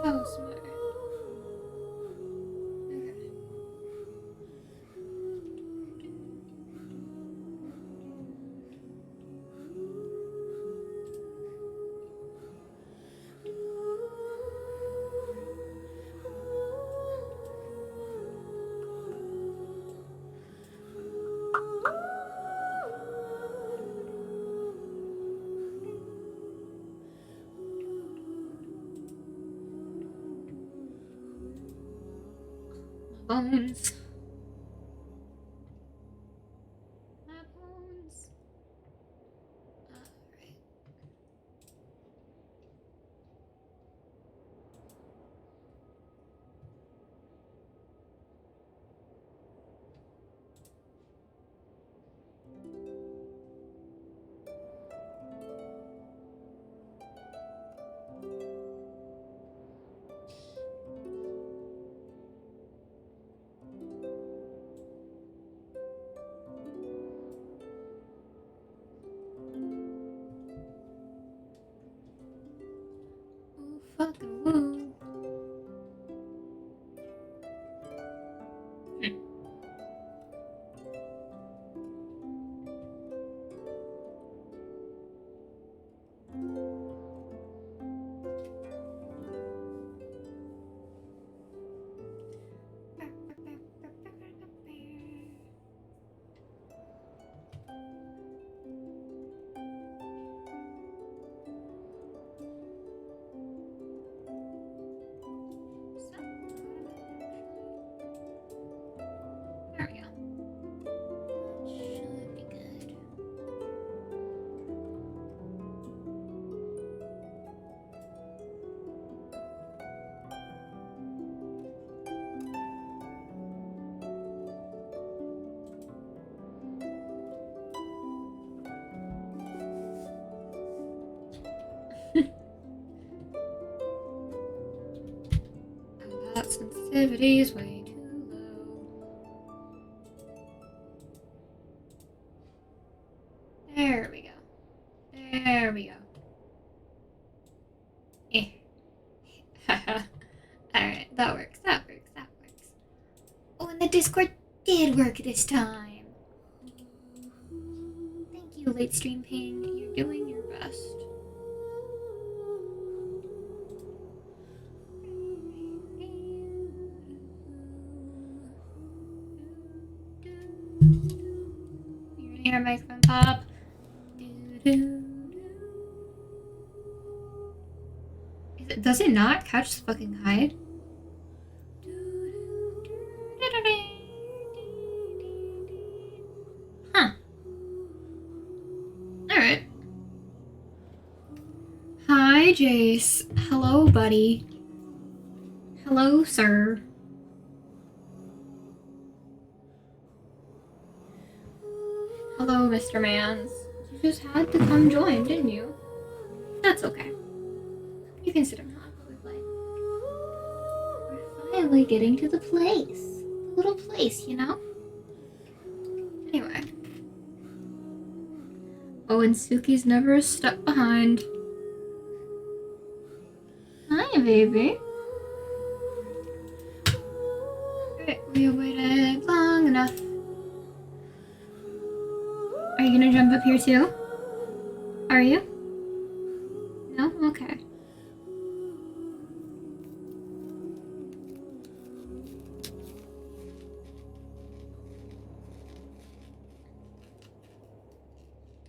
So smart. Bones. My bones. Alright. Ooh, fucking woo. There we go. Should be good. That sensitivity is way too low. There we go. There we go. Eh. Alright, that works. That works. That works. Oh, and the Discord did work this time. Thank you, late stream ping. You're doing your best. You're gonna hear a microphone pop. Does it not catch the fucking hide? Huh. Alright. Hi, Jace. Hello, buddy. Hello, sir. Hello, Mr. Mans. You just had to come join, didn't you? That's okay. You can sit around if you'd like. We're finally getting to the place. The little place, you know? Anyway. Oh, and Suki's never a step behind. Hi, baby. Alright, we waited long enough. Are you gonna jump up here too? Are you? No? Okay.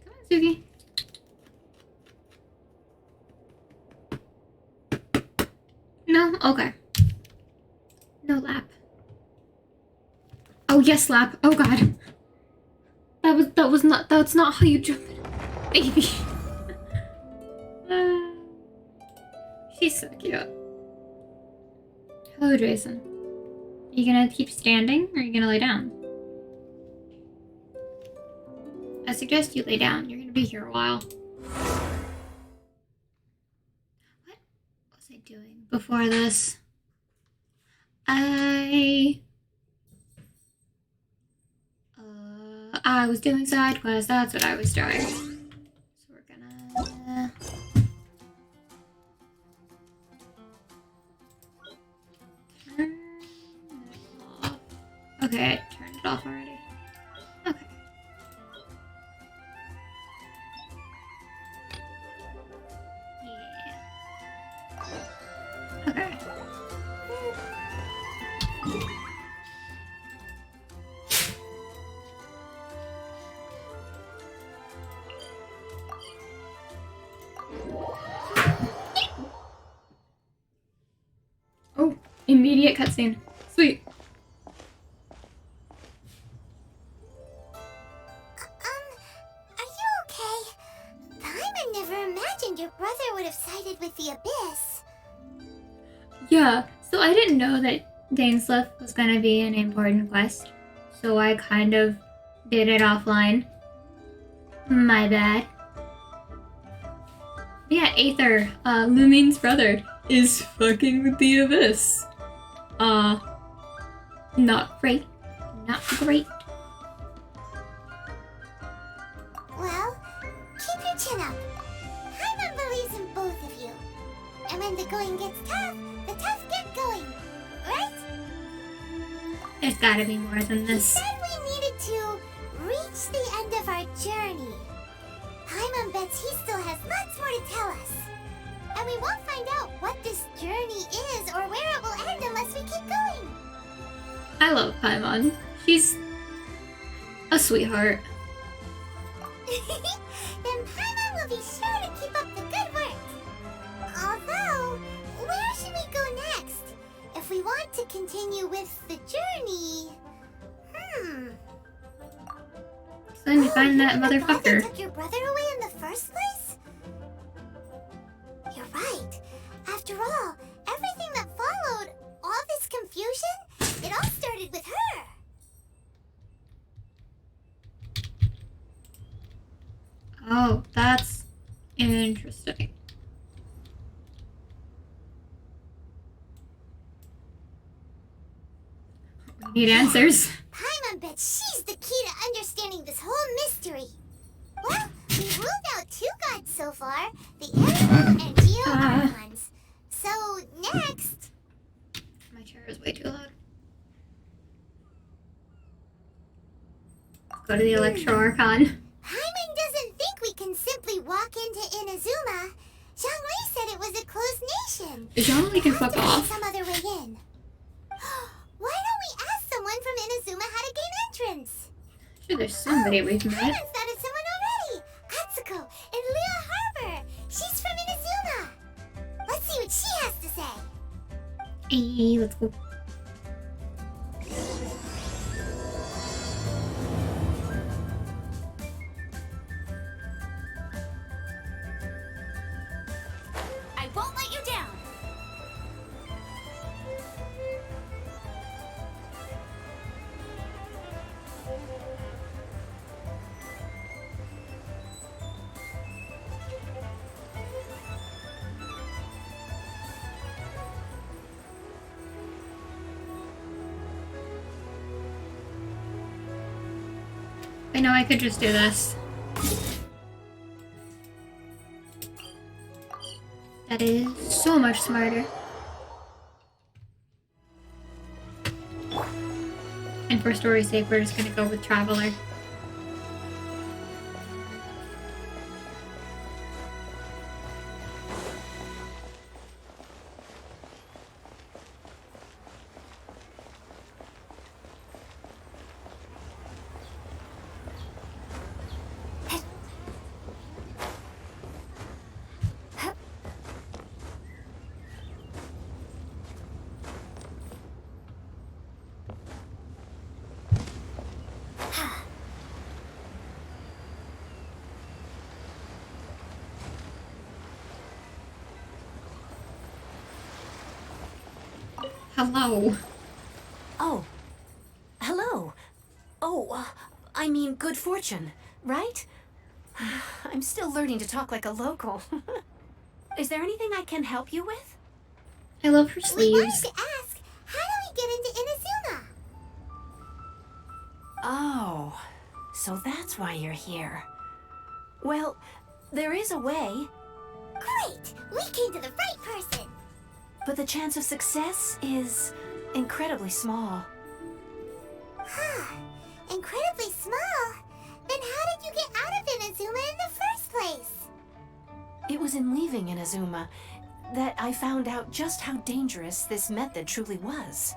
Come on, Suki. No? Okay. No lap. Oh, yes, lap. Oh, God. That's not how you jump it, baby. She's so cute. Hello, Jason. Are you gonna keep standing or are you gonna lay down? I suggest you lay down. You're gonna be here a while. What was I doing before this? I was doing side quests. That's what I was doing. So we're gonna turn it off. Okay, I turned it off already. Okay. Yeah. Okay. Oh, immediate cutscene. Sweet. Are you okay? Paimon never imagined your brother would have sided with the Abyss. Yeah, so I didn't know that Dainsleif was gonna be an important quest, so I kind of did it offline. My bad. Yeah, Aether, Lumine's brother, is fucking with the Abyss. Not great. Not great. Well, keep your chin up. Paimon believes in both of you. And when the going gets tough, the tough get going. Right? There's gotta be more than He this. said we needed to reach the end of our journey. Paimon bets he still has lots more to tell us. And we won't find out what this journey is or where it will end unless we keep going. I love Paimon. She's a sweetheart. Then Paimon will be sure to keep up the good work. Although, where should we go next? If we want to continue with the journey... So then you find that The bug that motherfucker. took your brother away in the first place? You're right. After all, everything that followed, all this confusion, it all started with her. Oh, that's interesting. We need answers. Paimon bets she's the key to understanding this whole mystery. Well, we've ruled out two gods so far, the Ariel and Geo ones. So, next... My chair is way too loud. Go to the Electro Archon. Paimon doesn't think we can simply walk into Inazuma. Zhongli said it was a closed nation. Zhongli can fuck Have to find off. some other way in. Why don't we ask someone from Inazuma how to gain entrance? Sure, there's somebody we've met. Paimon's thought of someone already. Atsuko in Lea Harbor. She's from Inazuma. Let's see what she has to say. Hey, let's go. I won't let you down. I know I could just do this. That is so much smarter. And for story's sake, we're just gonna go with Traveler. Hello. Oh, hello. Oh, I mean good fortune, right? I'm still learning to talk like a local. Is there anything I can help you with? I love her We wanted sleeves. to ask, how do we get into Inazuma? Oh, so that's why you're here. Well, there is a way, Great! We came to the right person! but the chance of success is incredibly small. Huh. Incredibly small? Then how did you get out of Inazuma in the first place? It was in leaving Inazuma that I found out just how dangerous this method truly was.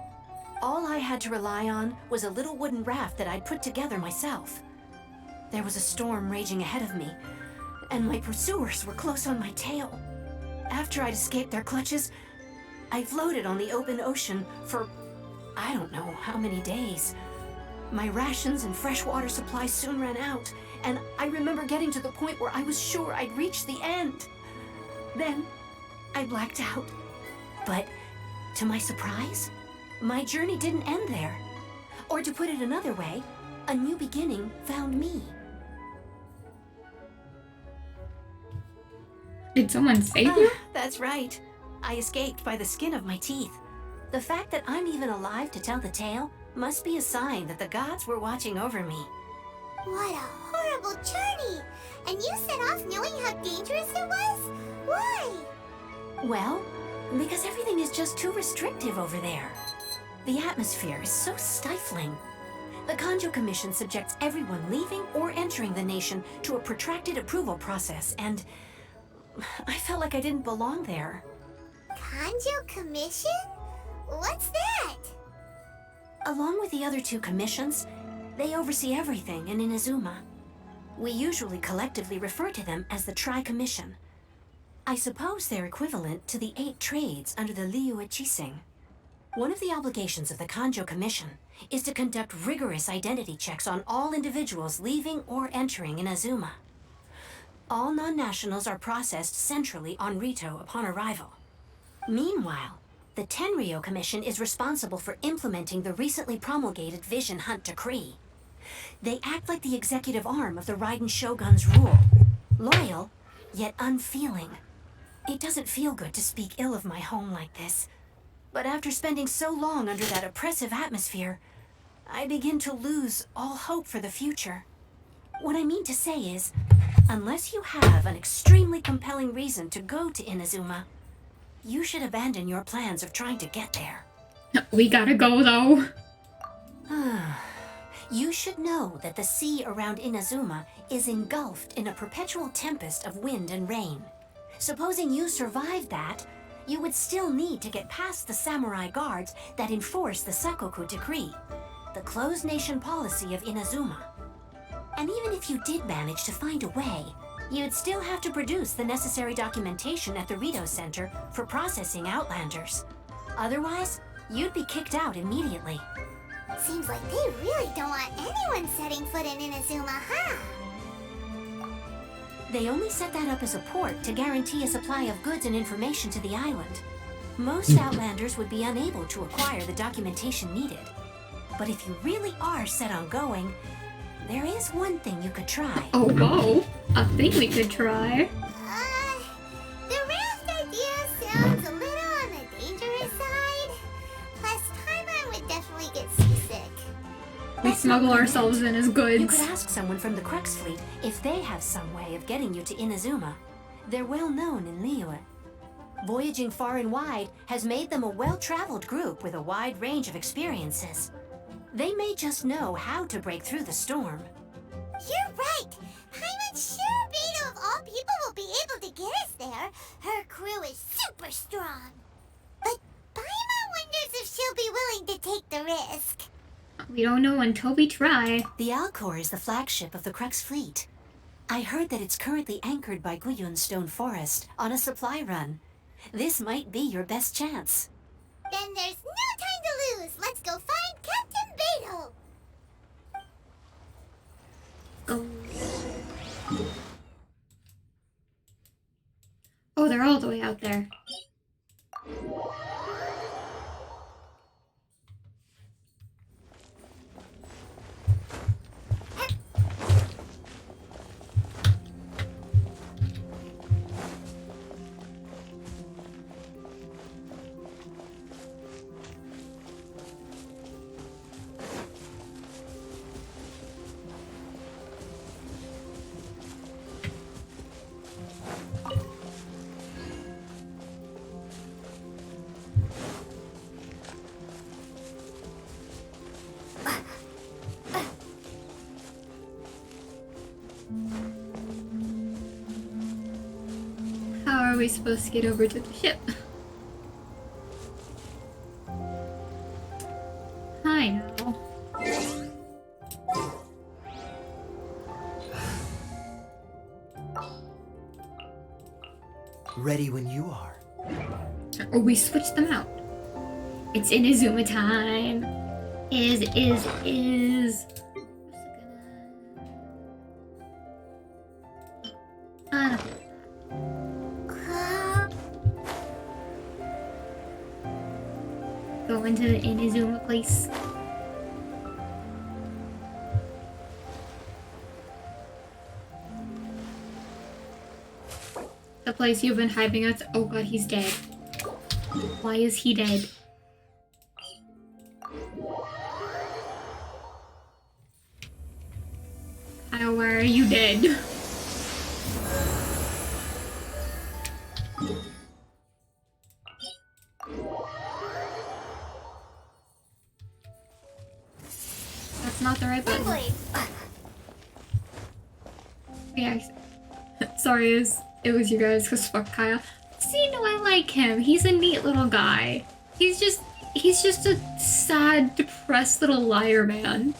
All I had to rely on was a little wooden raft that I'd put together myself. There was a storm raging ahead of me, and my pursuers were close on my tail. After I'd escaped their clutches, I floated on the open ocean for I don't know how many days. My rations and freshwater supplies soon ran out, and I remember getting to the point where I was sure I'd reached the end. Then, I blacked out. But, to my surprise, my journey didn't end there. Or to put it another way, a new beginning found me. Did someone save you? That's right. I escaped by the skin of my teeth. The fact that I'm even alive to tell the tale must be a sign that the gods were watching over me. What a horrible journey! And you set off knowing how dangerous it was? Why? Well, because everything is just too restrictive over there. The atmosphere is so stifling. The Kanjo Commission subjects everyone leaving or entering the nation to a protracted approval process, and I felt like I didn't belong there. Kanjo Commission? What's that? Along with the other two commissions, they oversee everything in Inazuma. We usually collectively refer to them as the Tri-Commission. I suppose they're equivalent to the 8 trades under the Liu Chising. One of the obligations of the Kanjo Commission is to conduct rigorous identity checks on all individuals leaving or entering Inazuma. All non-nationals are processed centrally on Rito upon arrival. Meanwhile, the Tenryo Commission is responsible for implementing the recently promulgated Vision Hunt Decree. They act like the executive arm of the Raiden Shogun's rule. Loyal, yet unfeeling. It doesn't feel good to speak ill of my home like this. But after spending so long under that oppressive atmosphere, I begin to lose all hope for the future. What I mean to say is, unless you have an extremely compelling reason to go to Inazuma, you should abandon your plans of trying to get there. We gotta go though. You should know that the sea around Inazuma is engulfed in a perpetual tempest of wind and rain. Supposing you survived that, you would still need to get past the samurai guards that enforce the Sakoku Decree, the closed nation policy of Inazuma. And even if you did manage to find a way, you'd still have to produce the necessary documentation at the Rito Center for processing Outlanders. Otherwise, you'd be kicked out immediately. Seems like they really don't want anyone setting foot in Inazuma, huh? They only set that up as a port to guarantee a supply of goods and information to the island. Most Outlanders would be unable to acquire the documentation needed. But if you really are set on going, there is one thing you could try. Oh, whoa. I think we could try. The raft idea sounds a little on the dangerous side. Plus, Paimon would definitely get seasick. We smuggle ourselves in as You could goods. ask someone from the Crux Fleet if they have some way of getting you to Inazuma. They're well known in Liyue. Voyaging far and wide has made them a well-traveled group with a wide range of experiences. They may just know how to break through the storm. You're right. Paimon's sure Beto of all people will be able to get us there. Her crew is super strong. But Paimon wonders if she'll be willing to take the risk. We don't know until we try. The Alcor is the flagship of the Crux Fleet. I heard that it's currently anchored by Guyun Stone Forest on a supply run. This might be your best chance. Then there's no time to lose. Let's go find Captain Beto. Go. Oh, they're all the way out there. we supposed to get over to the ship? I know. Ready when you are. Or we switch them out. It's Inazuma time. Is. I don't Go into the Inazuma place. The place you've been hyping out. Oh god, he's dead. Why is he dead? Kyle, why are you dead? That's not the right button. Yeah, sorry, it was you guys, cause fuck Kyle. See, no, I like him. He's a neat little guy. He's just a sad, depressed little liar man.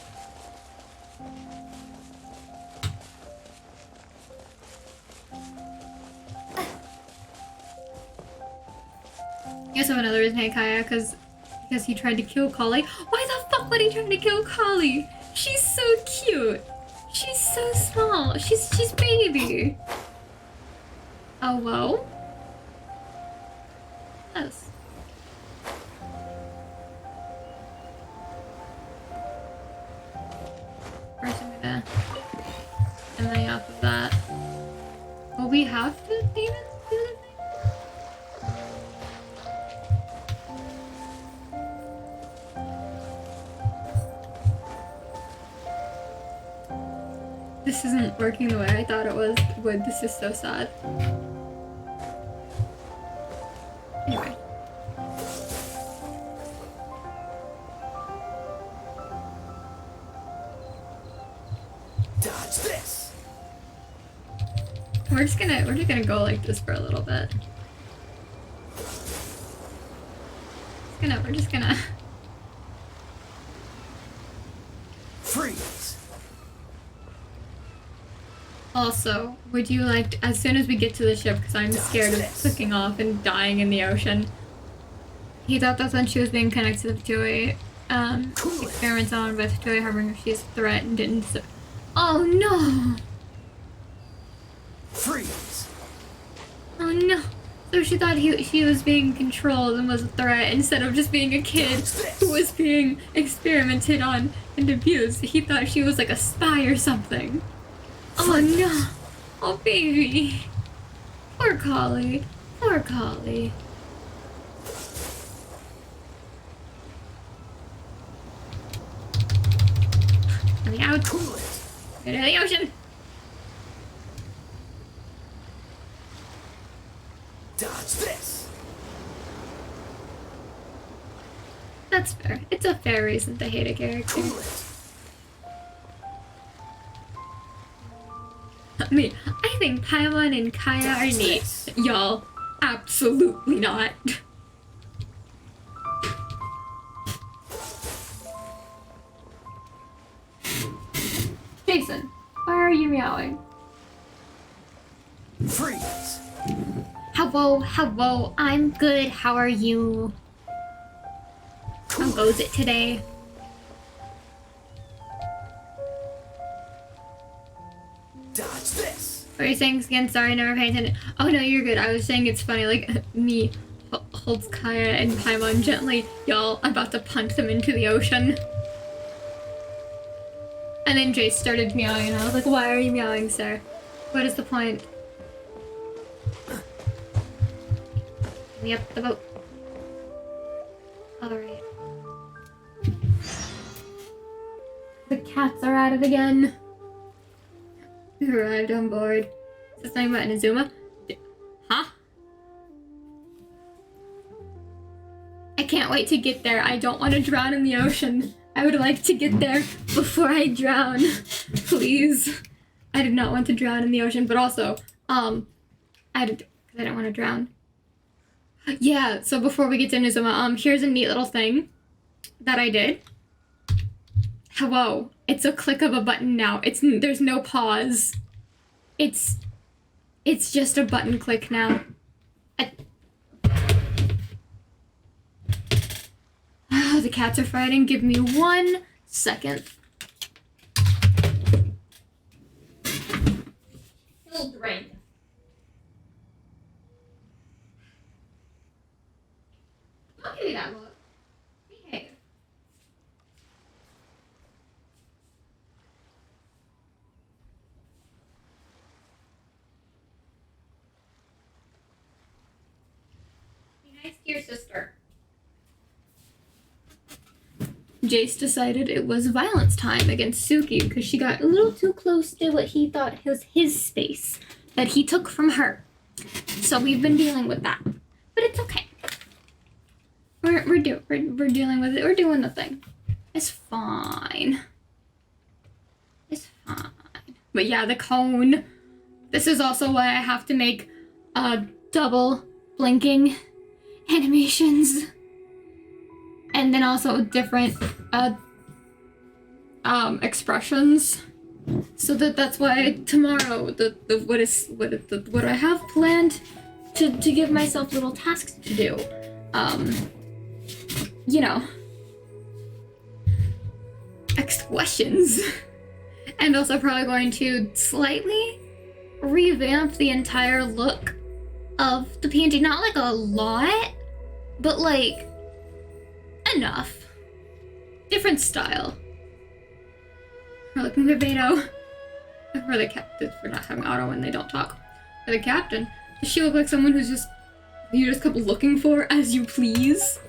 You guys have another reason, hey Kaya, because he tried to kill Kali. Why the fuck would he try to kill Kali? She's so cute. She's so small. She's baby. Oh well. Yes. First I'm gonna MA off of that. Will we have to even do the thing? This isn't working the way I thought it was. Would. This is so sad. Anyway. Dodge this. We're just gonna go like this for a little bit. We're just gonna Freeze. Also, would you like, as soon as we get to the ship, because I'm scared of clicking off and dying in the ocean. He thought that's when she was being connected to a experiments on with Toei Harbinger. She's threatened and oh no! Freeze. Oh no! So she thought she was being controlled and was a threat instead of just being a kid who was being experimented on and abused. He thought she was like a spy or something. Oh no! Oh baby! Poor Kali. Poor Kali. Let me out. Cool it. Get out of the ocean. Dodge this. That's fair. It's a fair reason to hate a character. Cool it. I mean, I think Paimon and Kaya are neat. Y'all, absolutely not. Jason, why are you meowing? Freeze. Hello, I'm good. How are you? How goes it today? Dodge this. What are you saying again? Sorry, never paid attention. Oh no, you're good. I was saying it's funny, like, me holds Kaya and Paimon gently. Y'all, I'm about to punch them into the ocean. And then Jace started meowing, and I was like, why are you meowing, sir? What is the point? Yep, the boat. Alright. The cats are at it again. We arrived on board. Is this talking about Inazuma? Huh? I can't wait to get there. I don't want to drown in the ocean. I would like to get there before I drown. Please. I did not want to drown in the ocean, but also, because I don't want to drown. Yeah, so before we get to Inazuma, here's a neat little thing that I did. Hello. It's a click of a button now. There's no pause. It's just a button click now. The cats are fighting. Give me 1 second. Little drain. Don't give me that look. Behave. Be nice to your sister. Jace decided it was violence time against Suki because she got a little too close to what he thought was his space that he took from her. So we've been dealing with that. But it's okay. We're dealing with it. We're doing the thing. It's fine. It's fine. But yeah, the cone. This is also why I have to make double blinking animations. And then also different expressions. So that's why tomorrow what I have planned to give myself little tasks to do. You know, questions. And also probably going to slightly revamp the entire look of the painting. Not like a lot, but like enough. Different style. We're looking for Beto. For the captain, for not having auto when they don't talk. For the captain, does she look like someone you just kept looking for as you please?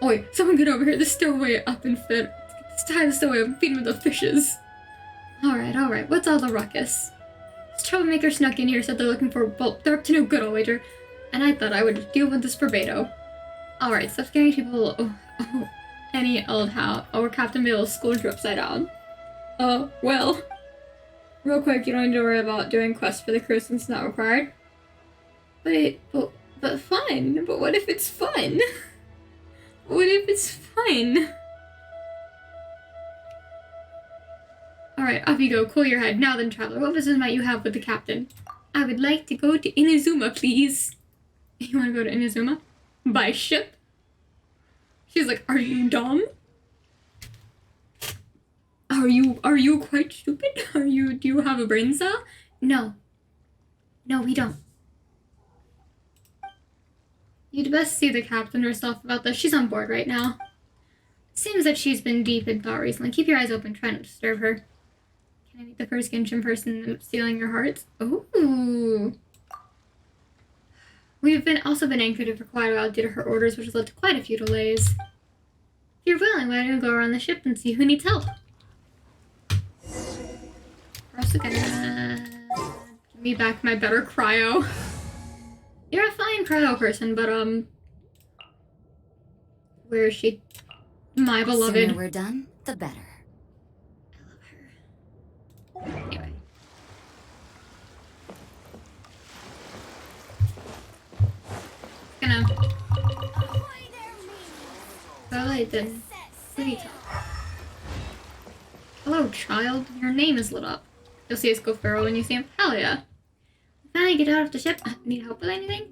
Oh wait, someone get over here. The stowaway up and fit. Tie the stowaway up and feed him with the fishes. Alright. What's all the ruckus? This troublemaker snuck in here, said they're looking for, well, they're up to no good, I'll wager. And I thought I would deal with this for Beto. Alright, stop scaring people. Any old how. Or Captain Bill will scold you upside down. Well. Real quick, you don't need to worry about doing quests for the crew since it's not required. But fun. But what if it's fun? What if it's fun? Alright, off you go. Cool your head. Now then, traveler, what business might you have with the captain? I would like to go to Inazuma, please. You want to go to Inazuma? By ship? She's like, are you dumb? Are you quite stupid? Do you have a brain cell? No. No, we don't. You'd best see the captain herself about this. She's on board right now. Seems that she's been deep in thought recently. Keep your eyes open. Try not to disturb her. Can I meet the first Genshin person stealing your hearts? Ooh. We've also been anchored for quite a while due to her orders, which has led to quite a few delays. If you're willing, why don't you go around the ship and see who needs help? We're also gonna give me back my better cryo. You're a fine cryo person, but where is she? My beloved. The sooner we're done, the better. I love her. Anyway. Gonna go like the city top. Hello, child. Your name is lit up. You'll see us go feral when you see him. Hell yeah. Finally get out of the ship. Need help with anything?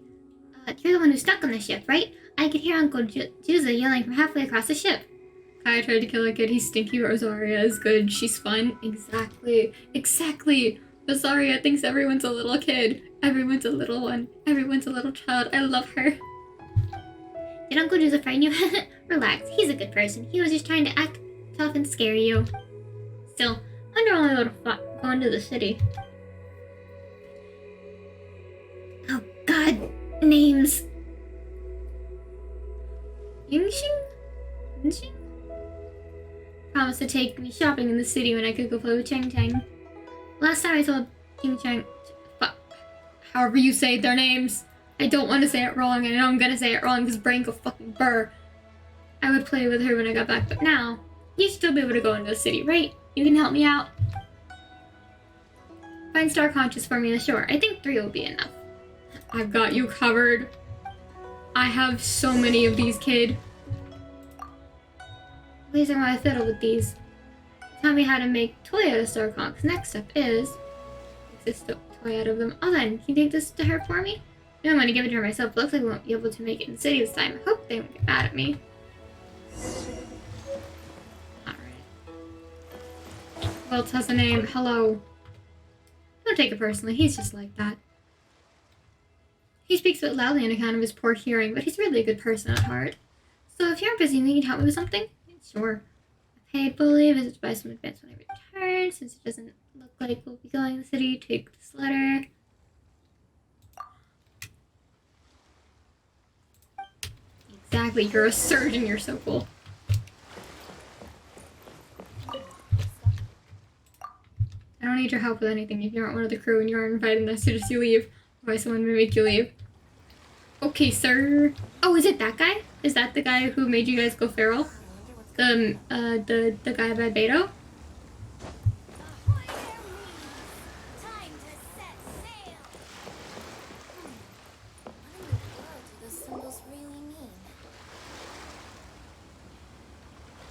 You're the one who's stuck on the ship, right? I could hear Uncle Juza yelling from halfway across the ship. Kaya tried to kill a kid. He's stinky. Rosaria is good. She's fun. Exactly. Rosaria thinks everyone's a little kid. Everyone's a little one. Everyone's a little child. I love her. Did Uncle Juza frighten you? Relax. He's a good person. He was just trying to act tough and scare you. Still, I'm only a little go into the city. Oh God, names. Genshin? Promised to take me shopping in the city when I could go play with Chang Chang. Last time I told King Chang, however you say their names, I don't want to say it wrong, and I know I'm gonna say it wrong because brain go fucking burr. I would play with her when I got back, but now, you should still be able to go into the city, right? You can help me out. Find Star Conscious for me on the shore. I think 3 will be enough. I've got you covered. I have so many of these, kid. Please learn how to fiddle with these. Tell me how to make toy out of star conchs. Next step is make this toy out of them. Oh then, can you take this to her for me? No, I'm gonna give it to her myself. Looks like we won't be able to make it in the city this time. I hope they won't get mad at me. Alright. Wilt has a name. Hello. Don't take it personally. He's just like that. He speaks a bit loudly on account of his poor hearing, but he's really a good person at heart. So if you're busy and you can help me with something, sure. A paid bully visits by some advance when I return. Since it doesn't look like we'll be going to the city, take this letter. Exactly, you're a surgeon, you're so cool. I don't need your help with anything. If you aren't one of the crew and you aren't invited, I suggest you leave. Otherwise someone may make you leave. Okay, sir. Oh, is it that guy? Is that the guy who made you guys go feral? The guy by Beto?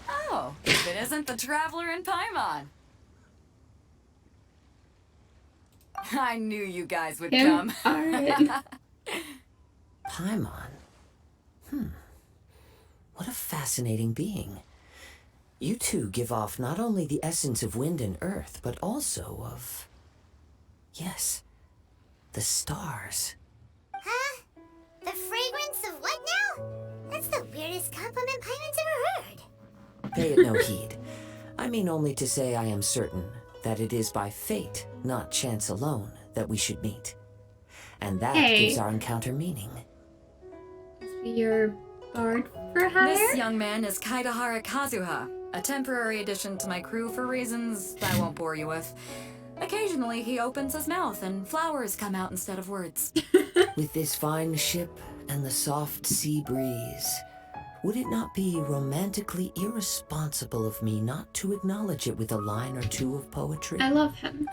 Oh, if it isn't the Traveler in Paimon. I knew you guys would come. Alright. Paimon? What a fascinating being. You two give off not only the essence of wind and earth, but also of... yes, the stars. Huh? The fragrance of what now? That's the weirdest compliment Paimon's ever heard. Pay it no heed. I mean only to say I am certain that it is by fate, not chance alone, that we should meet. And that gives our encounter meaning. Your bard for hire? This young man is Kaidahara Kazuha, a temporary addition to my crew for reasons I won't bore you with. Occasionally, he opens his mouth and flowers come out instead of words. With this fine ship and the soft sea breeze, would it not be romantically irresponsible of me not to acknowledge it with a line or two of poetry? I love him.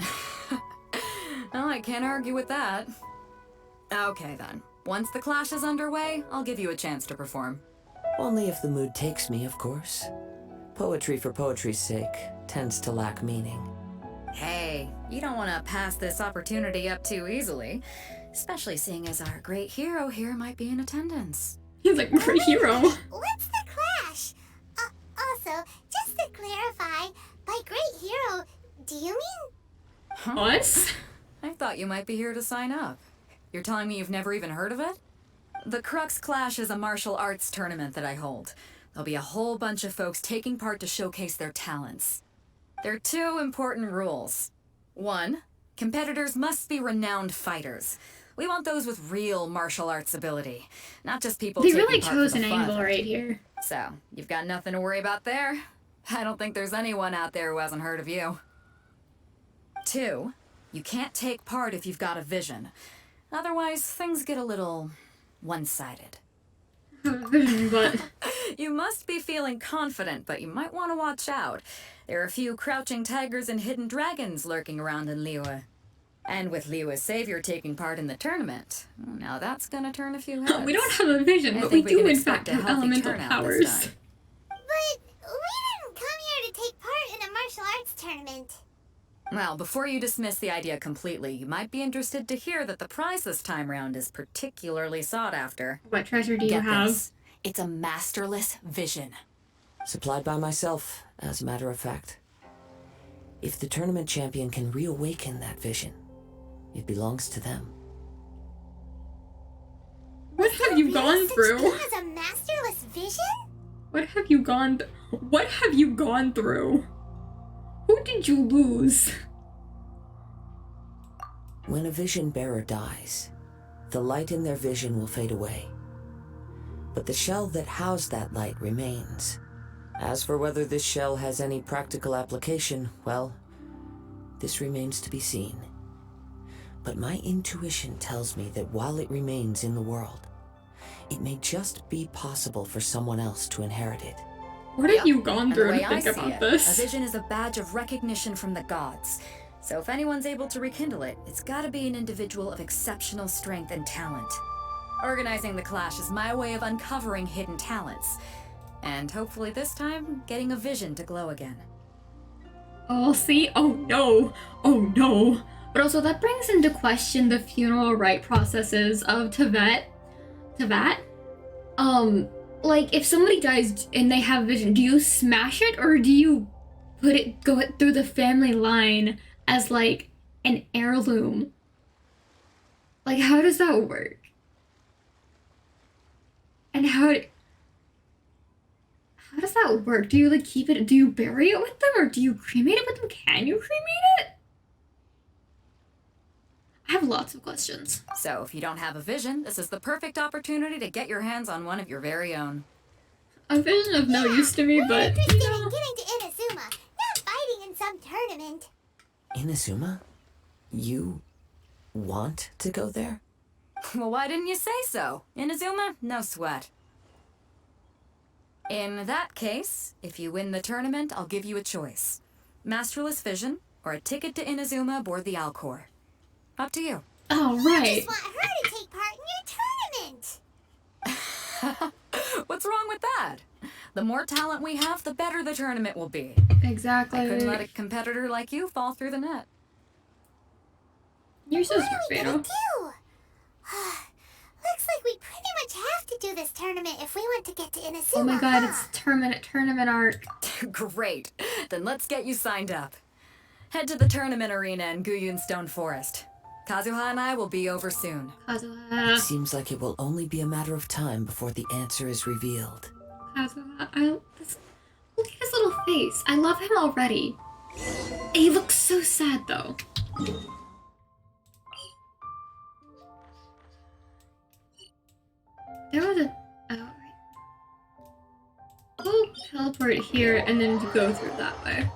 Oh, I can't argue with that. Okay then. Once the clash is underway, I'll give you a chance to perform. Only if the mood takes me, of course. Poetry for poetry's sake tends to lack meaning. Hey, you don't want to pass this opportunity up too easily, especially seeing as our great hero here might be in attendance. He's like, great hero. What's the clash? Also, just to clarify, by great hero, do you mean? Us? I thought you might be here to sign up. You're telling me you've never even heard of it? The Crux Clash is a martial arts tournament that I hold. There'll be a whole bunch of folks taking part to showcase their talents. There are 2 important rules. 1, competitors must be renowned fighters. We want those with real martial arts ability, not just people They taking really part chose for an the fun. angle right here. So, you've got nothing to worry about there. I don't think there's anyone out there who hasn't heard of you. 2, you can't take part if you've got a vision. Otherwise, things get a little one-sided. But You must be feeling confident, but you might want to watch out. There are a few crouching tigers and hidden dragons lurking around in Liyue. And with Liyue's savior taking part in the tournament, now that's gonna turn a few heads. we don't have a vision, I but we think we do can in expect fact a have healthy elemental turnout powers. this time. But we didn't come here to take part in a martial arts tournament. Well, before you dismiss the idea completely, you might be interested to hear that the prize this time round is particularly sought after. What treasure do you Get have? this. It's a masterless vision. Supplied by myself, as a matter of fact. If the tournament champion can reawaken that vision, it belongs to them. What have you gone through? He has a masterless vision? What have you gone through? Who did you lose? When a vision bearer dies, the light in their vision will fade away. But the shell that housed that light remains. As for whether this shell has any practical application, well, this remains to be seen. But my intuition tells me that while it remains in the world, it may just be possible for someone else to inherit it. What have you gone And the through way to I think see about it, this? a vision is a badge of recognition from the gods. So if anyone's able to rekindle it, it's gotta be an individual of exceptional strength and talent. Organizing the clash is my way of uncovering hidden talents. And hopefully this time, getting a vision to glow again. Oh, see? Oh no! Oh no! But also that brings into question the funeral rite processes of Teyvat. Like if somebody dies and they have vision, do you smash it or do you go it through the family line as like an heirloom? Like how does that work? And how does that work? Do you like keep it? Do you bury it with them or do you cremate it with them? Can you cremate it? I have lots of questions. So if you don't have a vision, this is the perfect opportunity to get your hands on one of your very own. A vision of no use to me, We're but interested you know. in getting to Inazuma, not fighting in some tournament. Inazuma? You want to go there? Well, why didn't you say so? Inazuma? No sweat. In that case, if you win the tournament, I'll give you a choice. Masterless vision, or a ticket to Inazuma aboard the Alcor. Up to you. Oh, I right. just want her to take part in your tournament. What's wrong with that? The more talent we have, the better the tournament will be. Exactly. I couldn't let a competitor like you fall through the net. You're so What are we gonna smart, do? Looks like we pretty much have to do this tournament if we want to get to Inazuma. Oh my god, huh? it's tournament arc. Great. Then let's get you signed up. Head to the tournament arena in Guyun Stone Forest. Kazuha and I will be over soon. Kazuha. Seems like it will only be a matter of time before the answer is revealed. Kazuha. Look at his little face. I love him already. He looks so sad though. There was a. Oh, right. We'll teleport here and then go through that way.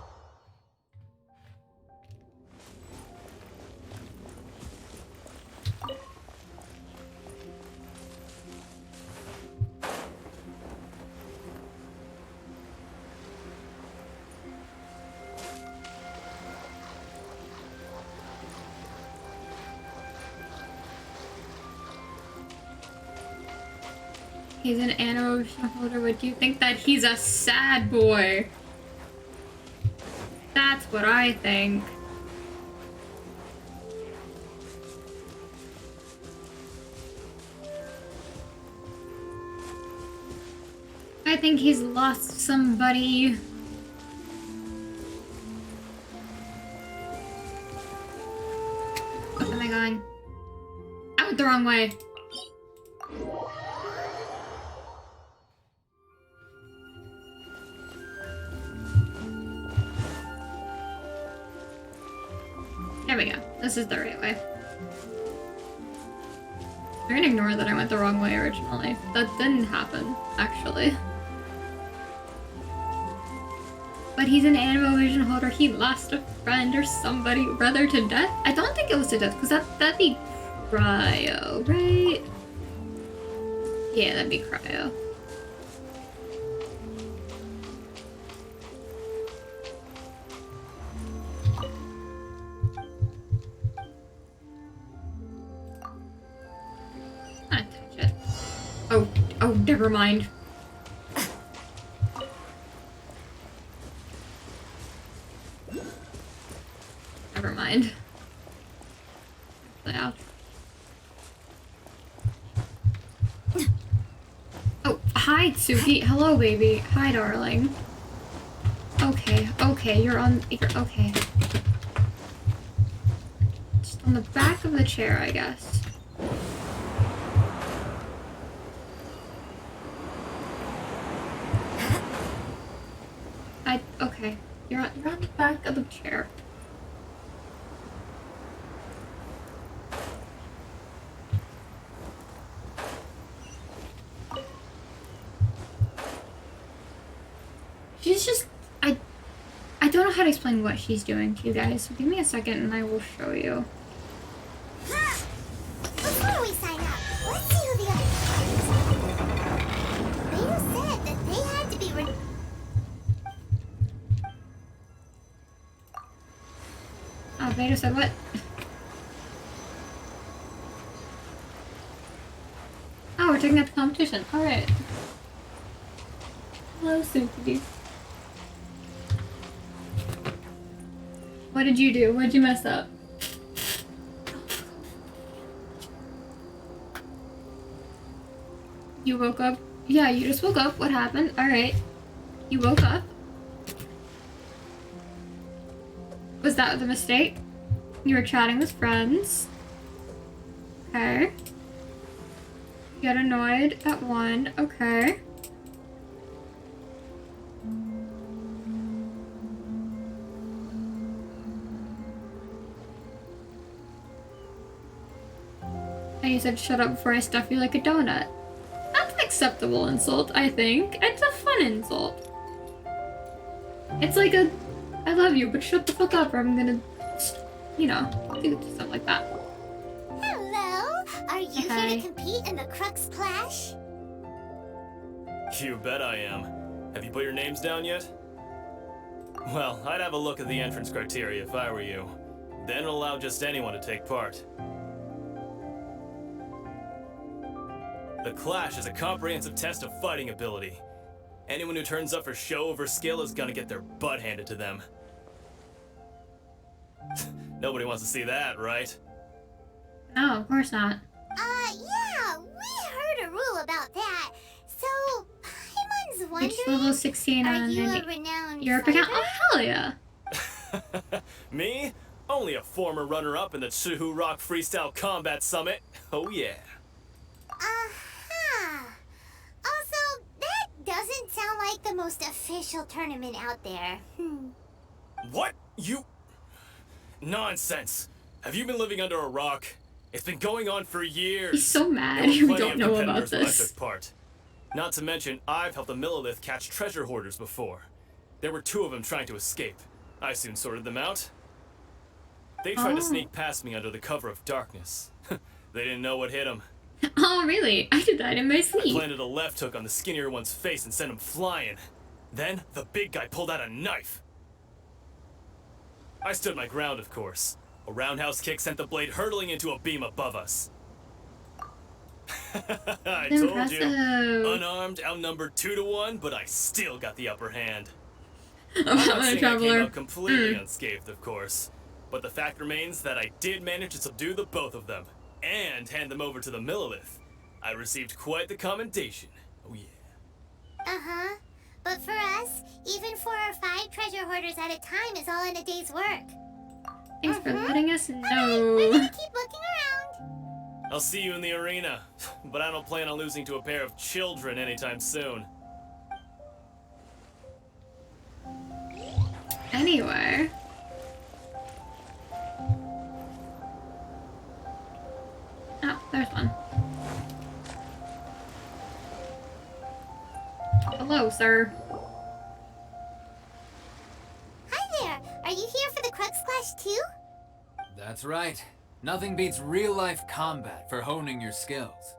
He's an animation holder. Would you think that he's a sad boy? That's what I think. I think he's lost somebody. What am I going? I went the wrong way. There we go. This is the right way. I'm gonna ignore that I went the wrong way originally. That didn't happen, actually. But he's an Animo Vision holder. He lost a friend or somebody, brother to death. I don't think it was to death, because that'd be Cryo, right? Yeah, that'd be Cryo. I'm gonna touch it. Oh, never mind. Never mind. Yeah. Oh, hi, Tsuki. Hello, baby. Hi, darling. Okay, you're okay. Just on the back of the chair, I guess. Okay. You're on the back of the chair. She's just, I don't know how to explain what she's doing to you guys. So give me a second and I will show you. Before we sign up, let's see who the other Beidou said that they had to be Beta said what? Oh, we're taking up the competition. Alright. Hello, Suki. What did you do? What did you mess up? You woke up? Yeah, you just woke up. What happened? Alright. You woke up. Was that the mistake? You were chatting with friends. Okay. You got annoyed at 1. Okay. And you said, shut up before I stuff you like a donut. That's an acceptable insult, I think. It's a fun insult. It's like a, I love you, but shut the fuck up or I'm gonna, you know, do something like that. Hello! Are you here Hi. to compete in the Crux Clash? You bet I am. Have you put your names down yet? Well, I'd have a look at the entrance criteria if I were you. Then it'll allow just anyone to take part. The Clash is a comprehensive test of fighting ability. Anyone who turns up for show over skill is gonna get their butt handed to them. Nobody wants to see that, right? No, of course not. Yeah, we heard a rule about that. So, Paimon's It's level wondering, 16 are on you a the renowned Europe fighter? account. Oh, hell yeah. Me? Only a former runner-up in the Chihu Rock Freestyle Combat Summit. Oh yeah. Uh-huh. Also, that doesn't sound like the most official tournament out there. What? You... Nonsense. Have you been living under a rock? It's been going on for years. He's so mad There were we plenty don't of know about competitors when I this. took part. Not to mention, I've helped the Millilith catch treasure hoarders before. There were 2 of them trying to escape. I soon sorted them out. They tried to sneak past me under the cover of darkness. They didn't know what hit them. Oh, really? I did that in my I sleep. planted a left hook on the skinnier one's face and sent him flying. Then, the big guy pulled out a knife. I stood my ground, of course. A roundhouse kick sent the blade hurtling into a beam above us. I told you. Impressive. Unarmed, outnumbered 2 to 1, but I still got the upper hand. I'm I'm not not a saying I came traveler. out completely unscathed, of course. But the fact remains that I did manage to subdue the both of them, and hand them over to the Millilith. I received quite the commendation. Oh yeah. Uh-huh. But for us, even 4 or 5 treasure hoarders at a time is all in a day's work. Thanks for letting us We're know. gonna keep looking around. I'll see you in the arena, but I don't plan on losing to a pair of children anytime soon. Anyway. Oh, there's one. Hello, sir. Hi there. Are you here for the Crux Clash too? That's right. Nothing beats real-life combat for honing your skills.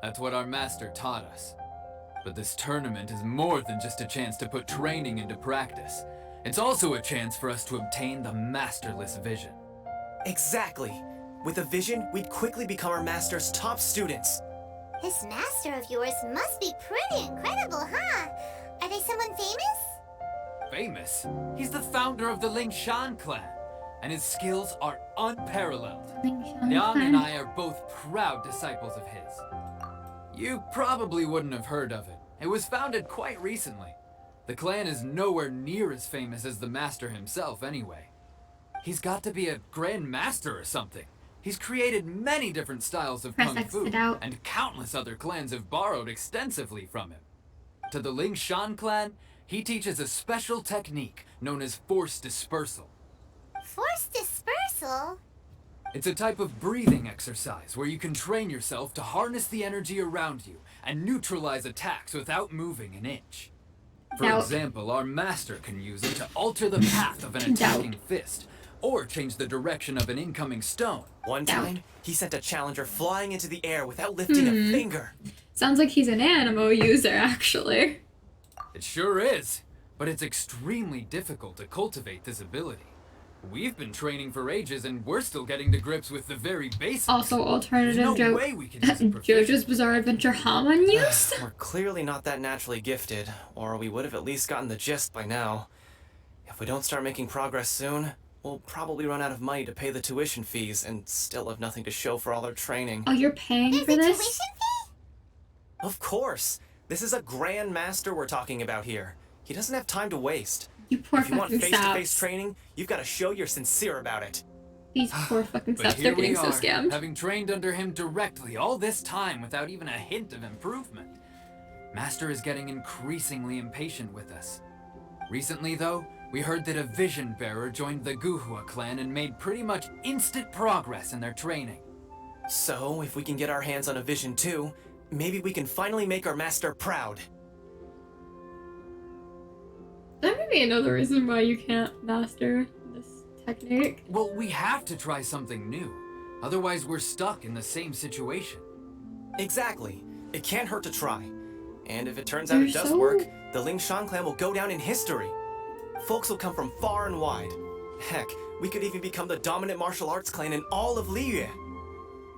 That's what our master taught us. But this tournament is more than just a chance to put training into practice. It's also a chance for us to obtain the masterless vision. Exactly. With a vision, we'd quickly become our master's top students. This master of yours must be pretty incredible, huh? Are they someone famous? Famous? He's the founder of the Lingshan clan, and his skills are unparalleled. Yang and I are both proud disciples of his. You probably wouldn't have heard of it. It was founded quite recently. The clan is nowhere near as famous as the master himself anyway. He's got to be a grand master or something. He's created many different styles of Press kung X fu, it out. and countless other clans have borrowed extensively from him. To the Lingshan clan, he teaches a special technique known as force dispersal. Force dispersal? It's a type of breathing exercise where you can train yourself to harness the energy around you and neutralize attacks without moving an inch. For Doubt. example, our master can use it to alter the path of an attacking fist, or change the direction of an incoming stone. One time, he sent a challenger flying into the air without lifting a finger. Sounds like he's an Animo user, actually. It sure is, but it's extremely difficult to cultivate this ability. We've been training for ages and we're still getting to grips with the very basics. Also, alternative There's no joke. way we can use a proficient. JoJo's Bizarre Adventure Hamon use? We're clearly not that naturally gifted, or we would have at least gotten the gist by now. If we don't start making progress soon, we'll probably run out of money to pay the tuition fees and still have nothing to show for all our training. Oh, you're paying There's for a this? tuition fee? Of course! This is a Grand Master we're talking about here. He doesn't have time to waste. You poor If you want fucking face-to-face saps. training, you've got to show you're sincere about it. These poor fucking But saps, here they're we getting so are, scammed. having trained under him directly all this time without even a hint of improvement. Master is getting increasingly impatient with us. Recently, though, we heard that a vision bearer joined the Guhua clan and made pretty much instant progress in their training. So, if we can get our hands on a vision too, maybe we can finally make our master proud. That may be another reason why you can't master this technique. Well, we have to try something new. Otherwise, we're stuck in the same situation. Exactly. It can't hurt to try. And if it turns out You're it does so- work, the Ling Shan clan will go down in history. Folks will come from far and wide. Heck, we could even become the dominant martial arts clan in all of Liyue.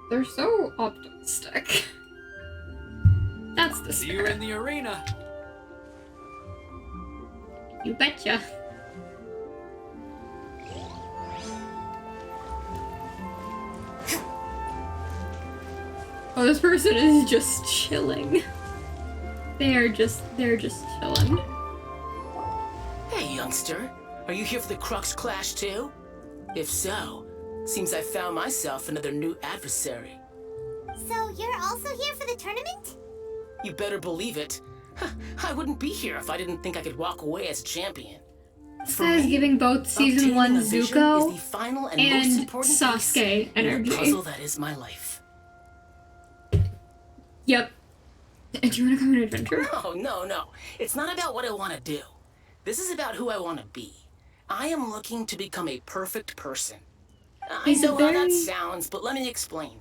They're so optimistic. That's the See you spirit. in the arena. You betcha. Oh, this person is just chilling. They're just chilling. Hey, youngster. Are you here for the Crux Clash too? If so, seems I found myself another new adversary. So you're also here for the tournament? You better believe it. I wouldn't be here if I didn't think I could walk away as a champion. This For guy is me, giving both season obtaining 1 a vision is Zuko the final and most and important Sasuke piece in the energy. puzzle that is my life. Yep. Do you want to come on an adventure? No. It's not about what I want to do. This is about who I want to be. I am looking to become a perfect person. I He's a know how that very- sounds, but let me explain.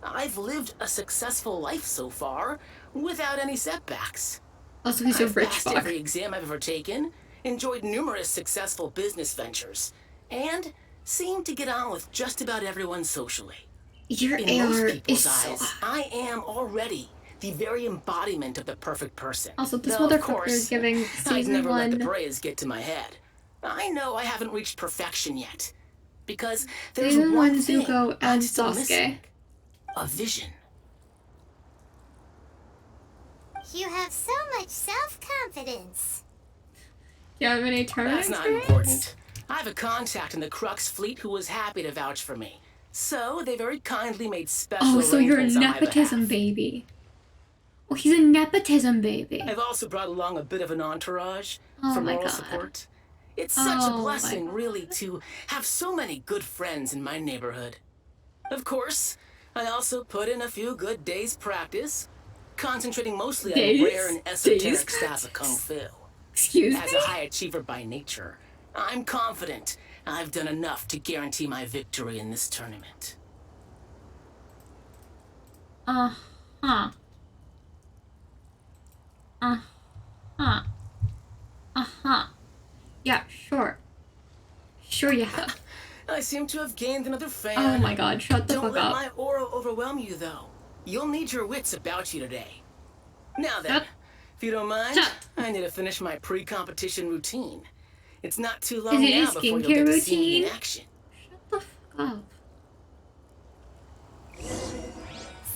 I've lived a successful life so far without any setbacks. Also, he's a I've rich passed fuck. every exam I've ever taken, enjoyed numerous successful business ventures, and seemed to get on with just about everyone socially. Your In most AR people's is so... eyes, I am already the very embodiment of the perfect person. Also, this Though, of motherfucker course, is giving I'd season never let the 1... praise get to my head. I know I haven't reached perfection yet, because there's Season one 1 thing Zuko I'm and still Sasuke. missing. A vision. You have so much self-confidence. Do you have any tournament That's not experience? important. I have a contact in the Crux fleet who was happy to vouch for me. So they very kindly made special Oh, so you're a arrangements on my nepotism behalf. baby. Oh, he's a nepotism baby. I've also brought along a bit of an entourage Oh for my moral God. support. It's such Oh a my blessing, God. really, to have so many good friends in my neighborhood. Of course, I also put in a few good days' practice, concentrating mostly Days? on rare and esoteric Days styles of Kung Fu. Excuse As me? a high achiever by nature, I'm confident I've done enough to guarantee my victory in this tournament. Uh-huh. Uh-huh. Uh-huh. Yeah, sure. Sure you have. I seem to have gained another fan. Oh my god, shut the Don't fuck let up. my aura overwhelm you, though. You'll need your wits about you today. Now then, Shut- if you don't mind, Shut- I need to finish my pre-competition routine. It's not too long Is it a now before you'll skincare get to see me in routine? action. Shut the fuck up.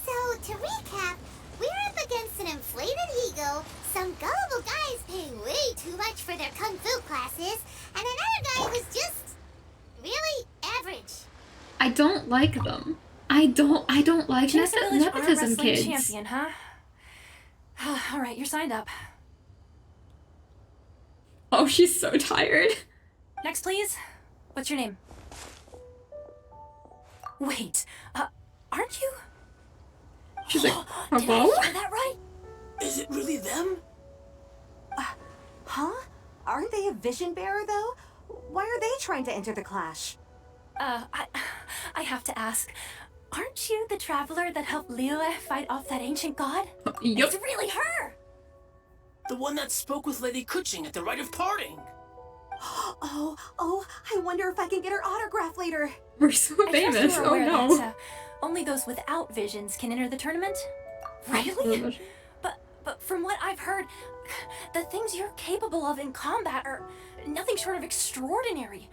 So, to recap, we're up against an inflated ego, some gullible guys paying way too much for their kung fu classes, and another guy who's just really average. I don't like them. I don't like Jackson Village Arm nepotism Wrestling kids. Champion, huh? All right, you're signed up. Oh, she's so tired. Next, please. What's your name? Wait, aren't you? She's like, Did hello? I hear that right? Is it really them? Huh? Aren't they a vision bearer, though? Why are they trying to enter the clash? I have to ask. Aren't you the traveler that helped Liyue fight off that ancient god? Yup. It's really her! The one that spoke with Lady Kuching at the rite of parting. Oh, I wonder if I can get her autograph later. We're so I trust famous. you're Oh aware no. that only those without visions can enter the tournament. Really? But from what I've heard, the things you're capable of in combat are nothing short of extraordinary.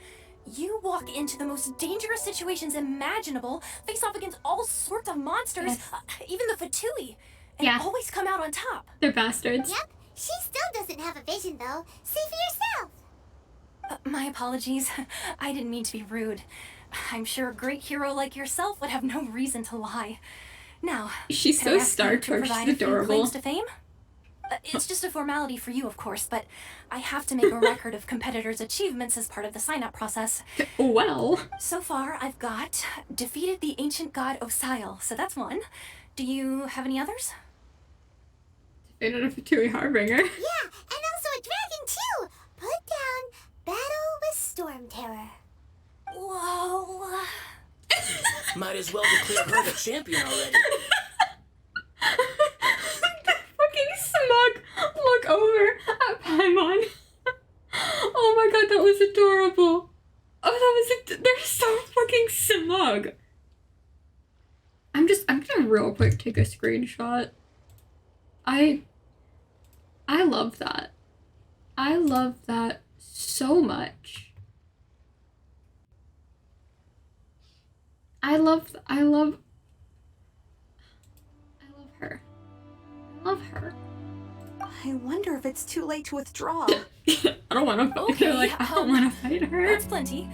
You walk into the most dangerous situations imaginable, face off against all sorts of monsters, Yes. Even the Fatui, and Yeah. always come out on top. They're bastards. Yep, she still doesn't have a vision though. See for yourself. My apologies. I didn't mean to be rude. I'm sure a great hero like yourself would have no reason to lie. Now, She's can I so ask you to star-torched. provide She's a few adorable. claims to fame? It's just a formality for you, of course, but I have to make a record of competitors' achievements as part of the sign-up process. Well. So far, I've got defeated the ancient god Osile, so that's one. Do you have any others? Defeated a Fatui Harbinger. Yeah, and also a dragon too. Put down Battle with Storm Terror. Whoa. Might as well declare her the champion already. The fucking smug look over at Paimon. Oh my god, that was adorable. Oh, they're so fucking smug. I'm gonna real quick take a screenshot. I love that. I love that so much. I love her. I love her. I wonder if it's too late to withdraw. I don't want to fight her. Like, I don't want to fight her. That's plenty.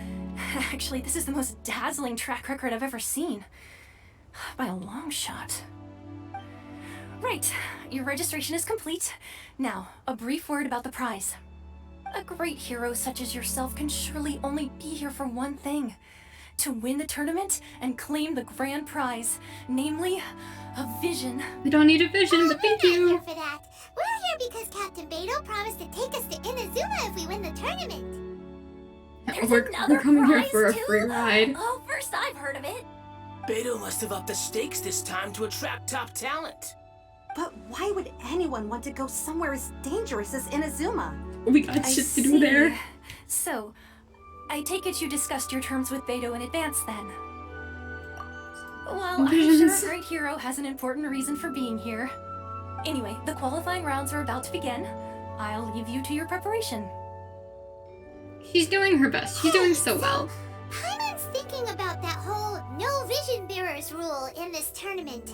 Actually, this is the most dazzling track record I've ever seen. By a long shot. Right, your registration is complete. Now, a brief word about the prize. A great hero such as yourself can surely only be here for one thing. To win the tournament and claim the grand prize, namely, a vision. We don't need a vision, but thank We're not you. here for that. We're here because Captain Beto promised to take us to Inazuma if we win the tournament. There's We're another coming here prize, for a too? free ride. Oh, first I've heard of it. Beto must have upped the stakes this time to attract top talent. But why would anyone want to go somewhere as dangerous as Inazuma? We got I shit to see. do there. So, I take it you discussed your terms with Beto in advance then? Well, I'm sure Visions. a great hero has an important reason for being here. Anyway, the qualifying rounds are about to begin. I'll leave you to your preparation. She's doing her best. She's doing so well. Paimon's thinking about that whole no vision bearers rule in this tournament.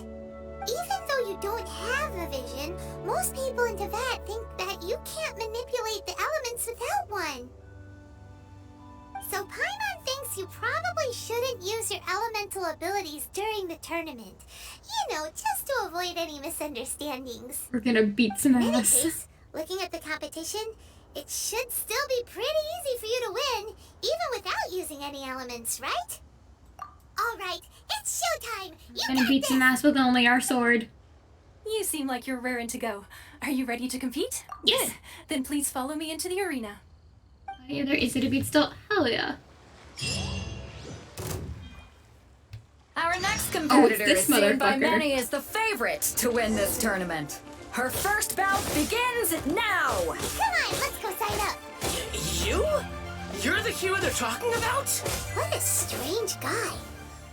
Even though you don't have a vision, most people in Teyvat think that you can't manipulate the elements without one. So Paimon thinks you probably shouldn't use your elemental abilities during the tournament. You know, just to avoid any misunderstandings. We're gonna beat some In any ass. case, looking at the competition, it should still be pretty easy for you to win, even without using any elements, right? Alright, it's showtime! You We're gonna got beat this! some ass with only our sword. You seem like you're raring to go. Are you ready to compete? Yes. Good. Then please follow me into the arena. Either easy to beat still. Hell yeah. Our next competitor this is seen by motherfucker. many as the favorite to win this tournament. Her first bout begins now! Come on, let's go sign up! You? You're the hero they're talking about? What a strange guy.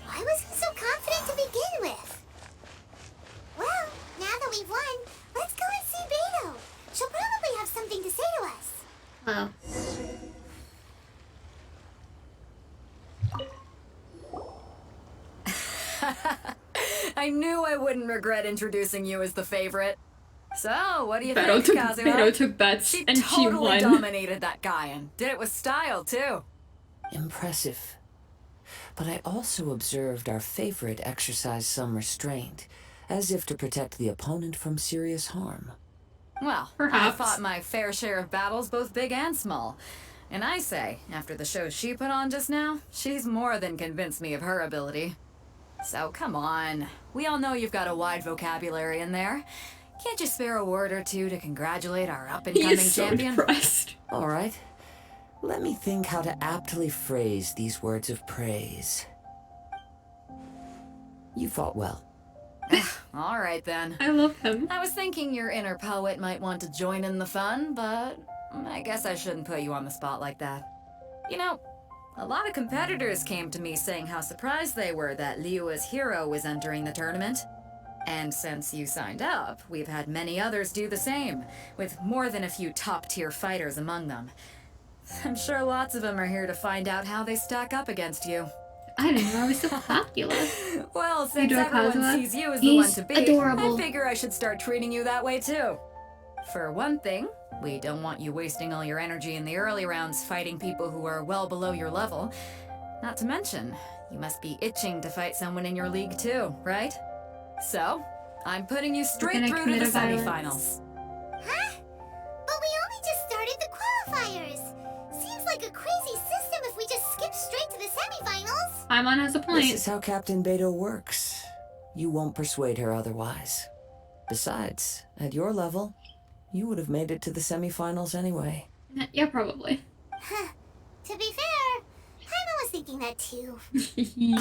Why was he so confident to begin with? Well, now that we've won, let's go and see Beto. She'll probably have something to say to us. Well. I knew I wouldn't regret introducing you as the favorite. So, what do you Beto think, took, Kazuha? Beto took bets She and she totally won. dominated that guy and did it with style, too. Impressive. But I also observed our favorite exercise some restraint, as if to protect the opponent from serious harm. Well, Perhaps. I fought my fair share of battles, both big and small. And I say, after the show she put on just now, she's more than convinced me of her ability. So come on. We all know you've got a wide vocabulary in there. Can't you spare a word or two to congratulate our He up-and-coming is so champion? depressed. All right. Let me think how to aptly phrase these words of praise. You fought well. All right, then. I love him. I was thinking your inner poet might want to join in the fun, but I guess I shouldn't put you on the spot like that. You know, a lot of competitors came to me saying how surprised they were that Liyue's hero was entering the tournament. And since you signed up, we've had many others do the same, with more than a few top-tier fighters among them. I'm sure lots of them are here to find out how they stack up against you. I didn't know I was so popular. Well, since Pedro everyone Kazuha, sees you as the he's one to beat, adorable. I figure I should start treating you that way too. For one thing, we don't want you wasting all your energy in the early rounds fighting people who are well below your level. Not to mention, you must be itching to fight someone in your league too, right? So, I'm putting you straight through to the semifinals. Huh? But we only just started the qualifiers. Seems like a crazy system if we just skip straight to the semifinals. Paimon has a point. This is how Captain Beto works. You won't persuade her otherwise. Besides, at your level, you would have made it to the semifinals anyway. Yeah, probably. To be fair, Paimon was thinking that too.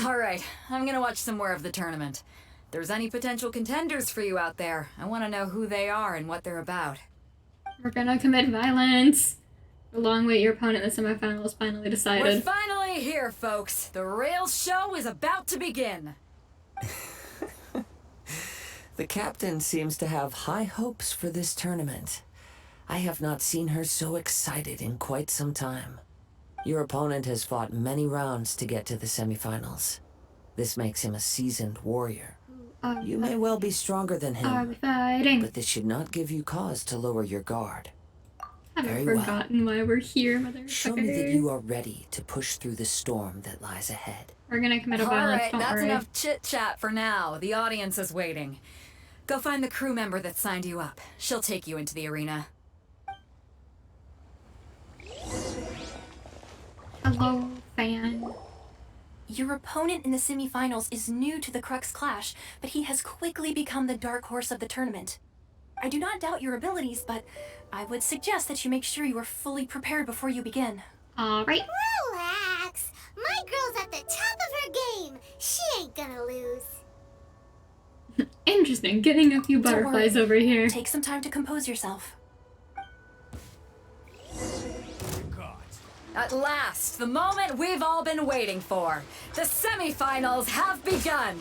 Alright, I'm gonna watch some more of the tournament. If there's any potential contenders for you out there, I want to know who they are and what they're about. We're gonna commit violence. Along with your opponent in the semifinals finally We're decided. finally here, folks. The rail show is about to begin. The captain seems to have high hopes for this tournament. I have not seen her so excited in quite some time. Your opponent has fought many rounds to get to the semifinals. This makes him a seasoned warrior. You may well be stronger than Are him, we fighting? but this should not give you cause to lower your guard. Haven't very well. forgotten why we're here, Show me that you motherfucker. are ready to push through the storm that lies ahead. We're gonna commit a violence, Alright, don't that's worry. enough chit-chat for now. The audience is waiting. Go find the crew member that signed you up. She'll take you into the arena. Hello, fan. Your opponent in the semifinals is new to the Crux Clash, but he has quickly become the dark horse of the tournament. I do not doubt your abilities, but I would suggest that you make sure you are fully prepared before you begin. Alright. Relax. My girl's at the top of her game. She ain't gonna lose. Interesting. Getting a few Don't worry. butterflies over here. Take some time to compose yourself. At last, the moment we've all been waiting for. The semifinals have begun.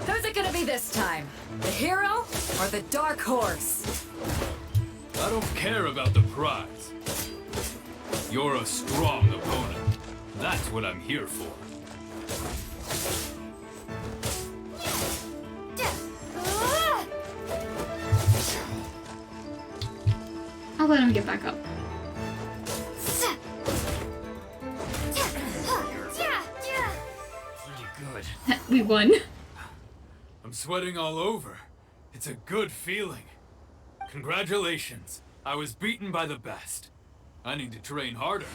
Who's it gonna be this time? The hero or the dark horse? I don't care about the prize. You're a strong opponent. That's what I'm here for. I'll let him get back up. Pretty good. We won. I'm sweating all over. It's a good feeling. Congratulations. I was beaten by the best. I need to train harder.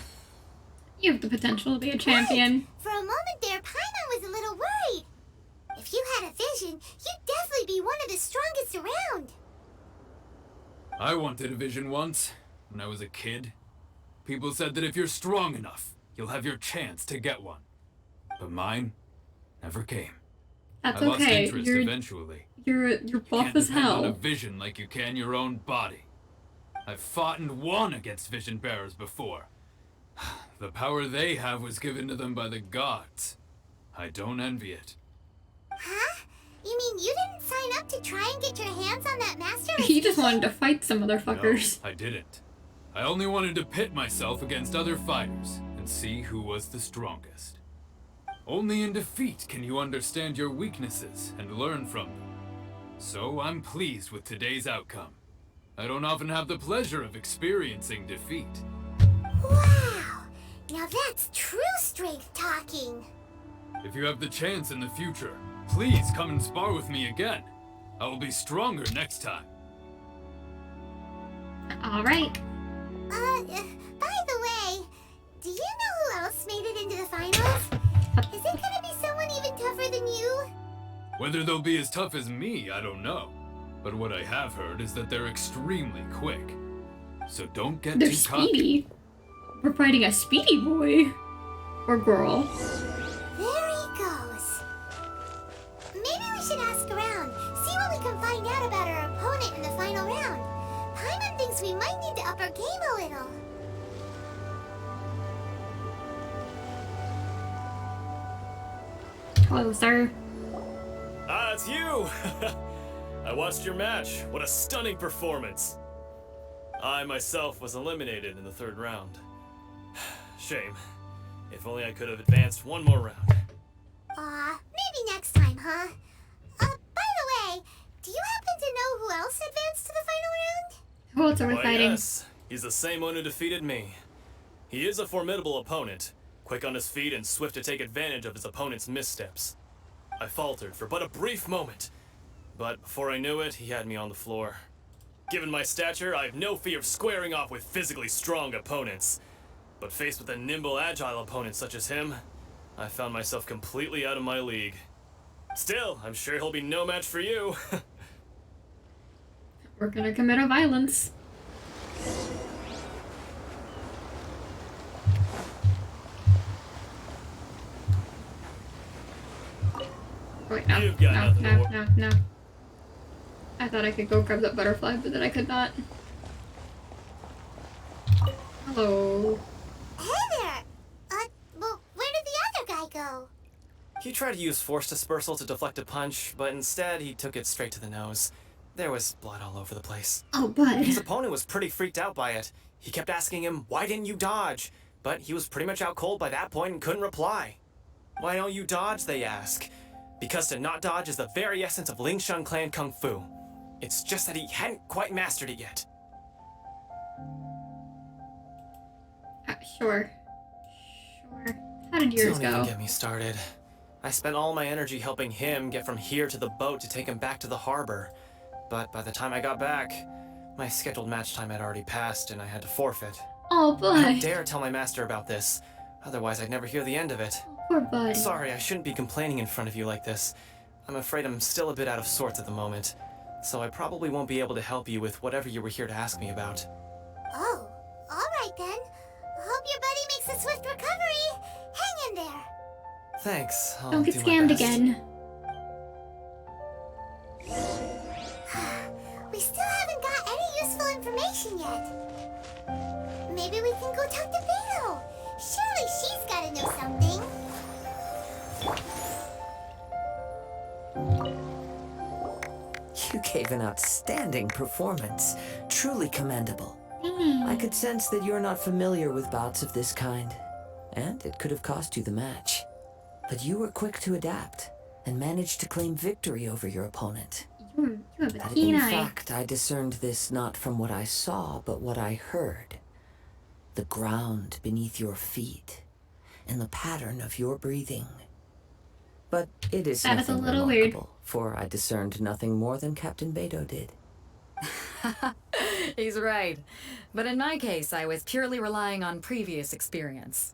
You have the potential to be a champion. For a moment there, Paimon was a little worried. If you had a vision, you'd definitely be one of the strongest around. I wanted a vision once, when I was a kid. People said that if you're strong enough, you'll have your chance to get one. But mine never came. That's I lost okay. interest You're eventually. buff Can't as depend on a hell. vision like you can your own body. I've fought and won against vision bearers before. The power they have was given to them by the gods. I don't envy it. Huh? You mean you didn't sign up to try and get your hands on that master? He just wanted to fight some motherfuckers. No, I didn't. I only wanted to pit myself against other fighters and see who was the strongest. Only in defeat can you understand your weaknesses and learn from them. So I'm pleased with today's outcome. I don't often have the pleasure of experiencing defeat. Wow! Now that's true strength talking. If you have the chance in the future, please come and spar with me again. I will be stronger next time. Alright. By the way, do you know who else made it into the finals? Is it gonna be someone even tougher than you? Whether they'll be as tough as me, I don't know. But what I have heard is that they're extremely quick. So don't get They're too cocky. speedy. We're fighting a speedy boy. Or girl. There he goes. Maybe we should ask around, see what we can find out about our opponent in the final round. Paimon thinks we might need to up our game little. Hello, sir. Ah, it's you! I watched your match. What a stunning performance. I myself was eliminated in the 3rd round. Shame. If only I could have advanced one more round. Maybe next time, huh? By the way, do you happen to know who else advanced to the final round? Who else are we Why, fighting? yes. He's the same one who defeated me. He is a formidable opponent, quick on his feet and swift to take advantage of his opponent's missteps. I faltered for but a brief moment, but before I knew it, he had me on the floor. Given my stature, I have no fear of squaring off with physically strong opponents. But faced with a nimble, agile opponent such as him, I found myself completely out of my league. Still, I'm sure he'll be no match for you. We're gonna commit a violence. Wait, no, You've got no, nothing to no, no, no. I thought I could go grab that butterfly, but then I could not. Hello. Hey there! Well, where did the other guy go? He tried to use force dispersal to deflect a punch, but instead he took it straight to the nose. There was blood all over the place. Oh, bud. His opponent was pretty freaked out by it. He kept asking him, "Why didn't you dodge?" But he was pretty much out cold by that point and couldn't reply. "Why don't you dodge?" they ask. Because to not dodge is the very essence of Lingshan clan kung fu. It's just that he hadn't quite mastered it yet. Sure. Sure. How did yours Don't even go? get me started. I spent all my energy helping him get from here to the boat to take him back to the harbor. But by the time I got back, my scheduled match time had already passed and I had to forfeit. Oh, I don't bud. dare tell my master about this, otherwise I'd never hear the end of it. Poor bud. Sorry, I shouldn't be complaining in front of you like this. I'm afraid I'm still a bit out of sorts at the moment, so I probably won't be able to help you with whatever you were here to ask me about. Oh, alright then. Hope your buddy makes a swift recovery. Hang in there. Thanks. I'll Don't get do my scammed best. again. We still haven't got any useful information yet. Maybe we can go talk to Beto. Surely she's gotta know something. You gave an outstanding performance. Truly commendable. I could sense that you're not familiar with bouts of this kind, and it could have cost you the match. But you were quick to adapt, and managed to claim victory over your opponent. You have a That keen in eye. fact, I discerned this not from what I saw, but what I heard. The ground beneath your feet, and the pattern of your breathing. But it is That is a nothing little weird. remarkable, for I discerned nothing more than Captain Beto did. He's right. But in my case, I was purely relying on previous experience.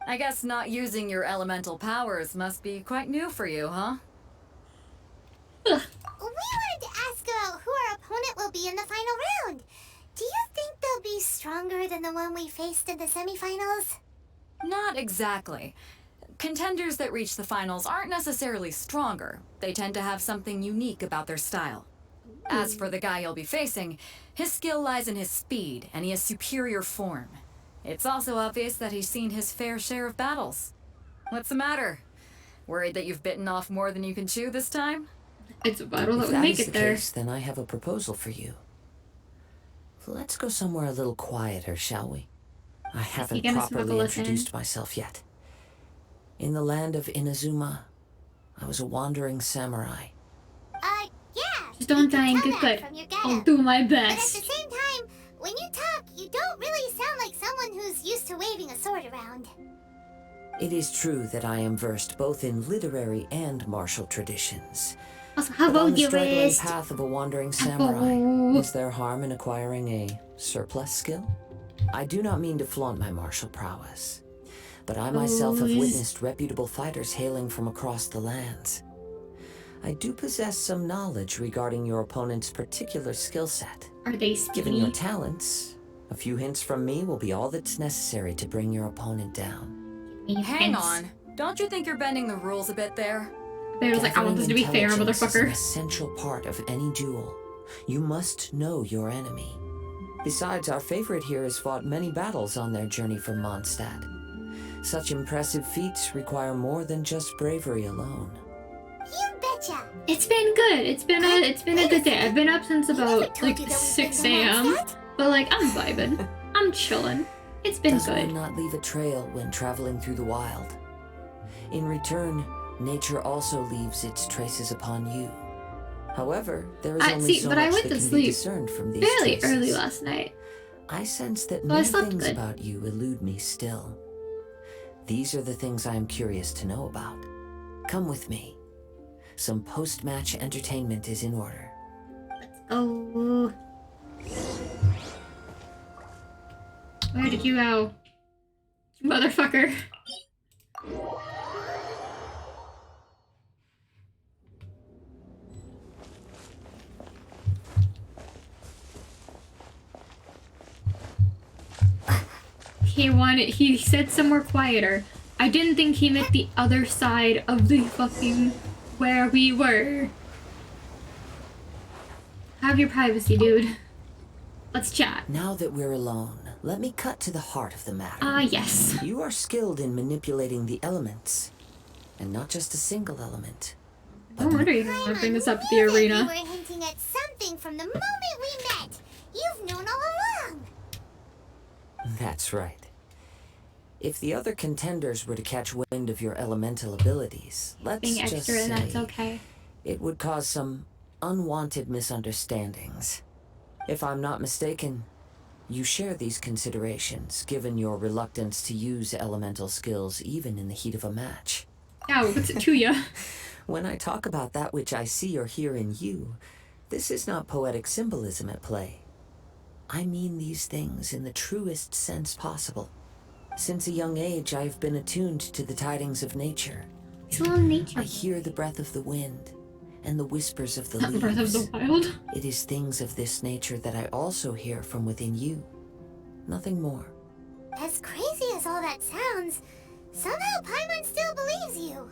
I guess not using your elemental powers must be quite new for you, huh? We wanted to ask about who our opponent will be in the final round. Do you think they'll be stronger than the one we faced in the semifinals? Not exactly. Contenders that reach the finals aren't necessarily stronger. They tend to have something unique about their style. As for the guy you'll be facing, his skill lies in his speed, and he has superior form. It's also obvious that he's seen his fair share of battles. What's the matter? Worried that you've bitten off more than you can chew this time? It's vital that If we that make is it the there. case, then I have a proposal for you. Let's go somewhere a little quieter, shall we? I haven't gonna smoke a properly listen? introduced myself yet. In the land of Inazuma, I was a wandering samurai. Yeah. Just don't we can die and tell get that good. from your I'll getup. do my But at the best. same time, when you talk, you don't really sound like someone who's used to waving a sword around. It is true that I am versed both in literary and martial traditions. Also, how But on about the your straggling wrist? path of a wandering samurai, Oh. is there harm in acquiring a surplus skill? I do not mean to flaunt my martial prowess, but I myself have Please. witnessed reputable fighters hailing from across the lands. I do possess some knowledge regarding your opponent's particular skill set. Are they Given your speedy? talents, a few hints from me will be all that's necessary to bring your opponent down. Hang on. Don't you think you're bending the rules a bit there? They was like, I want this to be fair, Intelligence is an motherfucker. essential part of any duel. You must know your enemy. Besides, our favorite here has fought many battles on their journey from Mondstadt. Such impressive feats require more than just bravery alone. You betcha. It's been good. It's been a good day. I've been up since about like 6 a.m. But like I'm vibing. I'm chilling. It's been Does good. one not leave a trail when traveling through the wild? In return, nature also leaves its traces upon you. However, there is only so but I much went that to can be sleep discerned from these fairly traces. early last night. I sense that So I many slept things good. about you elude me still. These are the things I am curious to know about. Come with me. Some post-match entertainment is in order. Oh. Where did you go? Motherfucker. He said somewhere quieter. I didn't think he meant the other side of the fucking where we were. Have your privacy, dude. Let's chat. Now that we're alone, let me cut to the heart of the matter. Ah, yes. You are skilled in manipulating the elements. And not just a single element. No wonder you didn't want to bring this up to the You arena. were hinting at something from the moment we met. You've known all along. That's right. If the other contenders were to catch wind of your elemental abilities, let's Being just extra, say that's okay. it would cause some unwanted misunderstandings. If I'm not mistaken, you share these considerations, given your reluctance to use elemental skills even in the heat of a match. Yeah, what's it to ya? When I talk about that which I see or hear in you, this is not poetic symbolism at play. I mean these things in the truest sense possible. Since a young age, I have been attuned to the tidings of nature. It's a little nature. I hear the breath of the wind and the whispers of the leaves. Breath of the Wild. It is things of this nature that I also hear from within you. Nothing more. As crazy as all that sounds, somehow Paimon still believes you.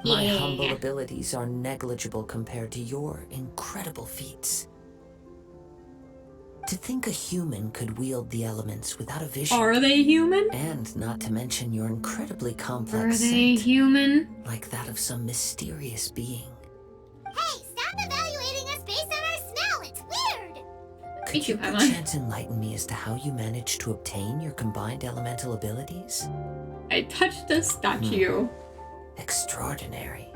My Yeah. humble abilities are negligible compared to your incredible feats. To think a human could wield the elements without a vision. Are they human? And not to mention your incredibly Are complex they scent, human? like that of some mysterious being. Hey, stop evaluating us based on our smell. It's weird. Could you Paimon. perchance enlighten me as to how you managed to obtain your combined elemental abilities? I touched a statue. Extraordinary.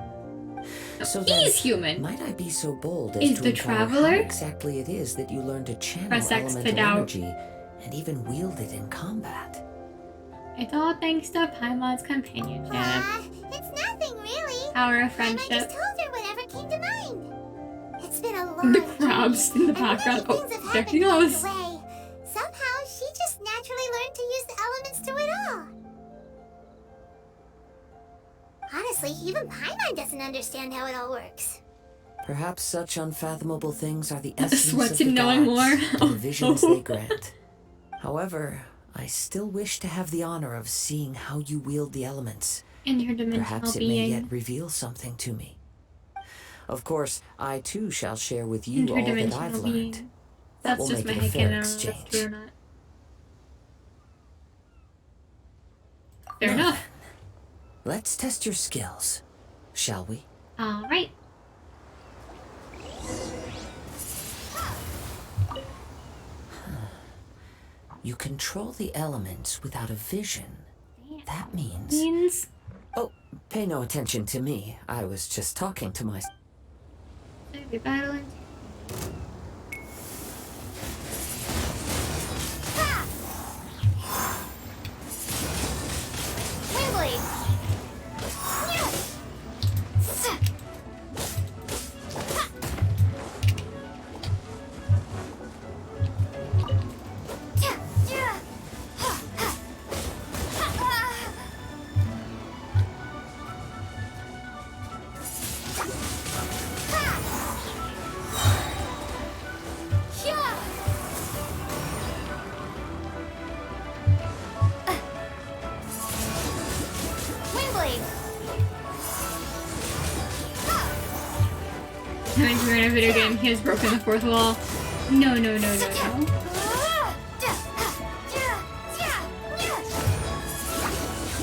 He's human. Might I be so bold as Is to the inquire how traveler? exactly it is that you learn to channel Press X to elemental doubt. energy and even wield it in combat? It's all thanks to Paimon's companionship. It's nothing really. Power of Paimon friendship. just told her whatever came to mind. It's been a long The crabs in the and many background. Oh, things have there happened he along goes. the way. Somehow, she just naturally learned to use the elements through it all. Honestly, even Paimon doesn't understand how it all works. Perhaps such unfathomable things are the essence Sweats of the in knowing gods more. and the visions they grant. However, I still wish to have the honor of seeing how you wield the elements. Interdimensional Perhaps it may being. yet reveal something to me. Of course, I too shall share with you all that I've Interdimensional learned. being. That That's will just my make it a headcanon. I fair don't know if that's exchange. true or not. Fair Now enough. then, let's test your skills, shall we? Alright. You control the elements without a vision. That means... Means Oh, pay no attention to me. I was just talking to myself. you're battling. Windblade! Windblade! I mean, we're in a video game. He has broken the fourth wall. No, no, no, no, no.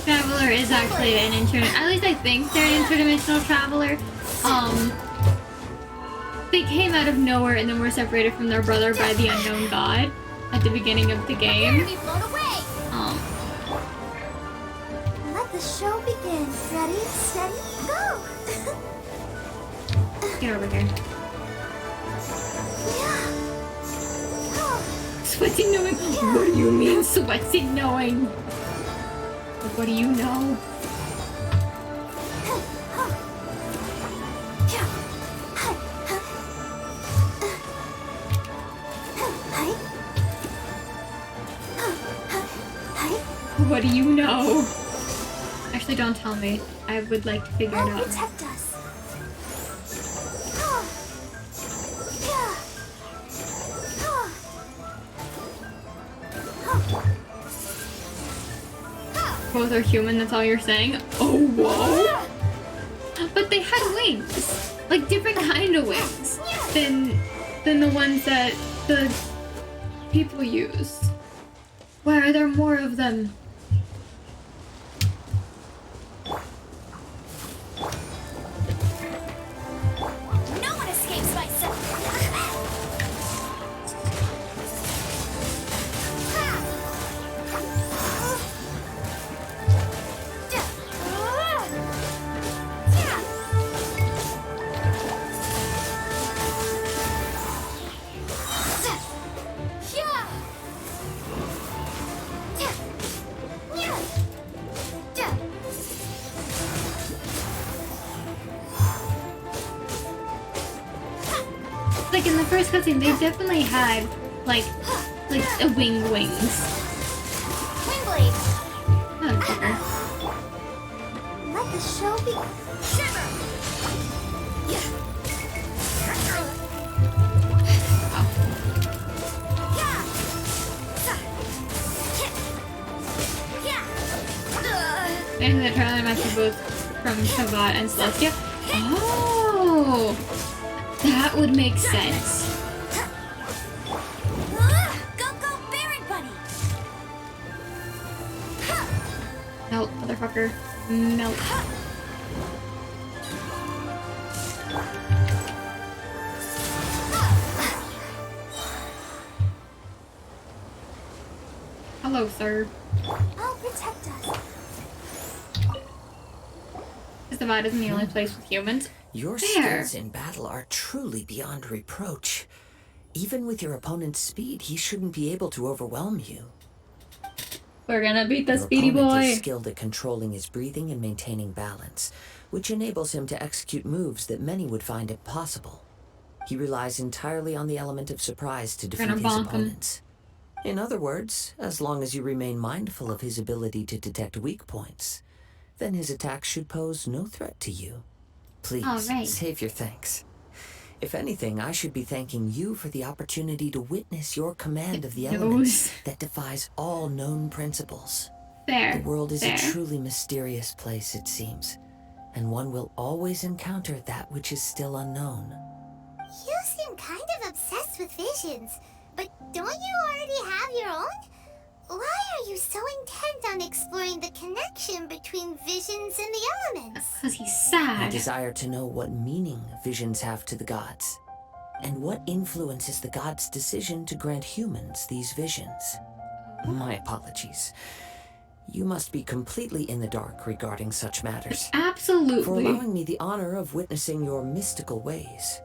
Traveler is actually an at least I think they're an interdimensional traveler. They came out of nowhere and then were separated from their brother by the unknown god at the beginning of the game. Let the show begin. Ready, steady, go! Get over here. Sweaty knowing? What do you mean, sweaty knowing? What do you know? What do you know? Actually, don't tell me. I would like to figure it out. Protect us. Both are human, that's all you're saying? Oh, whoa! But they had wings. Like, different kind of wings than the ones that the people use. Why are there more of them? No one escapes myself. Like in the first cutscene, they definitely had like a wings. Wind blade. Motherfucker. Let the show begin. Shiver. And the trailer matches both from Shavat and Celestia. Oh, that would make sense. Go, Baron Bunny. Melt, motherfucker. Melt. Hello, sir. I'll protect us. Is the Divide isn't the only place with humans. Your Fair. skills in battle are truly beyond reproach. Even with your opponent's speed, he shouldn't be able to overwhelm you. We're gonna beat the Your speedy opponent boy. is skilled at controlling his breathing and maintaining balance, which enables him to execute moves that many would find impossible. He relies entirely on the element of surprise to defeat Gonna his bonk him. opponents. In other words, as long as you remain mindful of his ability to detect weak points, then his attacks should pose no threat to you. Please, Alright. save your thanks. If anything, I should be thanking you for the opportunity to witness your command of the elements that defies all known principles. Fair. The world is Fair. a truly mysterious place, it seems, and one will always encounter that which is still unknown. You seem kind of obsessed with visions, but don't you already have your own? Why are you so intent on exploring the connection between visions and the elements? Because he's I sad. desire to know what meaning visions have to the gods, and what influences the gods' decision to grant humans these visions. My apologies. You must be completely in the dark regarding such matters. For Absolutely. allowing me the honor of witnessing your mystical ways,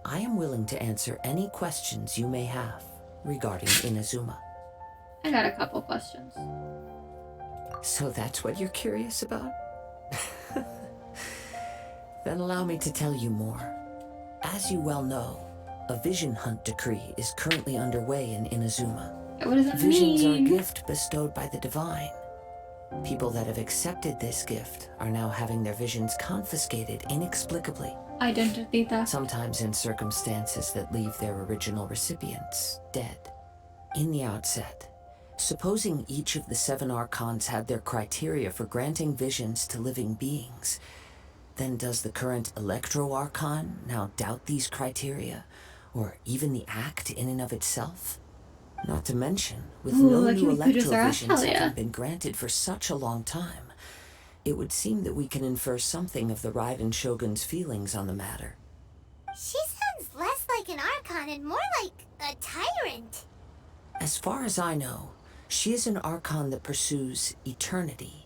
I am willing to answer any questions you may have regarding Inazuma. I got a couple questions. So that's what you're curious about? Then allow me to tell you more. As you well know, a vision hunt decree is currently underway in Inazuma. What does that Visions are a mean? gift bestowed by the divine. People that have accepted this gift are now having their visions confiscated inexplicably, Identity theft. sometimes in circumstances that leave their original recipients dead. In the outset, supposing each of the 7 archons had their criteria for granting visions to living beings, then does the current Electro-Archon now doubt these criteria, or even the act in and of itself? Not to mention, with Ooh, no lucky new we could just electrovisions hell yeah. having been granted for such a long time, it would seem that we can infer something of the Raiden Shogun's feelings on the matter. She sounds less like an Archon and more like a tyrant. As far as I know, she is an Archon that pursues eternity.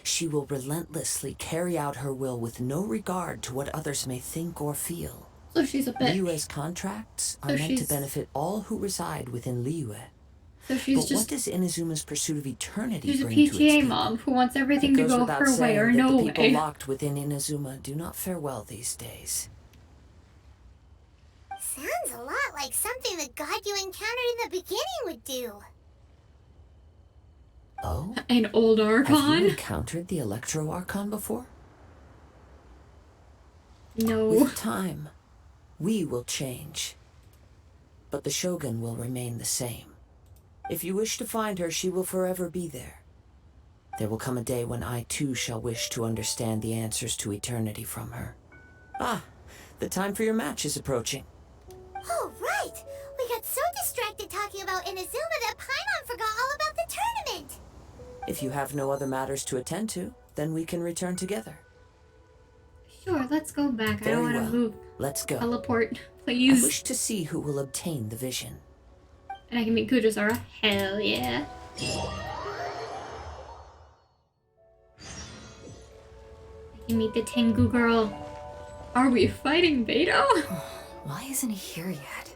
She will relentlessly carry out her will with no regard to what others may think or feel. So she's a bitch. Liyue's contracts are So meant to she's- benefit all who reside within Liyue. So she's But what just does Inazuma's pursuit of eternity she's a bring to its PTA people? mom who wants everything It to goes go without her way saying or that no the people way. locked within Inazuma do not fare well these days. Sounds a lot like something the god you encountered in the beginning would do. Oh? An old Have you Archon? encountered the Electro Archon before? No. With time, we will change. But the Shogun will remain the same. If you wish to find her, she will forever be there. There will come a day when I too shall wish to understand the answers to eternity from her. Ah, the time for your match is approaching. Oh, right! We got so distracted talking about Inazuma that Paimon forgot all about the tournament! If you have no other matters to attend to, then we can return together. Sure, let's go back. I Very don't want to well. move. Let's go. Teleport, I please. wish to see who will obtain the vision. And I can meet Kujisara. Hell yeah. I can meet the Tengu girl. Are we fighting Beto? Why isn't he here yet?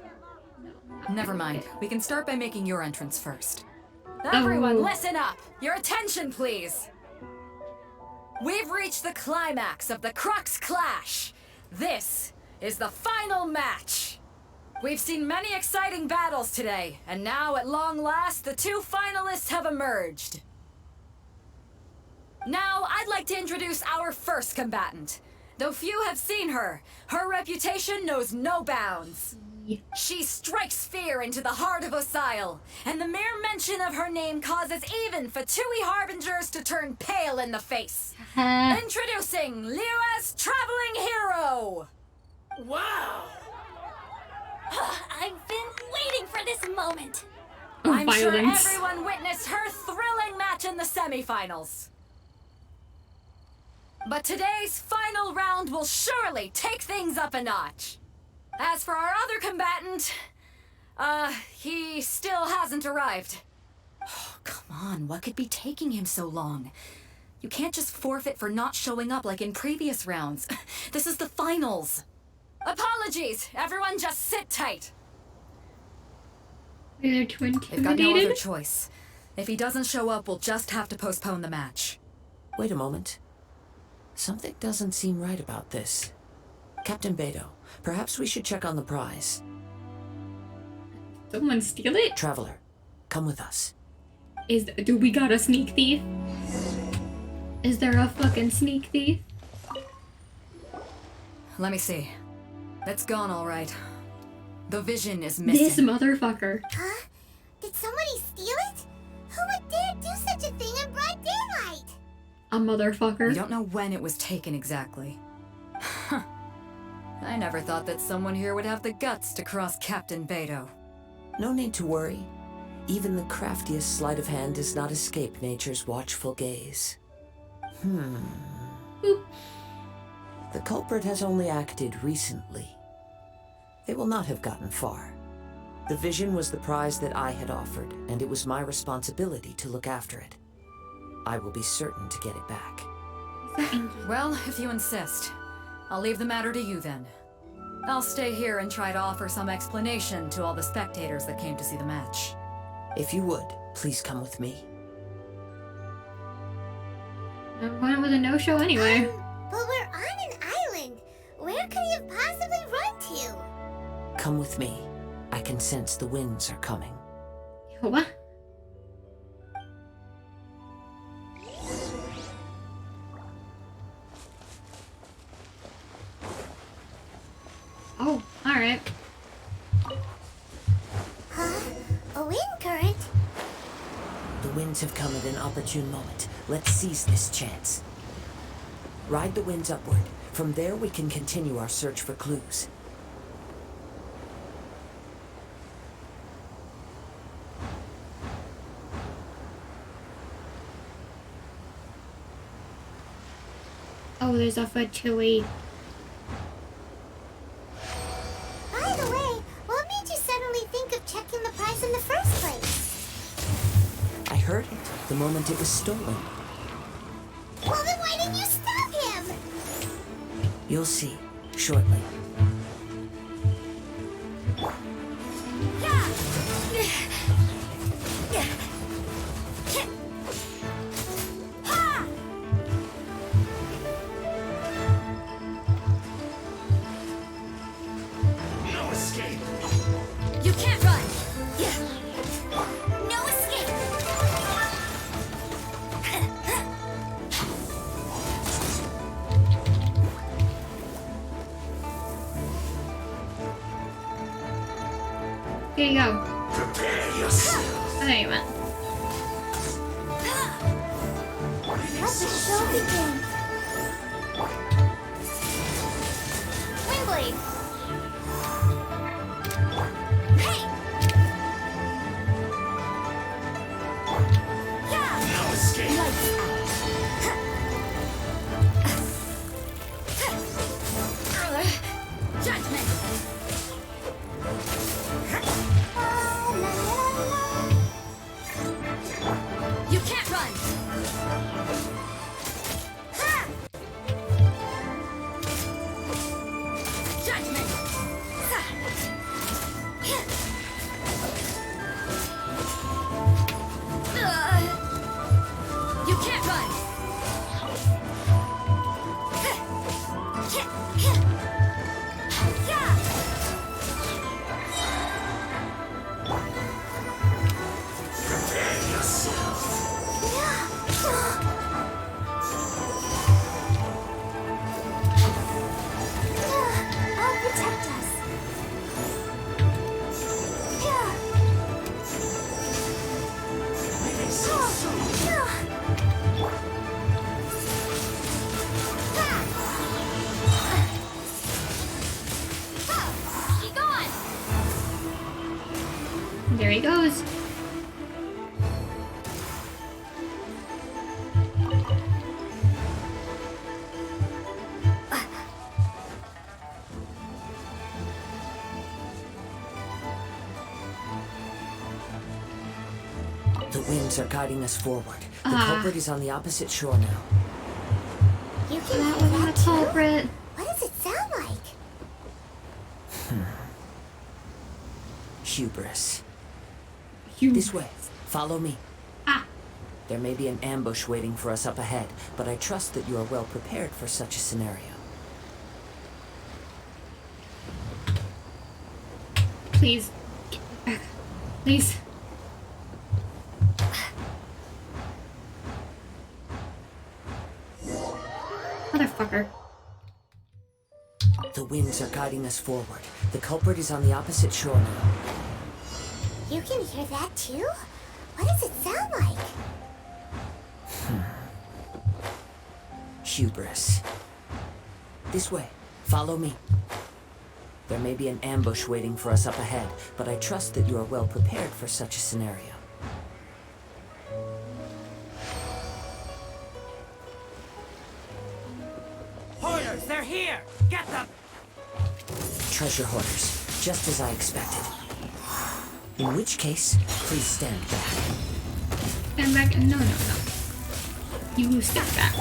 Never mind. We can start by making your entrance first. Everyone, listen up! Your attention, please! We've reached the climax of the Crux Clash! This is the final match! We've seen many exciting battles today, and now, at long last, the two finalists have emerged. Now, I'd like to introduce our first combatant. Though few have seen her, her reputation knows no bounds. She strikes fear into the heart of Osile, and the mere mention of her name causes even Fatui Harbingers to turn pale in the face. Introducing Liyue's traveling hero! Wow! I've been waiting for this moment. I'm sure Violence. everyone witnessed her thrilling match in the semifinals. But today's final round will surely take things up a notch. As for our other combatant, he still hasn't arrived. Oh, come on, what could be taking him so long? You can't just forfeit for not showing up like in previous rounds. This is the finals. Apologies, everyone just sit tight. They're too They've got no other intimidated. choice. If he doesn't show up, we'll just have to postpone the match. Wait a moment. Something doesn't seem right about this. Captain Beto, perhaps we should check on the prize. Someone steal it? Traveler, come with us. Do we got a sneak thief? Is there a fucking sneak thief? Let me see. It's gone all right. The vision is This missing. motherfucker. Huh? Did somebody steal it? Who would dare do such a thing in broad daylight? A motherfucker. We don't know when it was taken exactly. I never thought that someone here would have the guts to cross Captain Beto. No need to worry. Even the craftiest sleight of hand does not escape nature's watchful gaze. Boop. The culprit has only acted recently. They will not have gotten far. The vision was the prize that I had offered, and it was my responsibility to look after it. I will be certain to get it back. Well, if you insist, I'll leave the matter to you then. I'll stay here and try to offer some explanation to all the spectators that came to see the match. If you would, please come with me. Why was a no-show anyway? But we're on an island. Where could he have possibly run to? Come with me. I can sense the winds are coming. What? Oh, alright. Huh? A wind current? The winds have come at an opportune moment. Let's seize this chance. Ride the winds upward. From there, we can continue our search for clues. Oh, there's a for Chewy. By the way, what made you suddenly think of checking the prize in the first place? I heard it the moment it was stolen. Well, then why didn't you stop him? You'll see shortly. No escape. You can't run. No escape. Here you go. Prepare yourself. Oh, there you went. Let the show begin. Windblade. Hey! Yeah! No escape. Lights out. Judgment. You can't run. Judgment. You can't run. Prepare yourself. I'll protect us. Be gone. There he goes. The winds are guiding us forward. The culprit is on the opposite shore now. You can That hear wasn't that the too? culprit. What does it sound like? Hubris. You. This way. Follow me. Ah. There may be an ambush waiting for us up ahead, but I trust that you are well prepared for such a scenario. Please. Get back. Please. Motherfucker. The winds are guiding us forward. The culprit is on the opposite shore now. You can hear that too? What does it sound like? Hubris. This way. Follow me. There may be an ambush waiting for us up ahead, but I trust that you are well prepared for such a scenario. Hoarders, they're here! Get them! Treasure hoarders, just as I expected. In which case, please stand back. Stand back. No, no, no. You step back.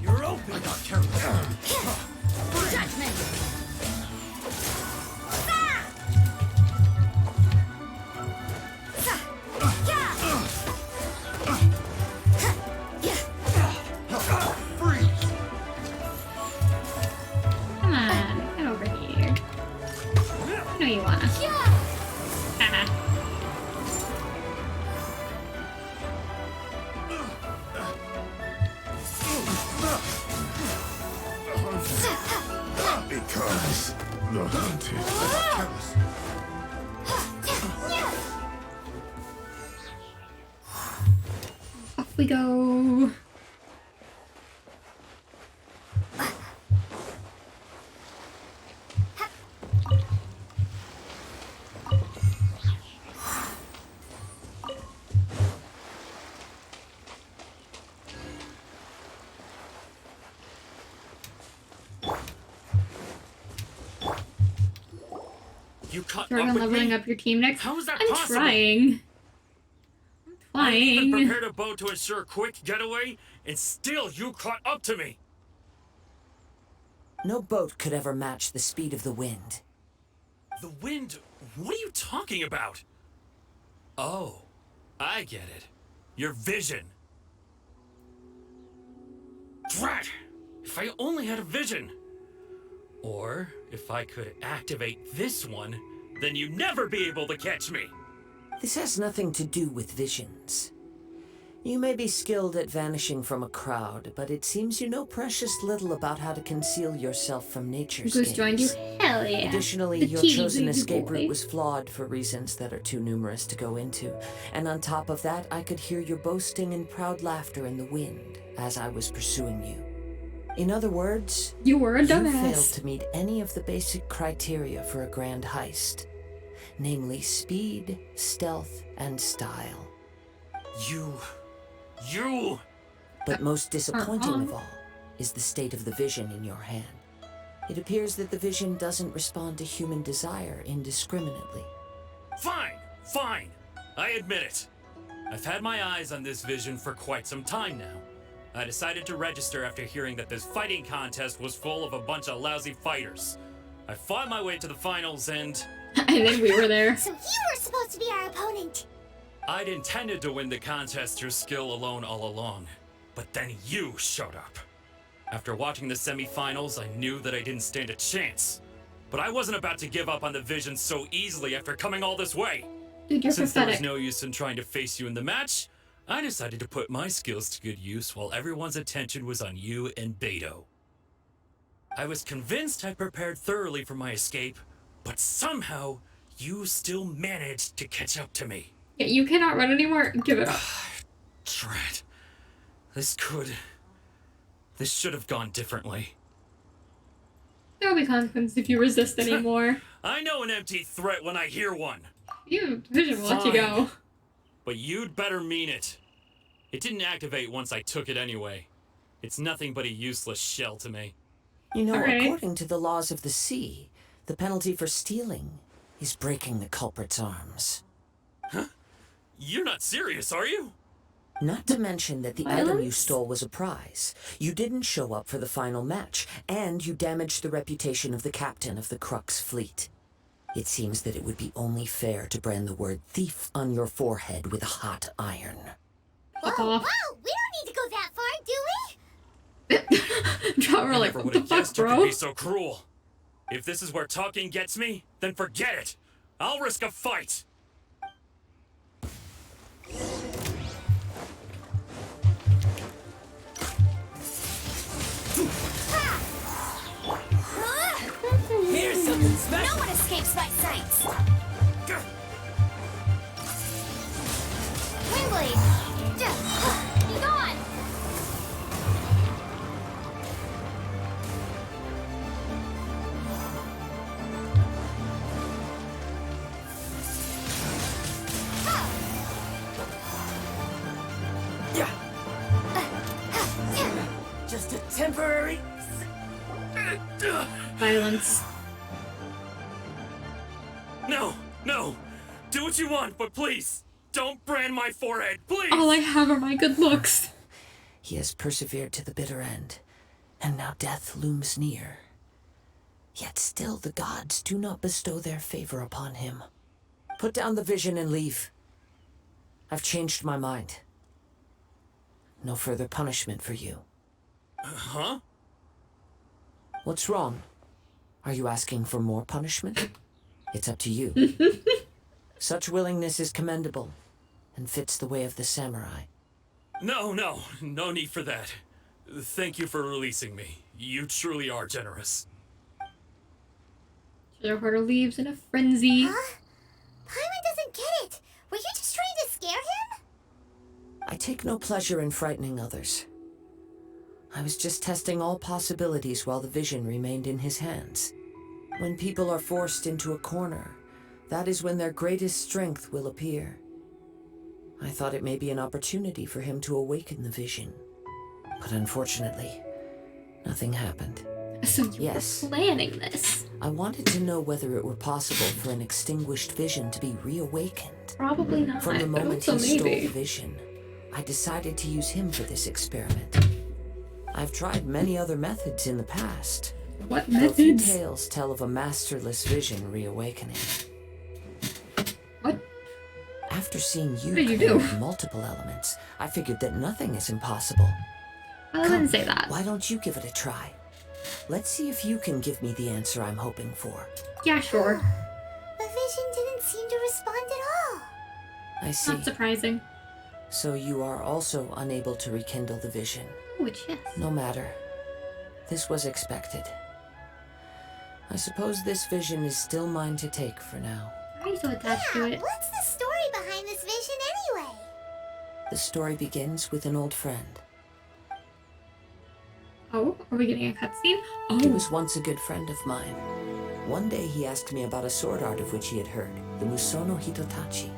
You're open! I got carried. Judgment! Come on. Get over here. I know you wanna. Haha. Because the hunted are careless. Off we go. You caught Work up on with leveling me? up your team next. How is that I'm possible? trying. I even Flying. prepared a boat to ensure a quick getaway, and still you caught up to me. No boat could ever match the speed of the wind. The wind? What are you talking about? Oh, I get it. Your vision. Drat! If I only had a vision. Or if I could activate this one, then you'd never be able to catch me. This has nothing to do with visions. You may be skilled at vanishing from a crowd, but it seems you know precious little about how to conceal yourself from nature's Goose joined you. gaze. Hell yeah. Additionally, The your kitty chosen baby escape boy. route was flawed for reasons that are too numerous to go into. And on top of that, I could hear your boasting and proud laughter in the wind as I was pursuing you. In other words, You were a you failed dumbass. to meet any of the basic criteria for a grand heist. Namely speed, stealth, and style. You... But most disappointing of all is the state of the vision in your hand. It appears that the vision doesn't respond to human desire indiscriminately. Fine. I admit it. I've had my eyes on this vision for quite some time now. I decided to register after hearing that this fighting contest was full of a bunch of lousy fighters. I fought my way to the finals and then we were there. So you were supposed to be our opponent. I'd intended to win the contest through skill alone all along. But then you showed up. After watching the semifinals, I knew that I didn't stand a chance. But I wasn't about to give up on the vision so easily after coming all this way. Dude, you're Since there was pathetic. no use in trying to face you in the match, I decided to put my skills to good use while everyone's attention was on you and Beto. I was convinced I'd prepared thoroughly for my escape, but somehow you still managed to catch up to me. Yeah, you cannot run anymore. Give it up. Drat. This should have gone differently. There will be consequences if you resist anymore. I know an empty threat when I hear one. You vision will let you go. But you'd better mean it. It didn't activate once I took it anyway. It's nothing but a useless shell to me. You know, Alright. according to the laws of the sea, the penalty for stealing is breaking the culprit's arms. Huh? You're not serious, are you? Not to mention that the item you Violence? stole was a prize. You didn't show up for the final match, and you damaged the reputation of the captain of the Crux fleet. It seems that it would be only fair to brand the word thief on your forehead with a hot iron. Fuck Whoa, off. whoa, we don't need to go that far, do we? We're I like, never what would the have fuck, guessed you could bro? be so cruel. If this is where talking gets me, then forget it. I'll risk a fight. Here's something special. No one escapes my sights. Windblade. Be gone. Just a temporary... Violence. No. Do what you want, but please, don't brand my forehead, please. All I have are my good looks. He has persevered to the bitter end, and now death looms near. Yet still the gods do not bestow their favor upon him. Put down the vision and leave. I've changed my mind. No further punishment for you. Huh? What's wrong? Are you asking for more punishment? It's up to you. Such willingness is commendable and fits the way of the samurai. No need for that. Thank you for releasing me. You truly are generous. Shadowhearter leaves in a frenzy. Huh? Paimon doesn't get it. Were you just trying to scare him? I take no pleasure in frightening others. I was just testing all possibilities while the vision remained in his hands. When people are forced into a corner, that is when their greatest strength will appear. I thought it may be an opportunity for him to awaken the vision. But unfortunately, nothing happened. So you Yes. were planning this. I wanted to know whether it were possible for an extinguished vision to be reawakened. Probably not. From the but moment also he stole maybe. the vision, I decided to use him for this experiment. I've tried many other methods in the past. What Though few methods? tales tell of a masterless vision reawakening. What? After seeing you did you connect do? multiple elements, I figured that nothing is impossible. I wouldn't say that. Why don't you give it a try? Let's see if you can give me the answer I'm hoping for. Yeah, sure. The vision didn't seem to respond at all. I see. Not surprising. So you are also unable to rekindle the vision. Which, yes. No matter. This was expected. I suppose this vision is still mine to take for now. Why are you so attached to it? What's the story behind this vision anyway? The story begins with an old friend. Oh, are we getting a cutscene? Oh. He was once a good friend of mine. One day he asked me about a sword art of which he had heard, the Musono Hitotachi.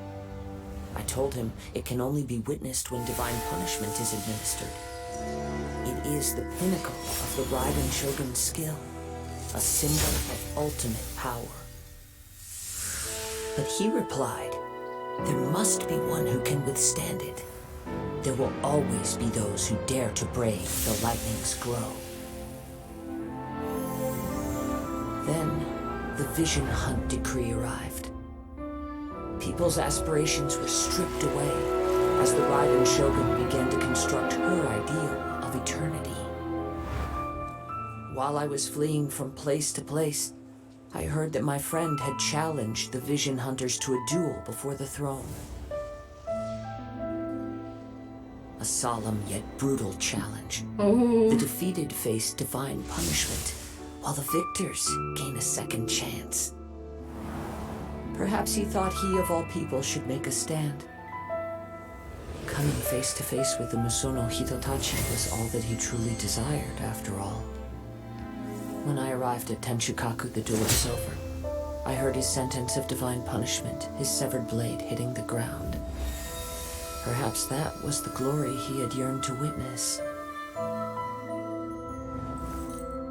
I told him it can only be witnessed when divine punishment is administered. It is the pinnacle of the Raiden Shogun's skill, a symbol of ultimate power. But he replied, there must be one who can withstand it. There will always be those who dare to brave the lightning's glow. Then, the Vision Hunt decree arrived. People's aspirations were stripped away as the Raiden Shogun began to construct her ideal of eternity. While I was fleeing from place to place, I heard that my friend had challenged the Vision Hunters to a duel before the throne. A solemn yet brutal challenge. Oh. The defeated face divine punishment, while the victors gain a second chance. Perhaps he thought he of all people should make a stand. Coming face to face with the Musono Hitotachi was all that he truly desired, after all. When I arrived at Tenshukaku, the duel was over. I heard his sentence of divine punishment, his severed blade hitting the ground. Perhaps that was the glory he had yearned to witness.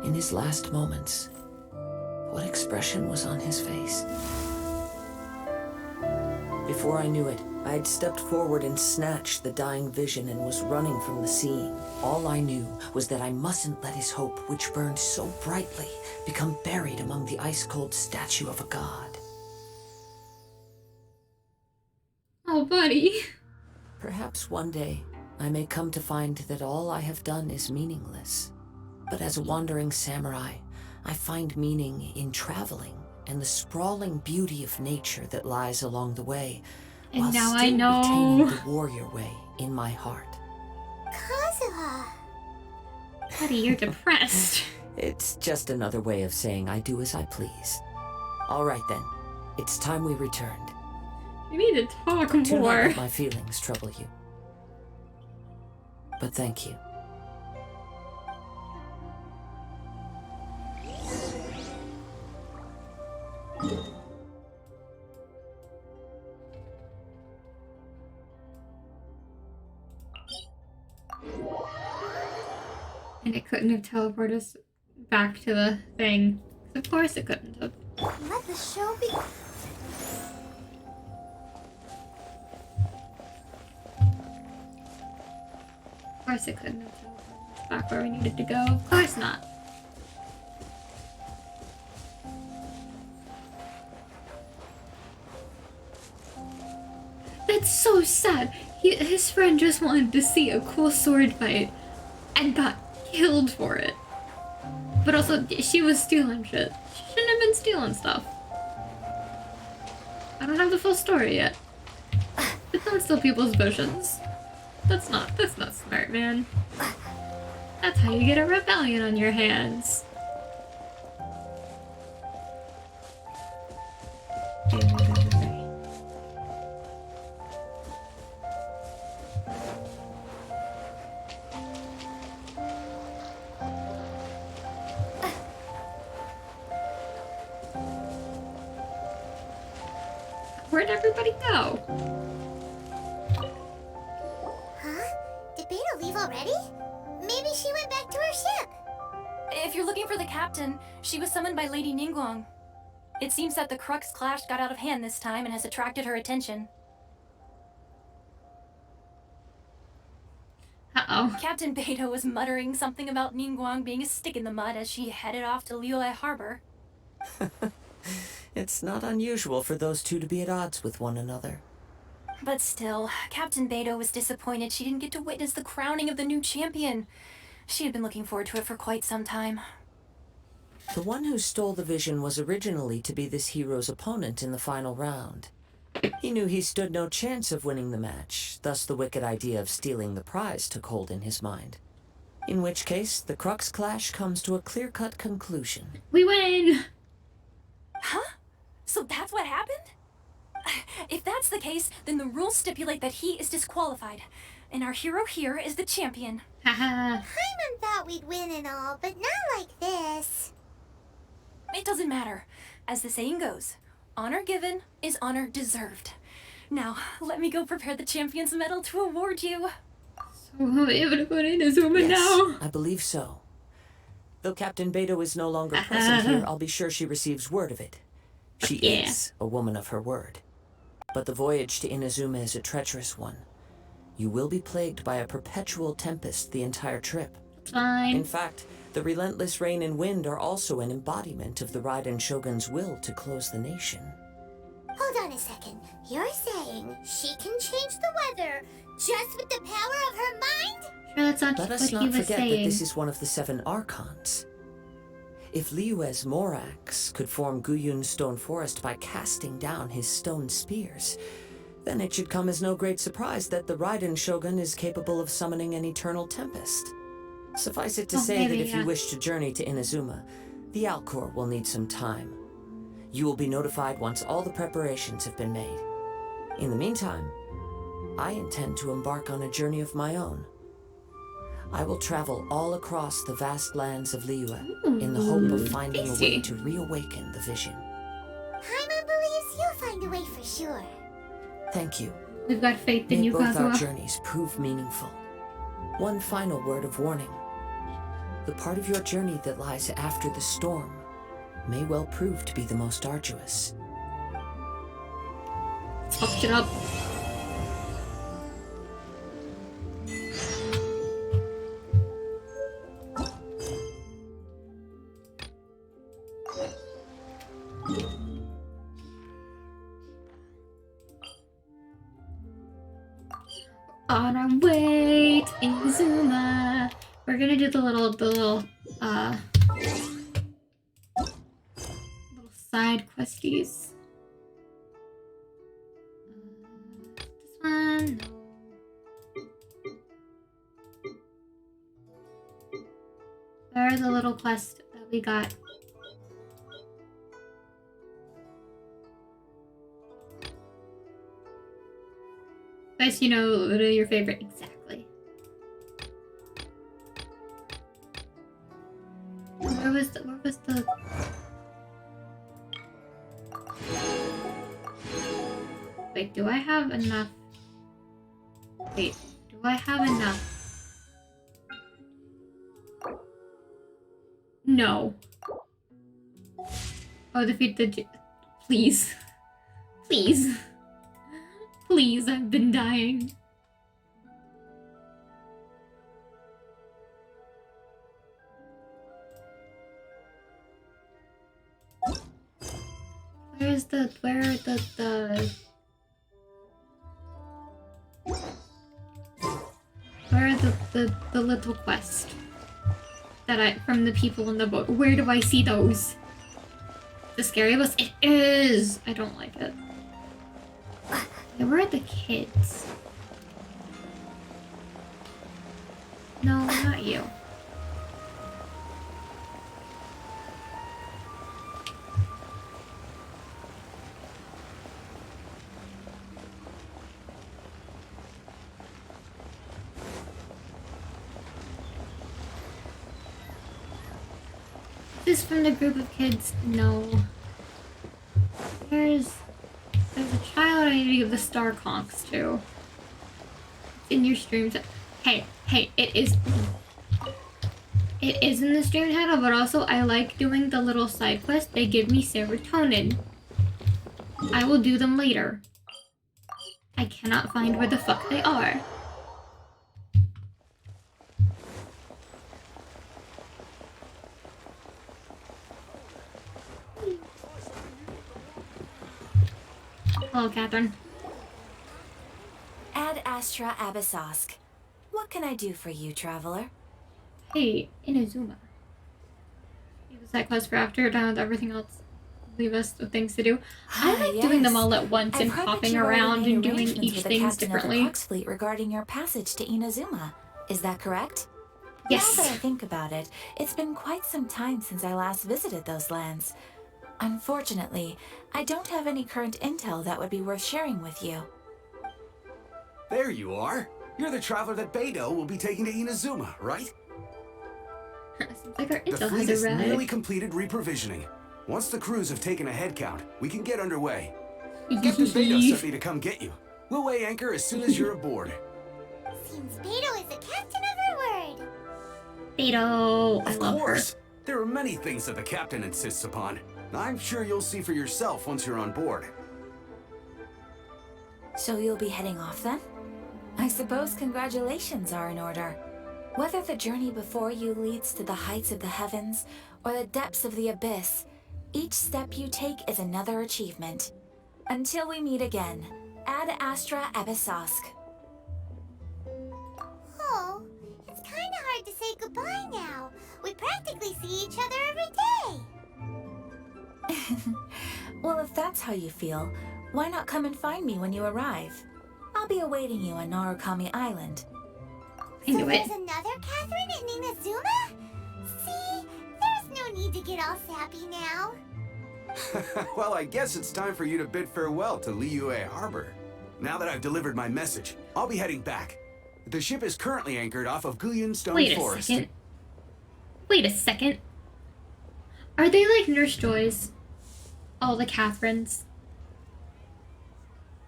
In his last moments, what expression was on his face? Before I knew it, I had stepped forward and snatched the dying vision and was running from the scene. All I knew was that I mustn't let his hope, which burned so brightly, become buried among the ice-cold statue of a god. Oh, buddy. Perhaps one day, I may come to find that all I have done is meaningless. But as a wandering samurai, I find meaning in traveling and the sprawling beauty of nature that lies along the way, And while now still I know. retaining the warrior way in my heart. Kazuha! Buddy, you're depressed. It's just another way of saying I do as I please. All right then, it's time we returned. We need to talk Do not more. let my feelings trouble you. But thank you. And it couldn't have teleported us back to the thing. Of course it couldn't have. Let the show be. Of course it couldn't have teleported us back where we needed to go. Of course not. That's so sad. His friend just wanted to see a cool sword fight and got killed for it. But also, she was stealing shit. She shouldn't have been stealing stuff. I don't have the full story yet. But don't steal people's visions. That's not smart, man. That's how you get a rebellion on your hands. Where'd everybody go? Huh? Did Beta leave already? Maybe she went back to her ship. If you're looking for the captain, she was summoned by Lady Ningguang. It seems that the Crux clash got out of hand this time and has attracted her attention. Uh-oh. Captain Beidou was muttering something about Ningguang being a stick in the mud as she headed off to Liyue Harbor. It's not unusual for those two to be at odds with one another. But still, Captain Beidou was disappointed she didn't get to witness the crowning of the new champion. She had been looking forward to it for quite some time. The one who stole the vision was originally to be this hero's opponent in the final round. He knew he stood no chance of winning the match, thus the wicked idea of stealing the prize took hold in his mind. In which case, the Crux clash comes to a clear-cut conclusion. We win! Huh? So that's what happened? If that's the case, then the rules stipulate that he is disqualified. And our hero here is the champion. Haha. Paimon thought we'd win and all, but not like this. It doesn't matter. As the saying goes, honor given is honor deserved. Now, let me go prepare the champion's medal to award you. So we'll be able to go to Inazuma Yes, now. I believe so. Though Captain Beidou is no longer present here, I'll be sure she receives word of it. She is a woman of her word. But the voyage to Inazuma is a treacherous one. You will be plagued by a perpetual tempest the entire trip. Fine. In fact, the relentless rain and wind are also an embodiment of the Raiden Shogun's will to close the nation. Hold on a second. You're saying she can change the weather just with the power of her mind? Sure, that's not Let what us he not was forget saying. that this is one of the 7 Archons. If Liyue's Morax could form Guyun's stone forest by casting down his stone spears, then it should come as no great surprise that the Raiden Shogun is capable of summoning an eternal tempest. Suffice it to say maybe, that if you wish to journey to Inazuma, the Alcor will need some time. You will be notified once all the preparations have been made. In the meantime, I intend to embark on a journey of my own. I will travel all across the vast lands of Liyue in the hope of finding a way to reawaken the vision. Paimon believes you'll find a way for sure. Thank you. We've got faith in May you, both our Kazuha. journeys prove meaningful. One final word of warning. The part of your journey that lies after the storm may well prove to be the most arduous. Fuck it up. On our way to Inazuma. We're gonna do the little side questies. This one. Where are the little quests that we got? Nice, you know, what are your favorite? Exactly. Where was the... Wait, do I have enough? Wait, do I have enough? No. Oh, defeat the... Please. Please. Please, I've been dying. Where are the little quest that from the people in the boat? Where do I see those? The scary bus? It is! I don't like it. Yeah, where are the kids? No, not you. This is from the group of kids? No. There's a child I need to give the star conks to. It's in your streams. Hey, it It is in the stream title, but also I like doing the little side quests. They give me serotonin. I will do them later. I cannot find where the fuck they are. Hello, Catherine. Ad Astra Abyssosk. What can I do for you, traveler? Hey, Inazuma. You have a side quest for after you're done with everything else. Leave us with things to do. I like doing them all at once and hopping around and doing each thing differently. Of the Crux Fleet regarding your passage to Inazuma. Is that correct? Yes. Now that I think about it, it's been quite some time since I last visited those lands. Unfortunately, I don't have any current intel that would be worth sharing with you. There you are. You're the traveler that Beidou will be taking to Inazuma, right? Seems like our The intel fleet has has arrived. nearly completed reprovisioning. Once the crews have taken a head count, we can get underway. Captain Beidou sent me to come get you. We'll weigh anchor as soon as you're aboard. Seems Beidou is the captain of her word. Beidou, I Of love her. course. There are many things that the captain insists upon. I'm sure you'll see for yourself once you're on board. So you'll be heading off then? I suppose congratulations are in order. Whether the journey before you leads to the heights of the heavens or the depths of the abyss, each step you take is another achievement. Until we meet again, Ad Astra Abyssosk. Oh, it's kind of hard to say goodbye now. We practically see each other every day. Well, if that's how you feel, why not come and find me when you arrive? I'll be awaiting you on Narukami Island. I knew So it. there's another Catherine in Inazuma? See, there's no need to get all sappy now. Well, I guess it's time for you to bid farewell to Liyue Harbor. Now that I've delivered my message, I'll be heading back. The ship is currently anchored off of Guyan Stone Wait a Forest. second. Wait a second. Are they like Nurse Joys? All the Catherines?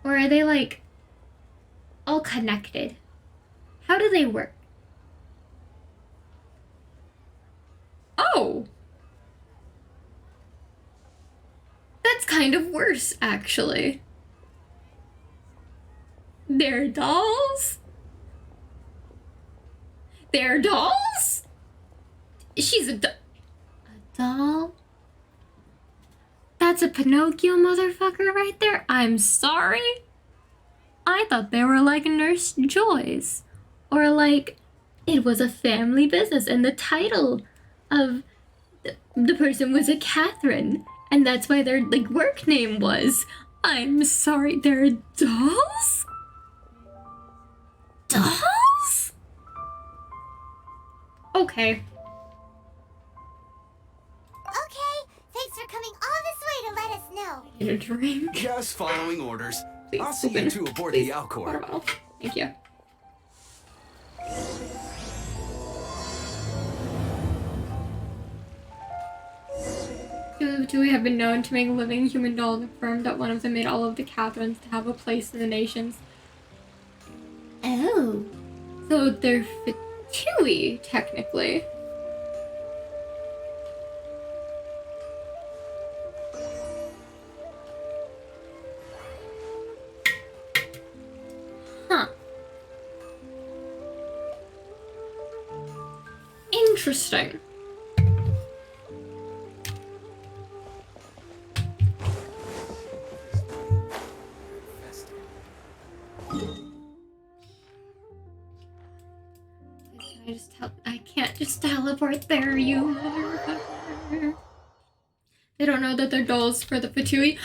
Or are they like all connected? How do they work? Oh! That's kind of worse, actually. They're dolls? They're dolls? She's a doll? That's a Pinocchio motherfucker right there? I'm sorry? I thought they were like Nurse Joys. Or like, it was a family business and the title of the person was a Catherine. And that's why their like work name was. I'm sorry, they're dolls? Dolls? Okay. Okay, thanks for coming all this way to let us know. Get a drink. Just following orders. Please I'll see you open. two aboard Please. the Alcor. Water. Thank you. Two have been known to make living human dolls and confirmed that one of them made all of the Catherines to have a place in the nations. Oh. So they're Fatui, technically. Huh. Interesting. I can't just teleport there, you motherfucker. They don't know that they're dolls for the Fatui.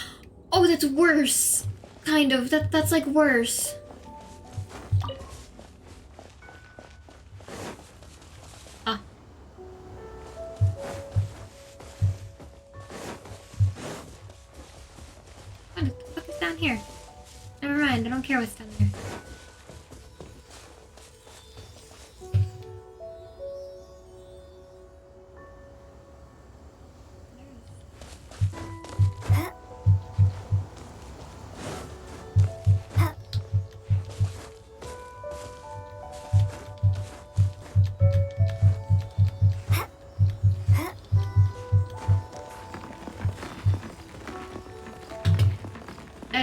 Oh, that's worse. Kind of. That's like worse. Ah. What the fuck is down here? Never mind, I don't care what's down there.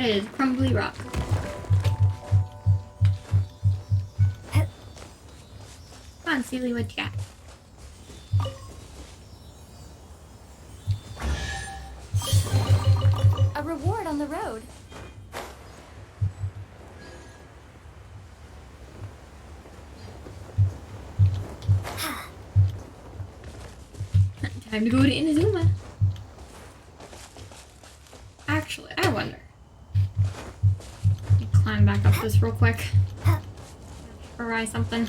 that is crumbly rock. Come on, Sealy, what you got? A reward on the road. Time to go to Inazuma. Actually, I wonder. Let me climb back up this real quick. Try something.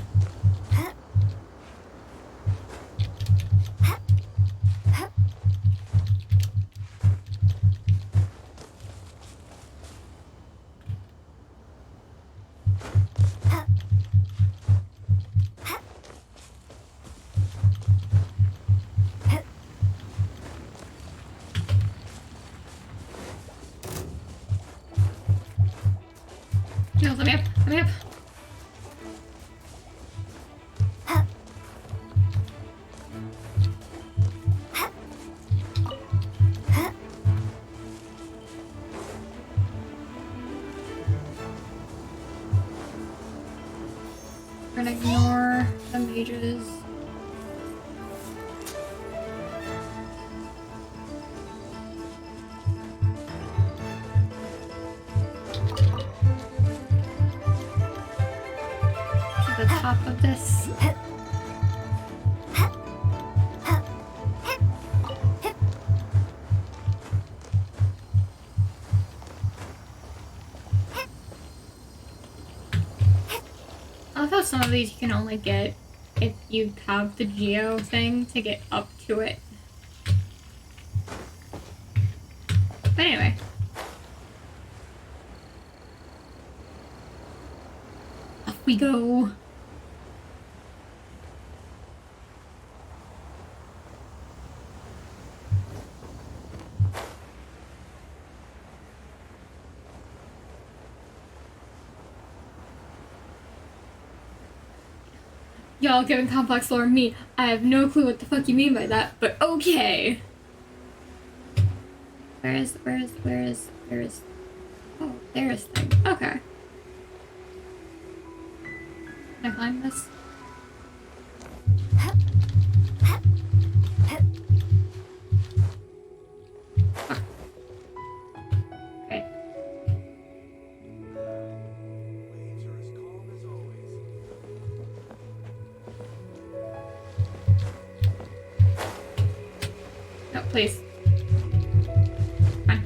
No, let me up. Let me up. We're gonna ignore the mages. To the top of this. I love how some of these you can only get if you have the geo thing to get up to it. But anyway. Off we go. Y'all giving complex lore me. I have no clue what the fuck you mean by that, but okay. Where is, oh, there's thing. Okay. Can I climb this? Okay. No, please. Come on.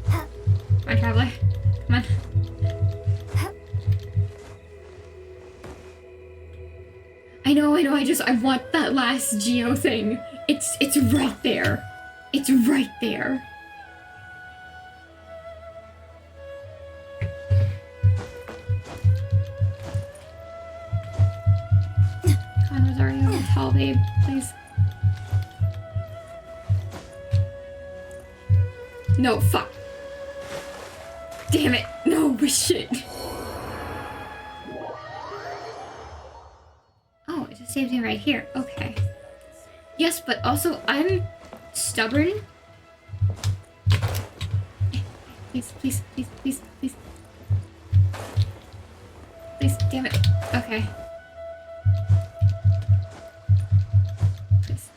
Come on, traveler. Come on. I know, I want that last geo thing. It's right there. It's right there. Come on, Rosario, tall babe, please. No, fuck. Damn it. No, but shit. Oh, it just saved me right here. Okay. Yes, but also I'm stubborn. Please, please, please, please, please. Please, damn it. Okay. Please.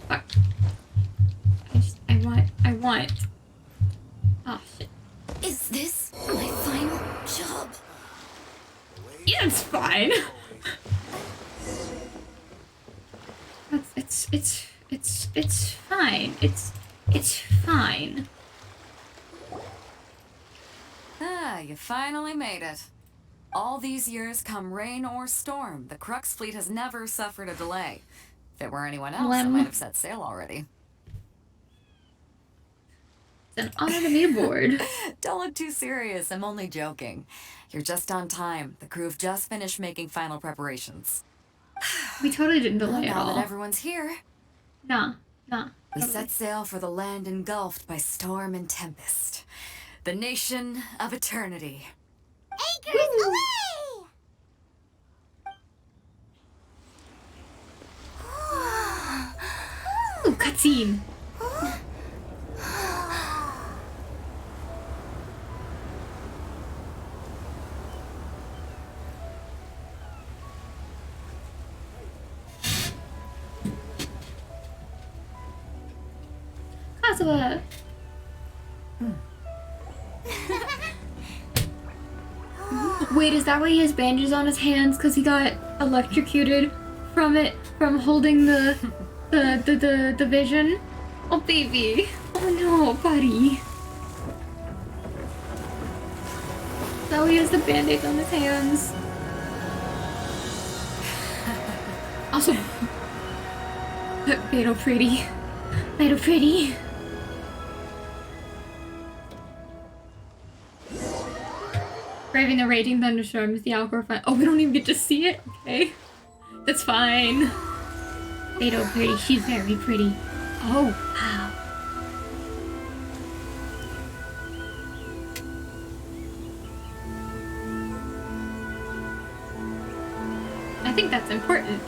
Fuck. I want. Oh, shit. Is this my final job? Yeah, it's fine. It's fine. It's fine. Ah, you finally made it. All these years, come rain or storm, the Crux fleet has never suffered a delay. If it were anyone else, I might have set sail already. It's an honor to be aboard. Don't look too serious, I'm only joking. You're just on time. The crew have just finished making final preparations. We totally didn't delay at Now all. that everyone's here, Nah. we set sail for the land engulfed by storm and tempest. The nation of eternity. Anchors away! Ooh, cutscene. Kazuha! Wait, is that why he has bandages on his hands? Because he got electrocuted from it, from holding the vision? Oh, baby. Oh no, buddy. Is that why he has the band-aid on his hands? Also, Beto pretty. Beto pretty. Braving the raging thunderstorms, the Alcor fine. Oh, we don't even get to see it? Okay. That's fine. Beto pretty. She's very pretty. Oh, wow. I think that's important.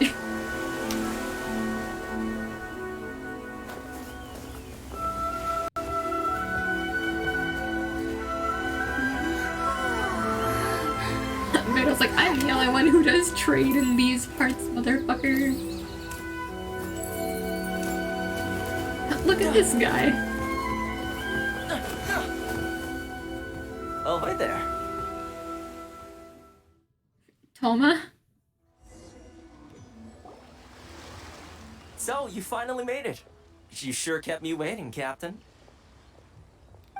Beto's like, I'm the only one who does trade in these parts, motherfucker. Look at this guy. Oh, hi there. Toma? So, you finally made it. You sure kept me waiting, Captain.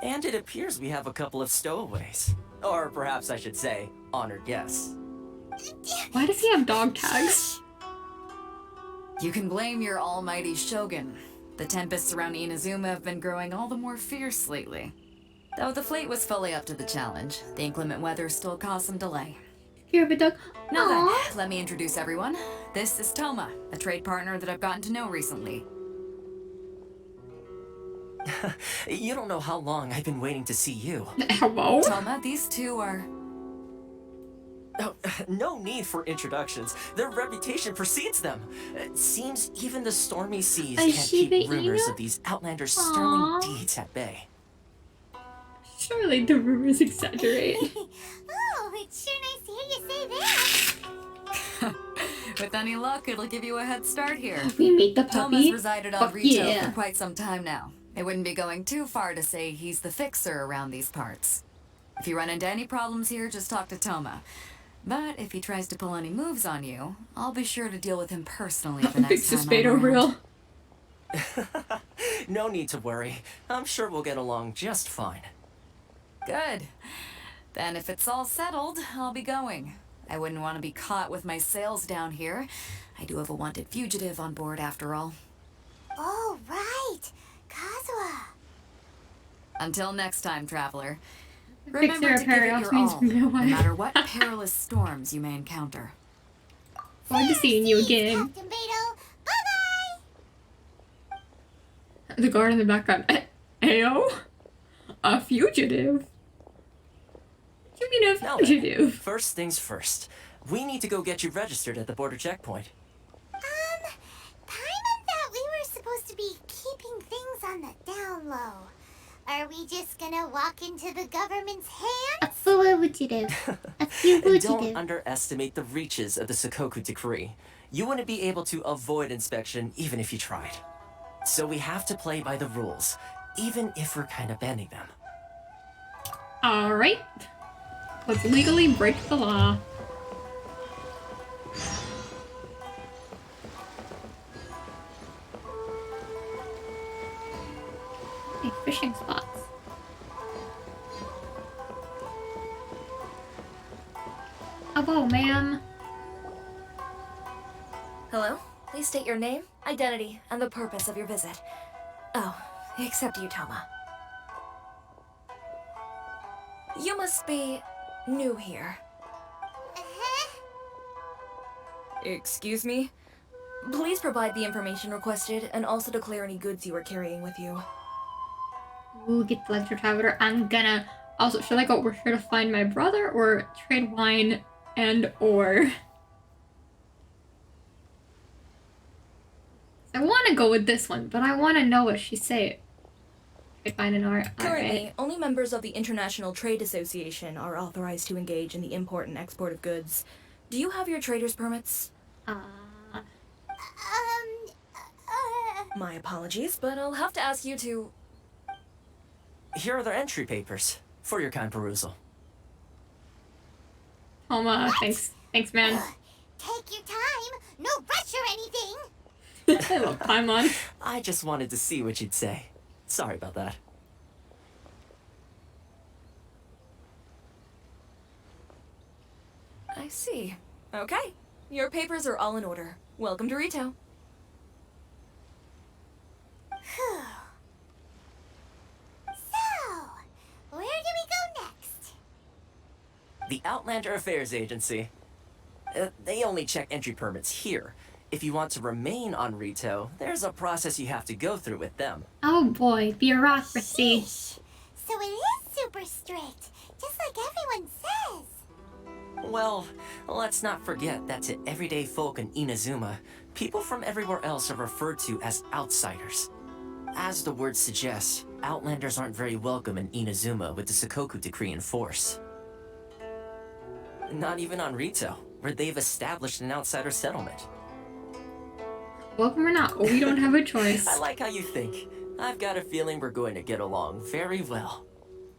And it appears we have a couple of stowaways. Or perhaps I should say, honored guests. Why does he have dog tags? You can blame your almighty Shogun. The tempests around Inazuma have been growing all the more fierce lately. Though the fleet was fully up to the challenge, the inclement weather still caused some delay. You're a dog. Now then, let me introduce everyone. This is Toma, a trade partner that I've gotten to know recently. You don't know how long I've been waiting to see you. Hello? Toma, these two are... Oh, no need for introductions. Their reputation precedes them. It seems even the stormy seas can't keep rumors of these outlanders' sterling deeds at bay. Surely the rumors exaggerate. Oh, it's sure nice to hear you say that. With any luck, it'll give you a head start here. We meet the puppy. Toma's resided on Fuck retail yeah. for quite some time now. It wouldn't be going too far to say he's the fixer around these parts. If you run into any problems here, just talk to Toma. But if he tries to pull any moves on you, I'll be sure to deal with him personally the next time I'm around. No need to worry. I'm sure we'll get along just fine. Good. Then if it's all settled, I'll be going. I wouldn't want to be caught with my sails down here. I do have a wanted fugitive on board after all. Oh, right. Kazuha. Until next time, traveler. Fix Remember to give it your all, no away. matter what perilous storms you may encounter. Forward to seeing you again. Captain Beto. Bye-bye. The guard in the background. Ayo? A fugitive? What do you mean a Now then, fugitive? first things first. We need to go get you registered at the border checkpoint. Paimon thought we were supposed to be keeping things on the down low. Are we just gonna walk into the government's hands? A fugitive. A fugitive. Don't underestimate the reaches of the Sakoku decree. You wouldn't be able to avoid inspection even if you tried. So we have to play by the rules, even if we're kind of bending them. Alright. Let's legally break the law. Hey, fishing spots. Oh, ma'am. Hello? Please state your name, identity, and the purpose of your visit. Oh, except you, Toma. You must be new here. Excuse me? Please provide the information requested and also declare any goods you are carrying with you. We'll get the lecture traveler. I'm gonna... Also, should I go over here to find my brother or trade wine and or... I want to go with this one, but I want to know what she said. Trade wine and or... Currently, only members of the International Trade Association are authorized to engage in the import and export of goods. Do you have your trader's permits? My apologies, but I'll have to ask you to here are their entry papers for your kind perusal. Homa, thanks, man. Take your time. No rush or anything. I love Paimon. I just wanted to see what you'd say. Sorry about that. I see. Okay. Your papers are all in order. Welcome to Rito. So, where do we go next? The Outlander Affairs Agency. They only check entry permits here. If you want to remain on Rito, there's a process you have to go through with them. Oh boy, bureaucracy. Sheesh. So it is super strict, just like everyone says. Well, let's not forget that to everyday folk in Inazuma, people from everywhere else are referred to as outsiders. As the word suggests, Outlanders aren't very welcome in Inazuma with the Sakoku Decree in force. Not even on Rito, where they've established an outsider settlement. Welcome or not, we don't have a choice. I like how you think. I've got a feeling we're going to get along very well.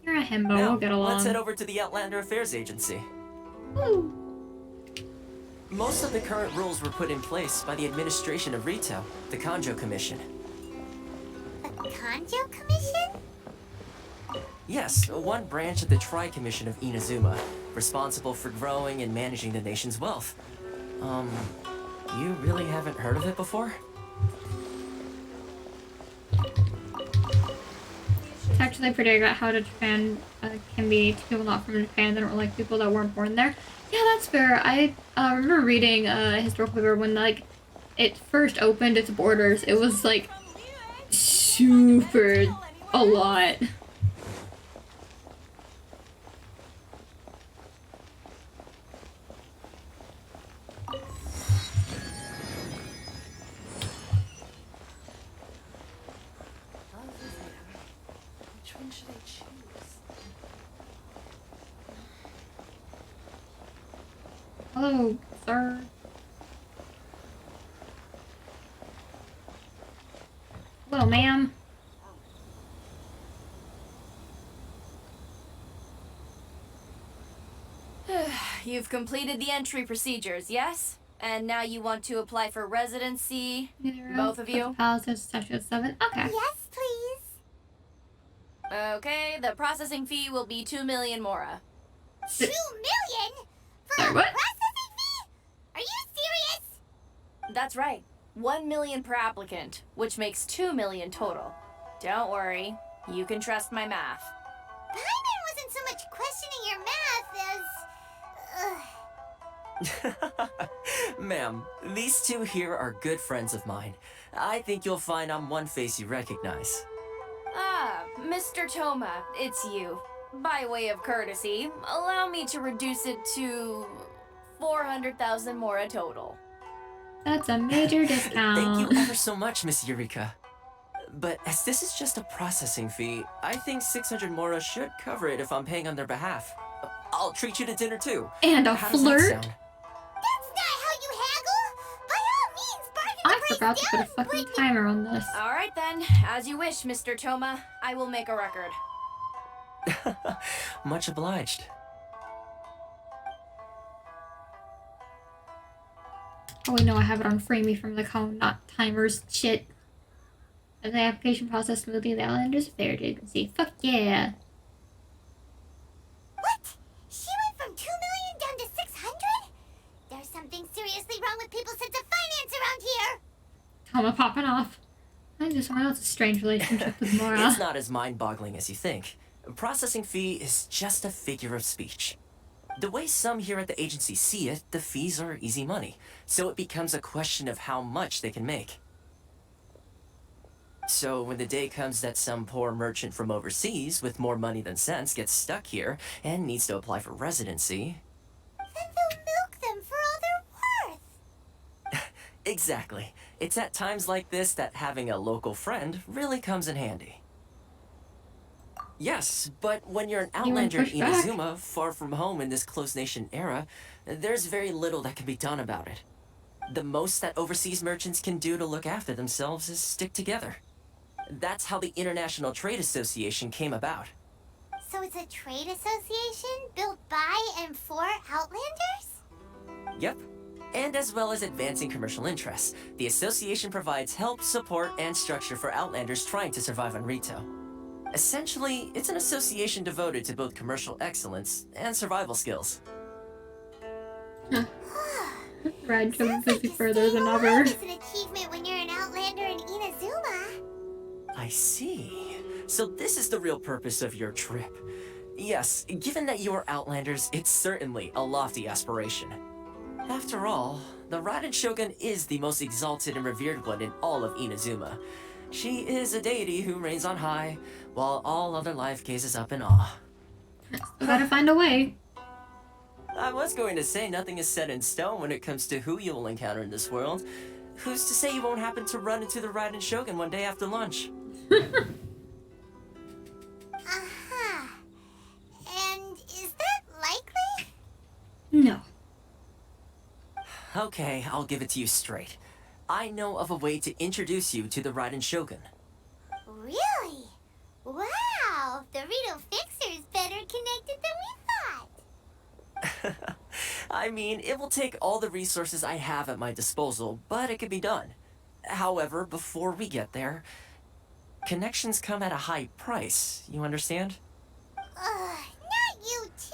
You're a himbo, Now, we'll get along. let's head over to the Outlander Affairs Agency. Woo. Most of the current rules were put in place by the administration of Rito, the Kanjo Commission. The Kanjo Commission? Yes, one branch of the Tri-Commission of Inazuma, responsible for growing and managing the nation's wealth. You really haven't heard of it before? It's actually pretty about how Japan can be to people not from Japan that don't like people that weren't born there. Yeah, that's fair. I remember reading a historical paper when like it first opened its borders. It was like super a lot. Which one should I choose? Hello, sir. Hello, ma'am. You've completed the entry procedures, yes? And now you want to apply for residency, both of you? Palace Statue 7. Okay. Yes, please. Okay, the processing fee will be 2 million mora. 2 million? For a what? processing fee? Are you serious? That's right. 1 million per applicant, which makes 2 million total. Don't worry, you can trust my math. Paimon wasn't so much questioning your math as... Ma'am, these two here are good friends of mine. I think you'll find I'm one face you recognize. Ah, Mr. Toma, it's you. By way of courtesy, allow me to reduce it to 400,000 mora total. That's a major discount. Thank you ever so much, Miss Eureka. But as this is just a processing fee, I think 600 mora should cover it if I'm paying on their behalf. I'll treat you to dinner too. And a How does that flirt? sound? That's not how you haggle! By all means, bargain the I price forgot to put a down, fucking Brittany. timer on this. Alright then, as you wish, Mr. Toma. I will make a record. Much obliged. Oh wait, no, I have it on Framey from the cone, not timers. Shit. As the application process smoothly, the Outlanders Affairs Agency. Fuck yeah. What? She went from 2 million down to 600? There's something seriously wrong with people's sense of finance around here. Toma popping off. I just someone else's strange relationship with Mora. It's not as mind-boggling as you think. Processing fee is just a figure of speech. The way some here at the agency see it, the fees are easy money, so it becomes a question of how much they can make. So when the day comes that some poor merchant from overseas with more money than sense gets stuck here and needs to apply for residency... Then they'll milk them for all they're worth. Exactly. It's at times like this that having a local friend really comes in handy. Yes, but when you're an outlander in Inazuma, far from home in this closed nation era, there's very little that can be done about it. The most that overseas merchants can do to look after themselves is stick together. That's how the International Trade Association came about. So it's a trade association built by and for Outlanders? Yep. And as well as advancing commercial interests, the association provides help, support, and structure for Outlanders trying to survive on Rito. Essentially, it's an association devoted to both commercial excellence and survival skills. Ride Sounds jump like further than staying ever. alive is an achievement when you're an Outlander in Inazuma. I see. So this is the real purpose of your trip. Yes, given that you're Outlanders, it's certainly a lofty aspiration. After all, the Raiden Shogun is the most exalted and revered one in all of Inazuma. She is a deity who reigns on high, while all other life gazes up in awe. We gotta find a way. I was going to say nothing is set in stone when it comes to who you will encounter in this world. Who's to say you won't happen to run into the Raiden Shogun one day after lunch? Uh-huh. And is that likely? No. Okay, I'll give it to you straight. I know of a way to introduce you to the Raiden Shogun. Really? Wow! The Rito Fixer is better connected than we thought. I mean, it will take all the resources I have at my disposal, but it can be done. However, before we get there, connections come at a high price, you understand? Not you too!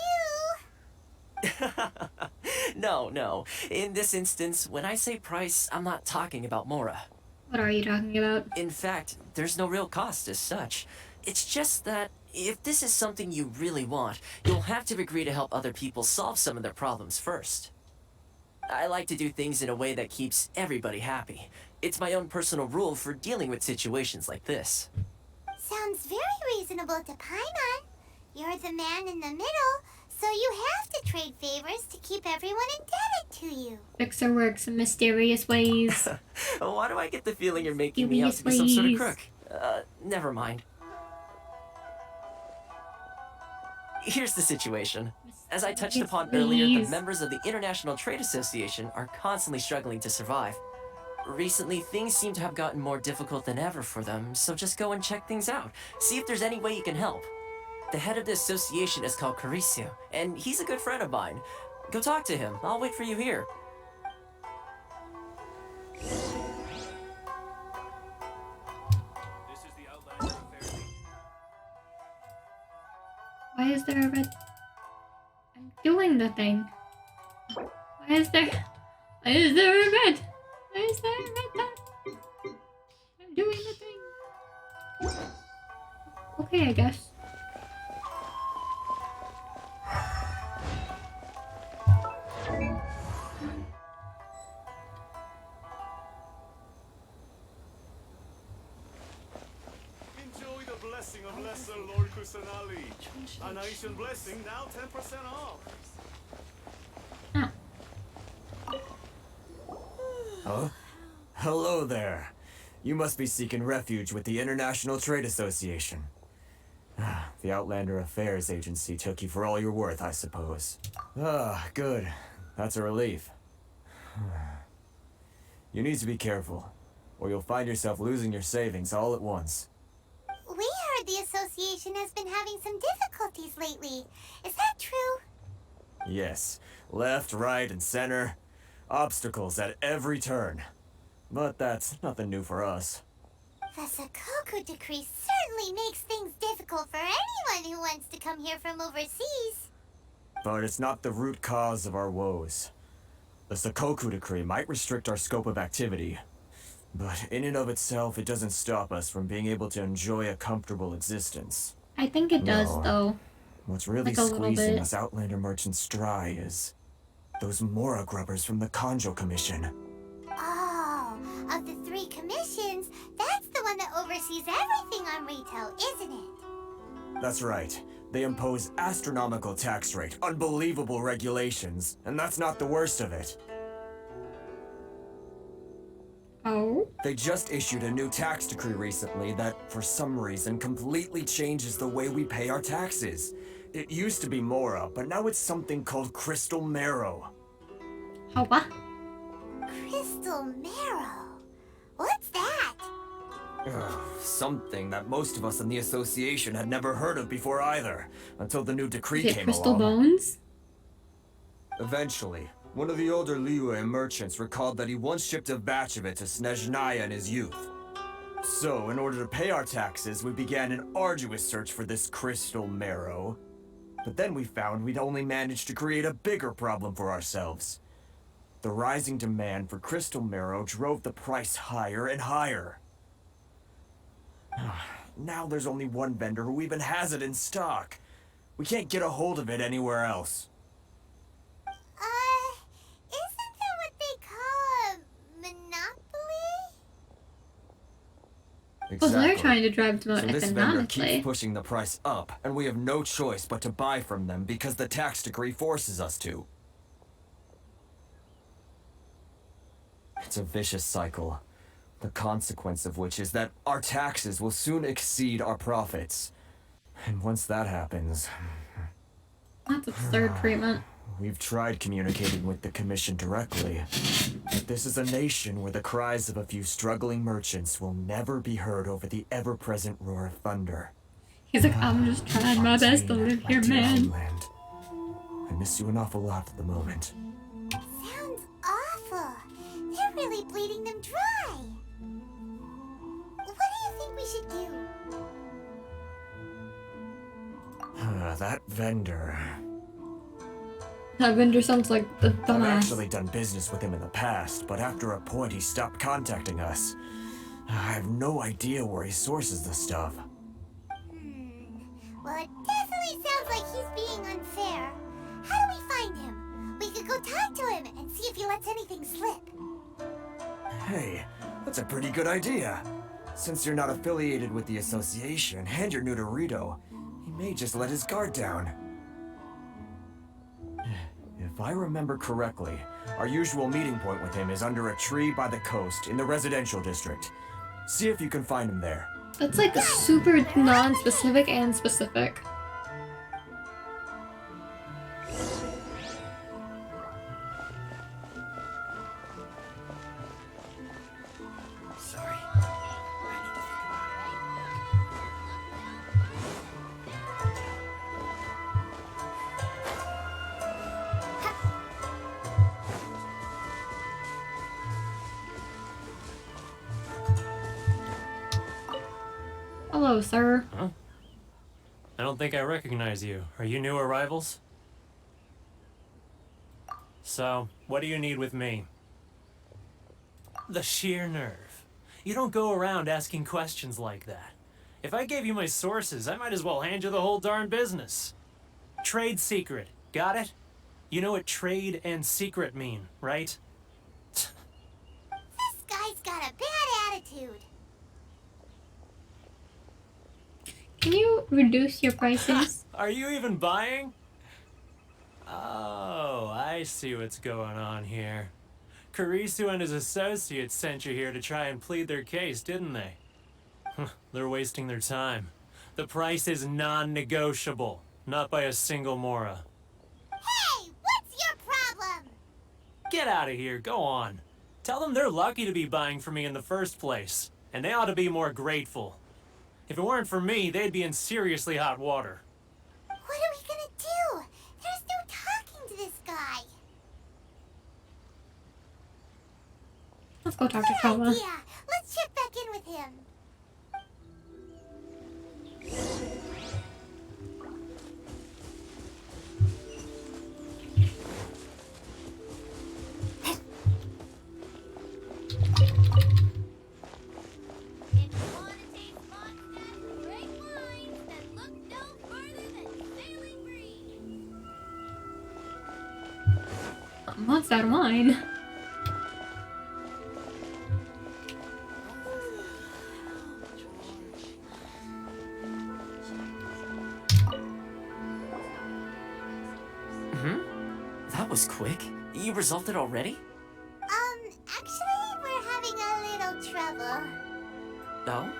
No. In this instance, when I say price, I'm not talking about Mora. What are you talking about? In fact, there's no real cost as such. It's just that if this is something you really want, you'll have to agree to help other people solve some of their problems first. I like to do things in a way that keeps everybody happy. It's my own personal rule for dealing with situations like this. Sounds very reasonable to Paimon. You're the man in the middle, so you have to trade favors to keep everyone indebted to you. Fixer works in mysterious ways. Why do I get the feeling you're making me out to be some sort of crook? Never mind. Here's the situation. As I touched upon earlier, the members of the International Trade Association are constantly struggling to survive. Recently, things seem to have gotten more difficult than ever for them, so just go and check things out. See if there's any way you can help. The head of the association is called Kurisu, and he's a good friend of mine. Go talk to him. I'll wait for you here. Why is there a red... I'm doing the thing. Why is there a red? Why is there a red dot? I'm doing the thing. Okay, I guess. Enjoy the blessing of Lesser Lord Kusanali. A nation blessing now 10% off. Huh? Hello there. You must be seeking refuge with the International Trade Association. The Outlander Affairs Agency took you for all you're worth, I suppose. Good. That's a relief. You need to be careful, or you'll find yourself losing your savings all at once. We heard the association has been having some difficulties lately. Is that true? Yes. Left, right, and center. Obstacles at every turn. But that's nothing new for us. The Sakoku decree certainly makes things difficult for anyone who wants to come here from overseas. But it's not the root cause of our woes. The Sakoku decree might restrict our scope of activity, but in and of itself, it doesn't stop us from being able to enjoy a comfortable existence. I think it does, though. What's really Like a little squeezing bit. us Outlander merchants dry is those Mora grubbers from the Kanjo Commission. Oh, of the 3 commissions, that's the one that oversees everything on retail, isn't it? That's right. They impose astronomical tax rate, unbelievable regulations, and that's not the worst of it. Oh? They just issued a new tax decree recently that, for some reason, completely changes the way we pay our taxes. It used to be Mora, but now it's something called Crystal Marrow. How what? Crystal Marrow. What's that? Something that most of us in the association had never heard of before either, until the new decree Is it came crystal along. bones? Eventually, one of the older Liyue merchants recalled that he once shipped a batch of it to Snezhnaya in his youth. So, in order to pay our taxes, we began an arduous search for this crystal marrow. But then we found we'd only managed to create a bigger problem for ourselves. The rising demand for crystal marrow drove the price higher and higher. Now there's only one vendor who even has it in stock. We can't get a hold of it anywhere else. Isn't that what they call a monopoly? Well, they're trying to drive them out So this vendor keeps economically. pushing the price up, and we have no choice but to buy from them because the tax decree forces us to. It's a vicious cycle, the consequence of which is that our taxes will soon exceed our profits. And once that happens... That's absurd treatment. We've tried communicating with the Commission directly, but this is a nation where the cries of a few struggling merchants will never be heard over the ever-present roar of thunder. He's like, I'm just trying my best to live here, man. Homeland. I miss you an awful lot at the moment. Sounds awful. They're really bleeding them dry. What do you think we should do? That vendor... That vendor sounds like the I've dumbass. actually done business with him in the past, but after a point he stopped contacting us. I have no idea where he sources the stuff. Well, it definitely sounds like he's being unfair. How do we find him? We could go talk to him and see if he lets anything slip. Hey, that's a pretty good idea. Since you're not affiliated with the association and you're new to Rito, he may just let his guard down. If I remember correctly, our usual meeting point with him is under a tree by the coast in the residential district. See if you can find him there. That's like super non-specific and specific. Sorry. Hello, sir. Huh? I don't think I recognize you. Are you new arrivals? So, what do you need with me? The sheer nerve. You don't go around asking questions like that. If I gave you my sources, I might as well hand you the whole darn business. Trade secret. Got it? You know what trade and secret mean, right? This guy's got a bad attitude. Can you reduce your prices? Are you even buying? Oh, I see what's going on here. Kurisu and his associates sent you here to try and plead their case, didn't they? They're wasting their time. The price is non-negotiable, not by a single Mora. Hey, what's your problem? Get out of here, go on. Tell them they're lucky to be buying from me in the first place, and they ought to be more grateful. If it weren't for me, they'd be in seriously hot water. What are we gonna do? There's no talking to this guy. Let's go talk to Trauma. Yeah, let's check back in with him. What's that wine? That was quick. You resolved it already? Actually, we're having a little trouble. Oh?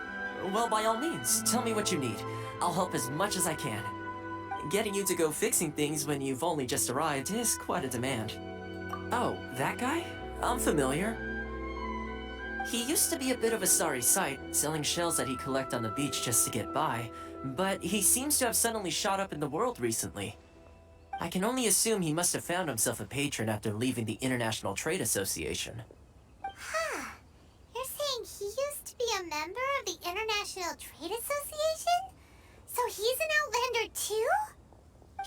Well, by all means, tell me what you need. I'll help as much as I can. Getting you to go fixing things when you've only just arrived is quite a demand. Oh, that guy? I'm familiar. He used to be a bit of a sorry sight, selling shells that he collect on the beach just to get by, but he seems to have suddenly shot up in the world recently. I can only assume he must have found himself a patron after leaving the International Trade Association. Huh. You're saying he used to be a member of the International Trade Association? So he's an Outlander too?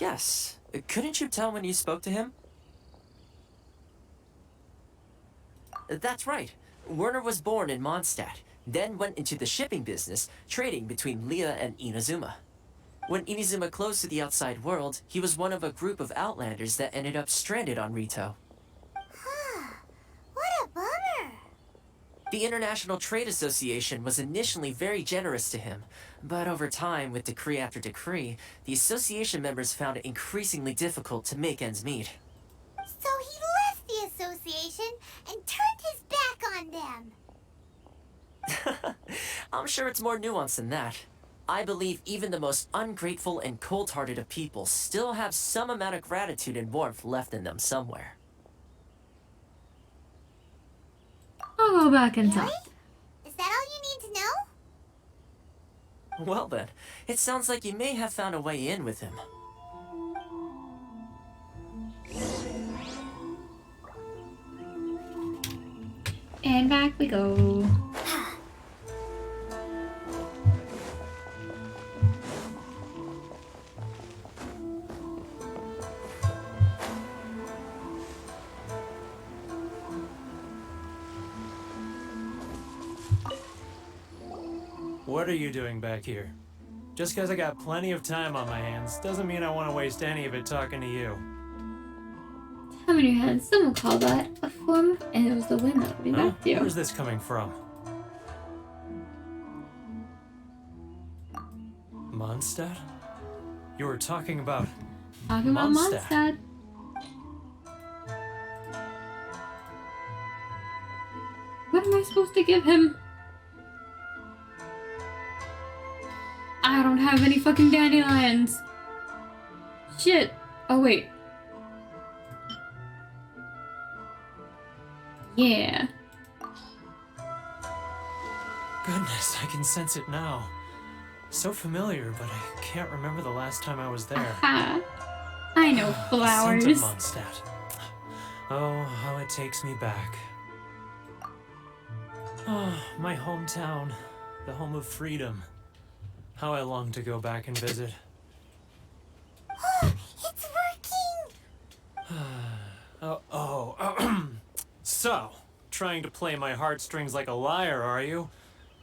Yes. Couldn't you tell when you spoke to him? That's right. Werner was born in Mondstadt, then went into the shipping business, trading between Leah and Inazuma. When Inazuma closed to the outside world, he was one of a group of Outlanders that ended up stranded on Rito. What a bummer! The International Trade Association was initially very generous to him, but over time, with decree after decree, the association members found it increasingly difficult to make ends meet. So he left the association and turned his back on them. I'm sure it's more nuanced than that. I believe even the most ungrateful and cold-hearted of people still have some amount of gratitude and warmth left in them somewhere. I'll go back and talk. Is that all you need to know? Well then, it sounds like you may have found a way in with him. And back we go. What are you doing back here? Just because I got plenty of time on my hands doesn't mean I want to waste any of it talking to you. Time in your hands. Some will call that a form, and it was the wind that will be back to you. Where's this coming from? Mondstadt? You were talking about Talking about Mondstadt. What am I supposed to give him? I don't have any fucking dandelions. Shit. Oh, wait. Yeah. Goodness, I can sense it now. So familiar, but I can't remember the last time I was there. Aha. I know flowers. The scent of Mondstadt. Oh, how it takes me back. Oh, my hometown. The home of freedom. How I long to go back and visit. It's working! So, trying to play my heartstrings like a liar, are you?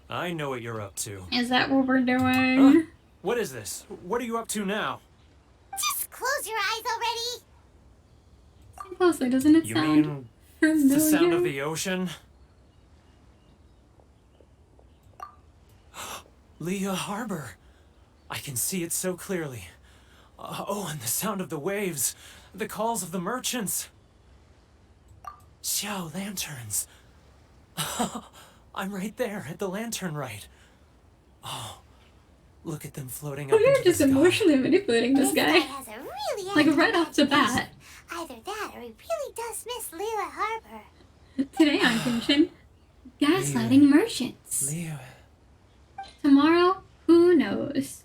I know what you're up to. Is that what we're doing? What is this? What are you up to now? Just close your eyes already! So closely, doesn't it You sound mean familiar? the sound of the ocean? Leah Harbor. I can see it so clearly. Oh, and the sound of the waves. The calls of the merchants. Xiao lanterns. I'm right there at the lantern right. Oh, look at them floating Oh, up you're into just the sky. emotionally manipulating this guy. Has a really Like right off the bat. Either that or he really does miss Leela Harbor. Today on Genshin, gaslighting merchants. Leo. Tomorrow, who knows?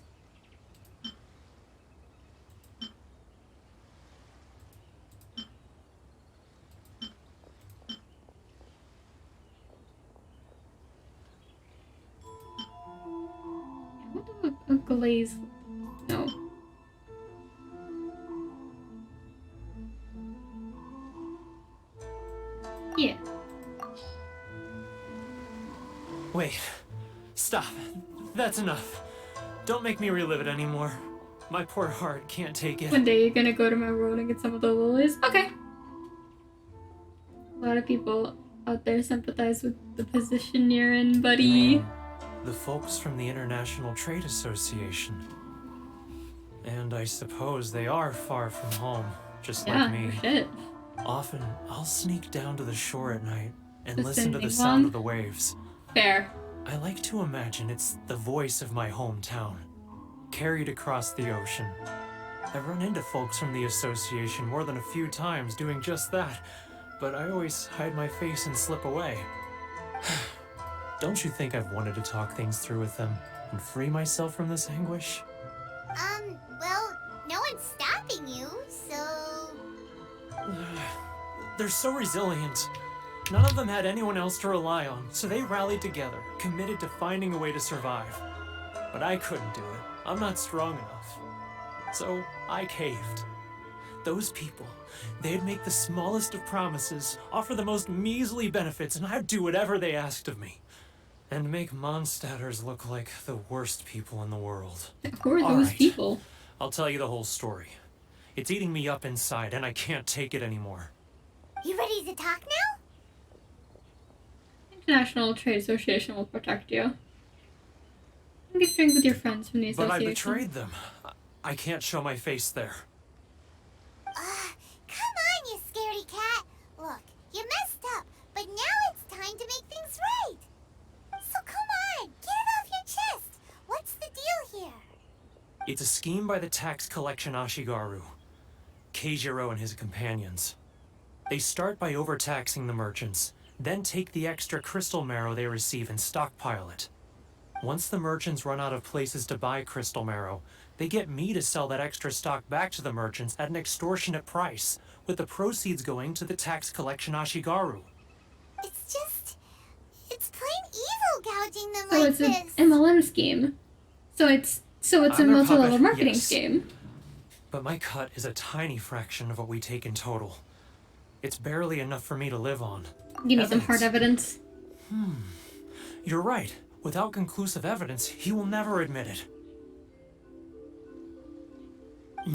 What do a glaze? No. Yeah. Wait. Stop. That's enough. Don't make me relive it anymore. My poor heart can't take it. One day you're gonna go to my world and get some of the lilies. Okay. A lot of people out there sympathize with the position you're in, buddy. The folks from the International Trade Association. And I suppose they are far from home, just like me. Shit. Often, I'll sneak down to the shore at night and Just listen to the sending sound one? of the waves. Fair. I like to imagine it's the voice of my hometown, carried across the ocean. I've run into folks from the association more than a few times doing just that, but I always hide my face and slip away. Don't you think I've wanted to talk things through with them and free myself from this anguish? Well, no one's stopping you, so... They're so resilient. None of them had anyone else to rely on, so they rallied together, committed to finding a way to survive. But I couldn't do it. I'm not strong enough. So I caved. Those people, they'd make the smallest of promises, offer the most measly benefits, and I'd do whatever they asked of me. And make Mondstadters look like the worst people in the world. Who are those people? I'll tell you the whole story. It's eating me up inside, and I can't take it anymore. You ready to talk now? International Trade Association will protect you. You can drink with your friends from the association. But I betrayed them. I can't show my face there. Come on, you scaredy cat. Look, you messed up, but now it's time to make things right. So come on, get it off your chest. What's the deal here? It's a scheme by the tax collection Ashigaru, Keijiro and his companions. They start by overtaxing the merchants, then take the extra crystal marrow they receive and stockpile it. Once the merchants run out of places to buy crystal marrow, they get me to sell that extra stock back to the merchants at an extortionate price, with the proceeds going to the tax collection Ashigaru. It's plain evil gouging them So like it's this. an MLM scheme. So it's a I'm their multi-level puppet, marketing yes. scheme. But my cut is a tiny fraction of what we take in total. It's barely enough for me to live on. Give me some hard evidence. You're right. Without conclusive evidence, he will never admit it.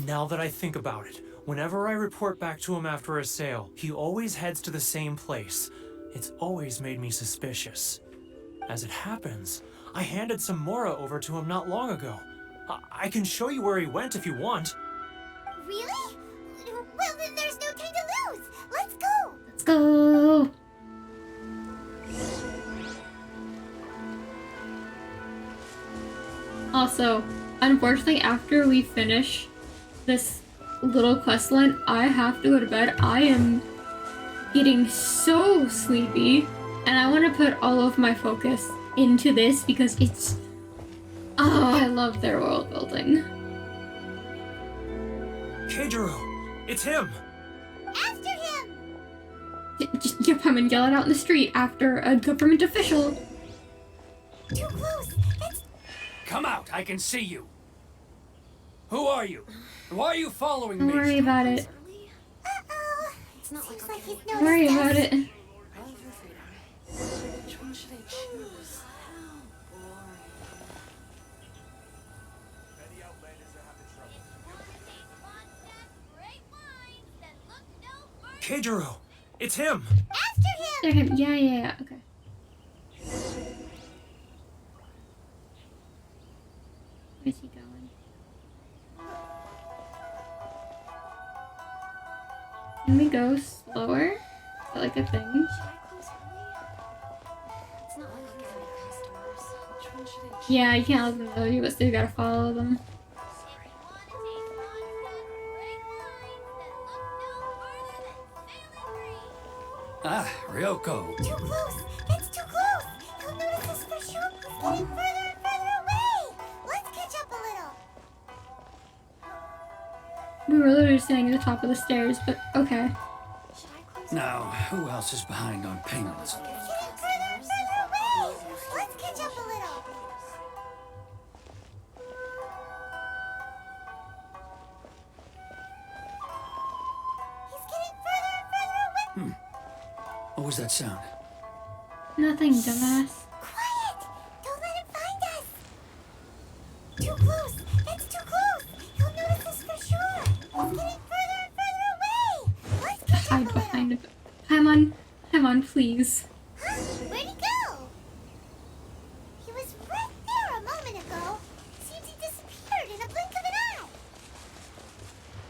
Now that I think about it, whenever I report back to him after a sale, he always heads to the same place. It's always made me suspicious. As it happens, I handed some Mora over to him not long ago. I can show you where he went if you want. Really? Well, then there's no time to lose. Let's go. Let's go. Also, unfortunately, after we finish this little quest line, I have to go to bed. I am getting so sleepy, and I want to put all of my focus into this because it's... Oh, I love their world building. Keijiro, it's him! After him! Just jump him and yell it out in the street after a government official. Too close. Come out, I can see you. Who are you? Why are you following Don't me? worry about it. Uh-oh. Seems like he's Don't worry noticed about us. it. Which one should I choose? Keijiro, it's him! After They're him. Yeah. Okay. Where's he going? Can we go slower? Is that like a thing? Yeah, you can't let them know you, but still gotta follow them. Ah, Ryoko. Too close. It's too close. He'll notice us for sure. He's getting further and further away. Let's catch up a little. We were literally standing at the top of the stairs, but okay. Now, who else is behind on payment? He's getting further and further away. Let's catch up a little. He's getting further and further away. What was that sound? Nothing, dumbass. Quiet! Don't let him find us. Too close. It's too close. He'll notice us for sure. He's getting further and further away. Let's catch up a Hide little. behind it. Paimon, please. Huh? Where'd he go? He was right there a moment ago. Seems he disappeared in a blink of an eye.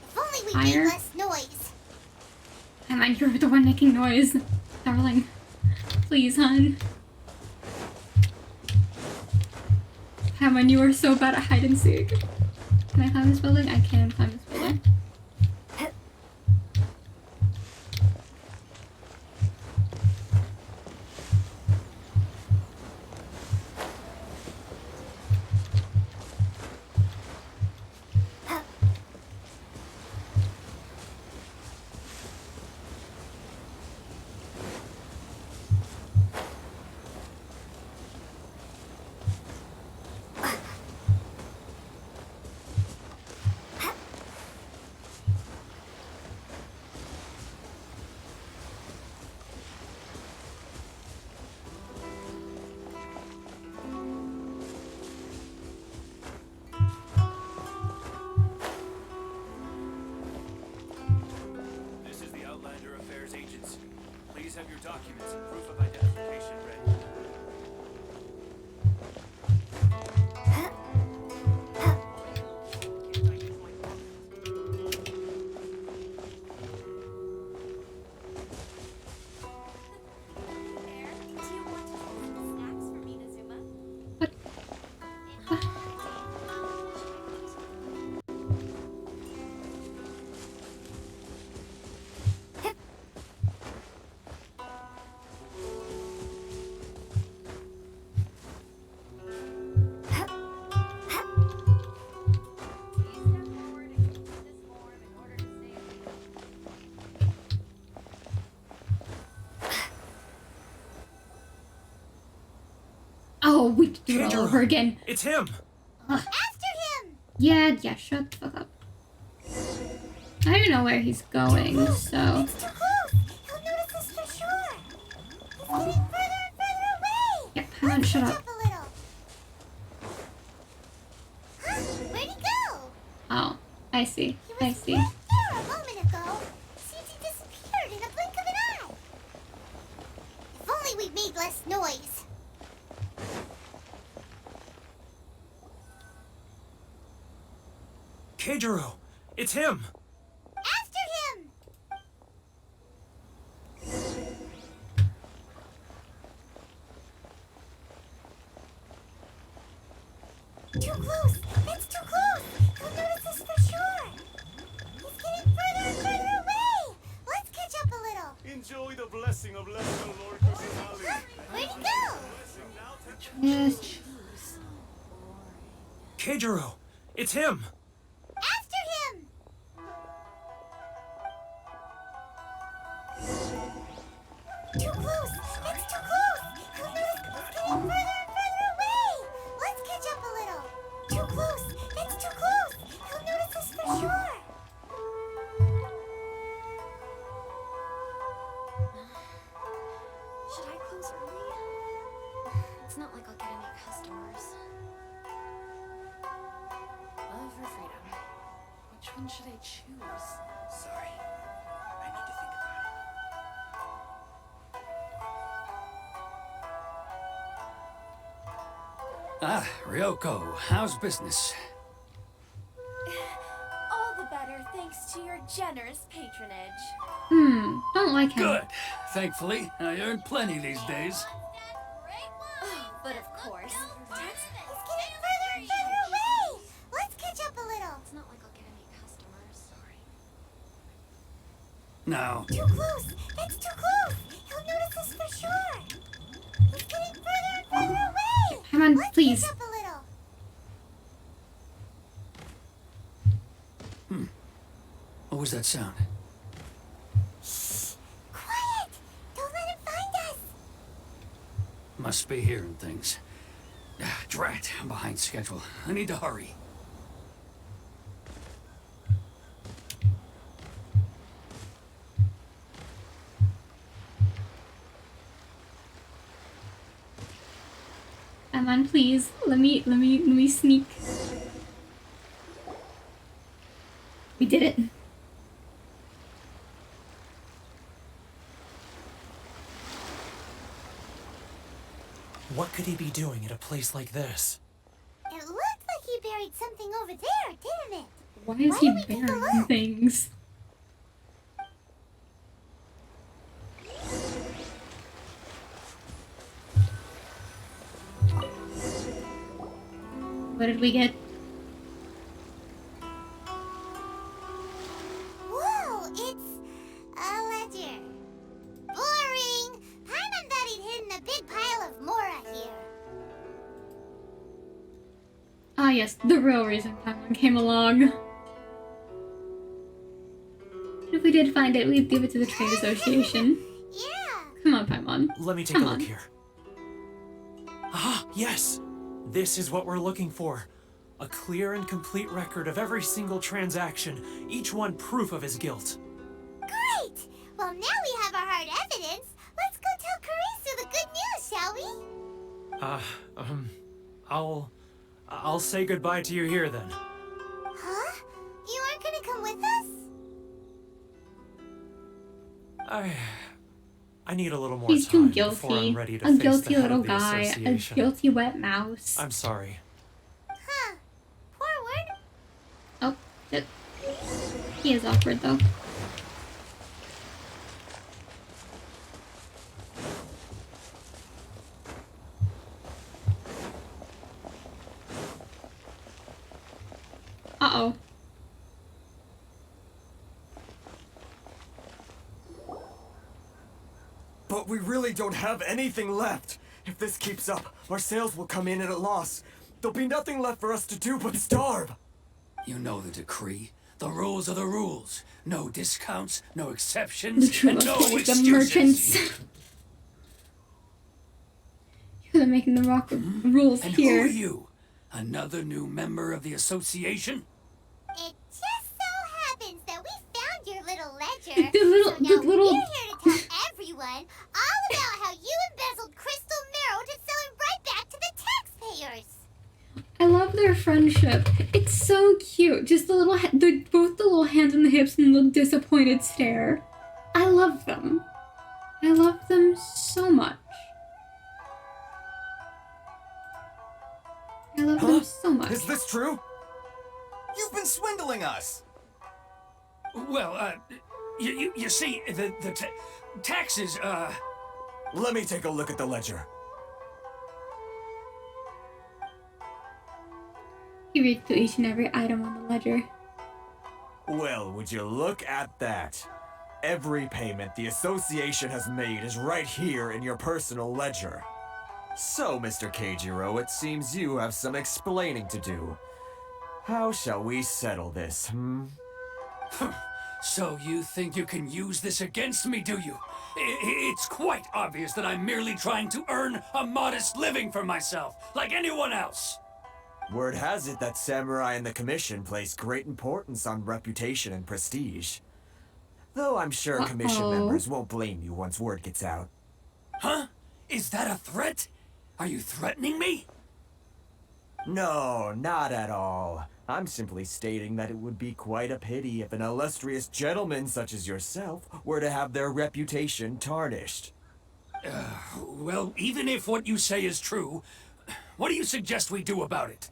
If only we Fire? made less noise. Paimon, you're the one making noise. Darling. Please, hon. Paimon, you are so bad at hide and seek. Can I climb this building? I can climb this building. Oh, we did it all over again. It's him. After him! Yeah, shut the fuck up. I don't even know where he's going, so... It's too close! He'll notice us for sure! He's getting further and further away! Yeah, come on, shut up. Up a little. Huh? Where'd he go? Oh, I see. I see. Right there a moment ago. Seems he disappeared in a blink of an eye. If only we'd made less noise. Keijiro, it's him. After him! Too close! It's too close! He'll notice us for sure! He's getting further and further away! Let's catch up a little! Enjoy the blessing of Lesser Lord Kusanali. Where'd he go? Yes. Keijiro, it's him. After him! Too close! It's too close! He'll notice us getting further and further away! Let's catch up a little! Too close! It's too close! He'll notice us for sure! Should I close early? It's not like I'll get any customers. Love or freedom? Which one should I choose? Sorry. I need to think about it. Ah, Ryoko, how's business? All the better thanks to your generous patronage. Don't like him. Good. Thankfully, I earn plenty these days. Oh, but of course. He's getting further and further away! Let's catch up a little! It's not like I'll get any customers. Sorry. Now, Too close! It's too close! He'll notice us for sure! He's getting further and further away! Come on, Let's please. catch up a little! what was that sound? Quiet! Don't let him find us! Must be hearing things. Ah, drat, I'm behind schedule. I need to hurry. Come on, please. Let me sneak. We did it. What could he be doing at a place like this? It looked like he buried something over there, didn't it? Why is he burying things? What did we get? Whoa, it's a ledger. Boring! Paimon thought he'd hidden a big pile of Mora here. Ah yes, the real reason Paimon came along. If we did find it, we'd give it to the trade association. Yeah. Come on, Paimon. Let me take Come a look on. here. Ah, yes! This is what we're looking for. A clear and complete record of every single transaction, each one proof of his guilt. Great! Well, now we have our hard evidence. Let's go tell Karisu the good news, shall we? I'll say goodbye to you here then. Huh? You aren't gonna come with us? I need a little more He's time too before I'm guilty. ready to A face the guilty head little of the guy. A association. guilty wet mouse. I'm sorry. Huh. Forward. Oh, shit. He is awkward though. Uh-oh. But we really don't have anything left. If this keeps up, our sales will come in at a loss. There'll be nothing left for us to do but starve. You know the decree. The rules are the rules. No discounts, no exceptions, The true and no authority, excuses. the merchants. them making the rules And here. who are you? Another new member of the association? It just so happens that we found your little ledger. The so now little- we're here to tell everyone all about how you embezzled crystal marrow to sell it right back to the taxpayers. I love their friendship. It's so cute. Just the little, both the little hands on the hips and the disappointed stare. I love them. I love them so much. I love them so much. Is this true? You've been swindling us! Well, you see, the taxes, Let me take a look at the ledger. He reads through each and every item on the ledger. Well, would you look at that? Every payment the association has made is right here in your personal ledger. So, Mr. Keijiro, it seems you have some explaining to do. How shall we settle this, So you think you can use this against me, do you? It's quite obvious that I'm merely trying to earn a modest living for myself, like anyone else. Word has it that Samurai and the Commission place great importance on reputation and prestige. Though I'm sure Commission members won't blame you once word gets out. Huh? Is that a threat? Are you threatening me? No, not at all. I'm simply stating that it would be quite a pity if an illustrious gentleman such as yourself were to have their reputation tarnished. Well, even if what you say is true, what do you suggest we do about it?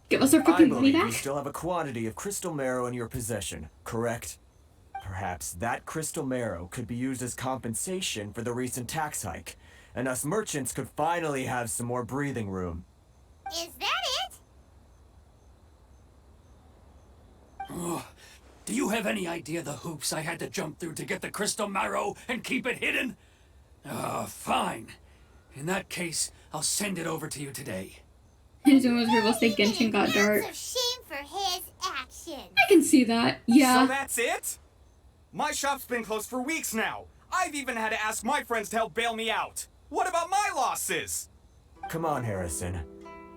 Give us our fucking money I believe you back? still have a quantity of crystal marrow in your possession, correct? Perhaps that crystal marrow could be used as compensation for the recent tax hike, and us merchants could finally have some more breathing room. Is that it? Oh, do you have any idea the hoops I had to jump through to get the crystal marrow and keep it hidden? Fine. In that case, I'll send it over to you today. Inazuma was able to say Genshin got dark. Of shame for his actions. I can see that. Yeah. So that's it? My shop's been closed for weeks now. I've even had to ask my friends to help bail me out. What about my losses? Come on, Harrison.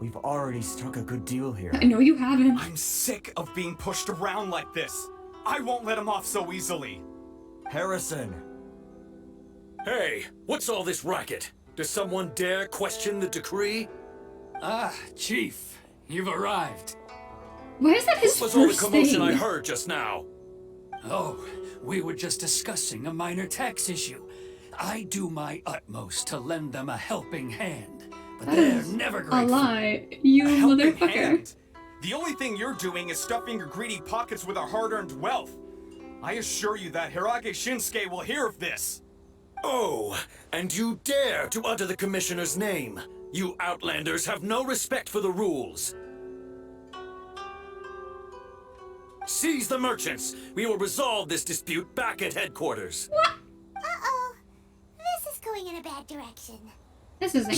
We've already struck a good deal here. I know you haven't. I'm sick of being pushed around like this. I won't let him off so easily. Harrison! Hey, what's all this racket? Does someone dare question the decree? Ah, Chief, you've arrived. Why is that his What was all the first commotion thing? I heard just now? Oh, we were just discussing a minor tax issue. I do my utmost to lend them a helping hand, but That they're is never a grateful. lie. You A helping motherfucker. hand? The only thing you're doing is stuffing your greedy pockets with our hard-earned wealth. I assure you that Hirage Shinsuke will hear of this. Oh, and you dare to utter the Commissioner's name. You Outlanders have no respect for the rules. Seize the merchants. We will resolve this dispute back at headquarters. Uh-oh. This is going in a bad direction. This isn't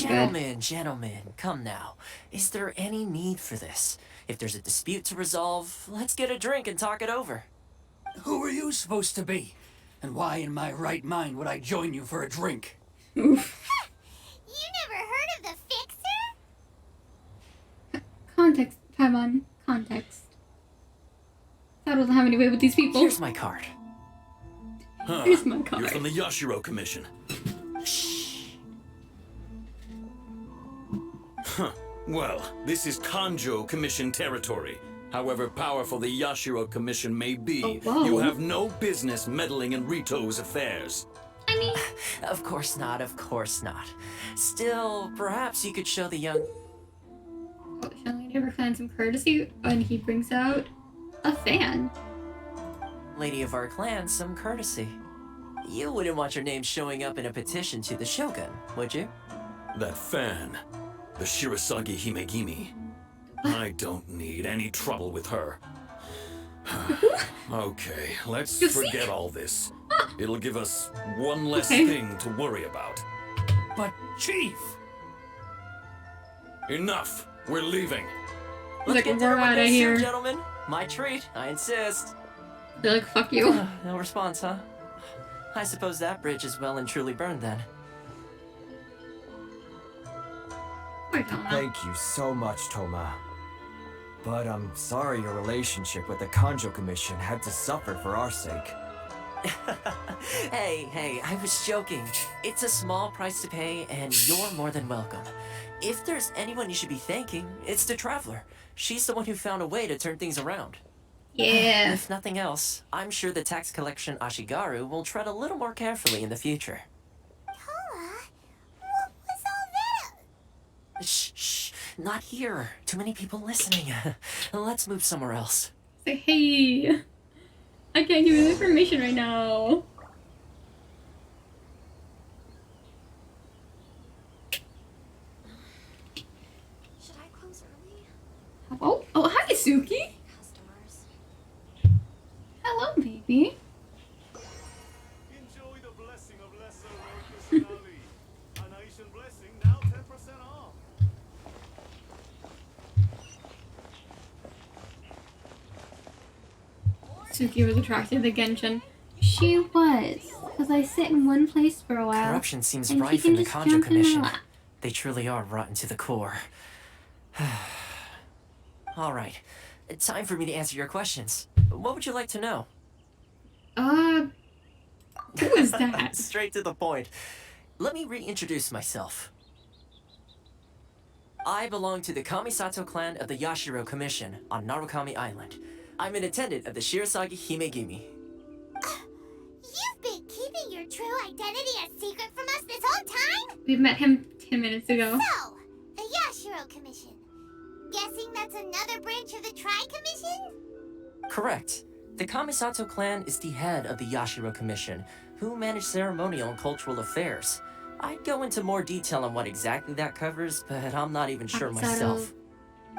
Gentlemen, come now. Is there any need for this? If there's a dispute to resolve, let's get a drink and talk it over. Who are you supposed to be? And why in my right mind would I join you for a drink? You never heard of the Fixer? Context, Paimon. Context. I don't have any way with these people. Here's my card. Huh. Here's my card. You're from the Yashiro Commission. Huh. Well, this is Kanjo Commission territory. However powerful the Yashiro Commission may be, you have no business meddling in Rito's affairs. I mean... Of course not, of course not. Still, perhaps you could show the young... Shall we ever find some courtesy? And he brings out a fan. lady of our clan some courtesy. You wouldn't want your name showing up in a petition to the Shogun, would you? That fan, the Shirasagi Himegimi. I don't need any trouble with her. Okay, let's forget all this. It'll give us one less thing to worry about. But, Chief! Enough! We're leaving. Let's get we're dinner outta with us here. soon, gentlemen. My treat, I insist. They're like, fuck you. No response, huh? I suppose that bridge is well and truly burned then. Toma. Thank you so much, Toma. But I'm sorry your relationship with the Kanjo Commission had to suffer for our sake. Hey, I was joking. It's a small price to pay, and you're more than welcome. If there's anyone you should be thanking, it's the Traveler. She's the one who found a way to turn things around. Yeah. If nothing else, I'm sure the tax collection Ashigaru will tread a little more carefully in the future. Toma, what was all that? Shh, not here. Too many people listening. Let's move somewhere else. Say, hey, I can't give you the information right now. Should I close early? Oh, hi, Suki. Customers. Hello, baby. Enjoy the blessing of Lesser Lord Kusanali. An Asian blessing, now 10% off. Suki was attracted to Genshin. She was, because I sit in one place for a while. Corruption seems and rife she in can the just Kanjo jump in my Commission. lap. They truly are rotten to the core. All right, time for me to answer your questions. What would you like to know? Who is that? Straight to the point. Let me reintroduce myself. I belong to the Kamisato clan of the Yashiro Commission on Narukami Island. I'm an attendant of the Shirasagi Himegimi. You've been keeping your true identity a secret from us this whole time? We met him 10 minutes ago. So, the Yashiro Commission. Guessing that's another branch of the Tri-Commission? Correct. The Kamisato clan is the head of the Yashiro Commission, who manage ceremonial and cultural affairs. I'd go into more detail on what exactly that covers, but I'm not even sure myself.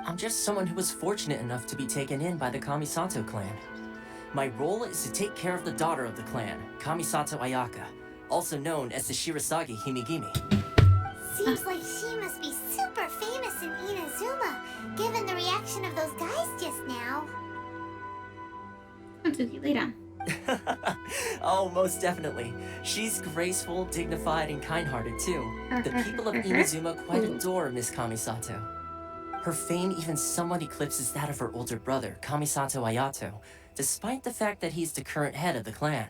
I'm just someone who was fortunate enough to be taken in by the Kamisato clan. My role is to take care of the daughter of the clan, Kamisato Ayaka, also known as the Shirasagi Himegimi. Seems like she must be super famous in Inazuma, given the reaction of those guys just now. Suki, lay down. Oh, most definitely. She's graceful, dignified, and kind-hearted too. The people of Inazuma quite adore Miss Kamisato. Her fame even somewhat eclipses that of her older brother, Kamisato Ayato, despite the fact that he's the current head of the clan.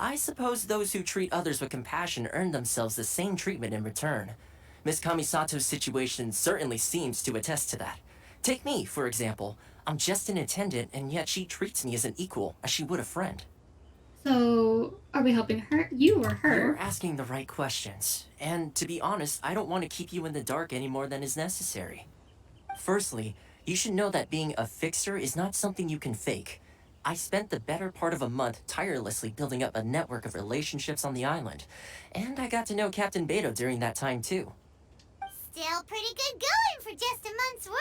I suppose those who treat others with compassion earn themselves the same treatment in return. Miss Kamisato's situation certainly seems to attest to that. Take me, for example. I'm just an attendant, and yet she treats me as an equal, as she would a friend. So, are we helping her? You or her? You're asking the right questions. And to be honest, I don't want to keep you in the dark any more than is necessary. Firstly, you should know that being a fixer is not something you can fake. I spent the better part of a month tirelessly building up a network of relationships on the island. And I got to know Captain Beto during that time too. Still pretty good going for just a month's work.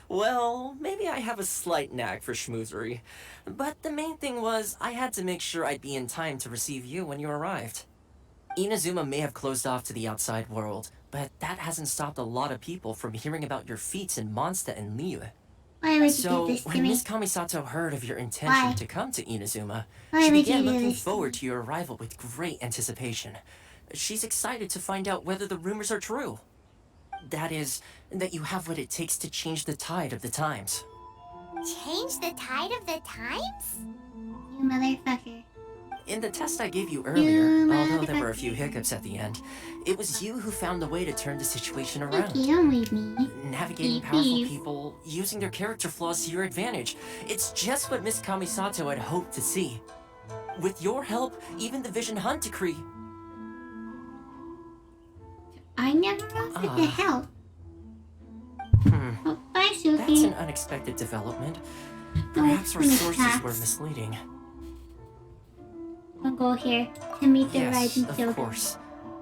Well, maybe I have a slight knack for schmoozery. But the main thing was, I had to make sure I'd be in time to receive you when you arrived. Inazuma may have closed off to the outside world, but that hasn't stopped a lot of people from hearing about your feats in Mondstadt and Liyue. Why would So, you do this to when me? Miss Kamisato heard of your intention Why? to come to Inazuma, Why she would began you do looking this to forward to your arrival with great anticipation. She's excited to find out whether the rumors are true. That is, that you have what it takes to change the tide of the times. Change the tide of the times? You motherfucker. In the test I gave you earlier, although there were a few hiccups at the end, it was you who found the way to turn the situation around. Suki, don't leave me. Navigating powerful people, using their character flaws to your advantage. It's just what Miss Kamisato had hoped to see. With your help, even the Vision Hunt decree. I never offered to help. Oh, bye, Suki. That's an unexpected development. Perhaps our sources were misleading. I'll go here to meet the Yes, rising of children. course.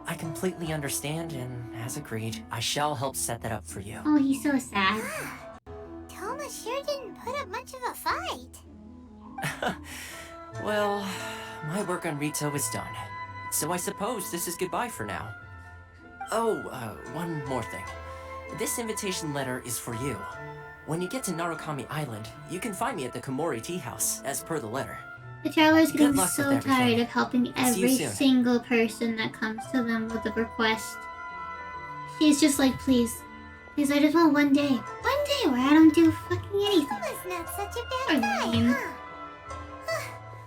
I completely understand, and as agreed, I shall help set that up for you. Oh, he's so sad. Toma sure didn't put up much of a fight. Well, my work on Rito is done. So I suppose this is goodbye for now. Oh, one more thing. This invitation letter is for you. When you get to Narukami Island, you can find me at the Komori Tea House, as per the letter. The traveler's Good getting luck with so everything. tired of helping See you every soon. single person that comes to them with a request. He's just like, please. Please, I just want one day. One day where I don't do fucking anything. He was not such a bad guy, huh?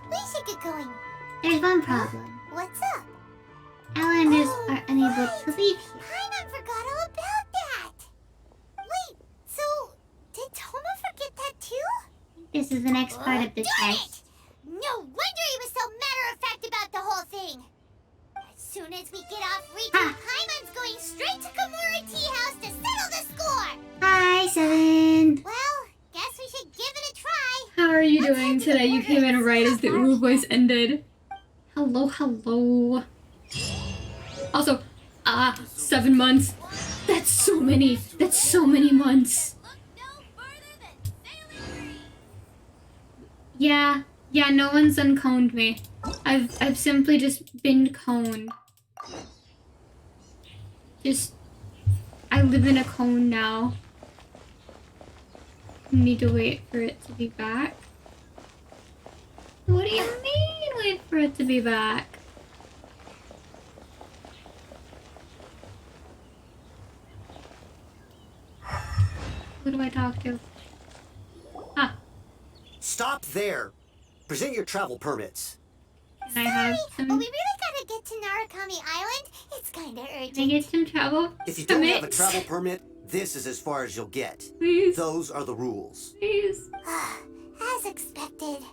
We should get going. There's one problem. What's up? Outlanders are unable to leave here. Paimon forgot all about that. Wait, so did Toma forget that too? This is the next part of the test. No wonder he was so matter-of-fact about the whole thing. As soon as we get off Rito, Paimon's going straight to Komura Tea House to settle the score. Hi, Seven. Well, guess we should give it a try. How are you doing today? You came in right as the Uwu voice ended. Hello, hello. Also, 7 months. That's so many. That's so many months. Yeah, no one's unconed me. I've simply just been coned. I live in a cone now. Need to wait for it to be back. What do you mean, wait for it to be back? Who do I talk to? Stop there. Present your travel permits. Can I have some? But we really gotta get to Narukami Island. It's kinda urgent. Can I get some travel? If you don't have a travel permit, this is as far as you'll get. Please. Those are the rules. Please. As expected.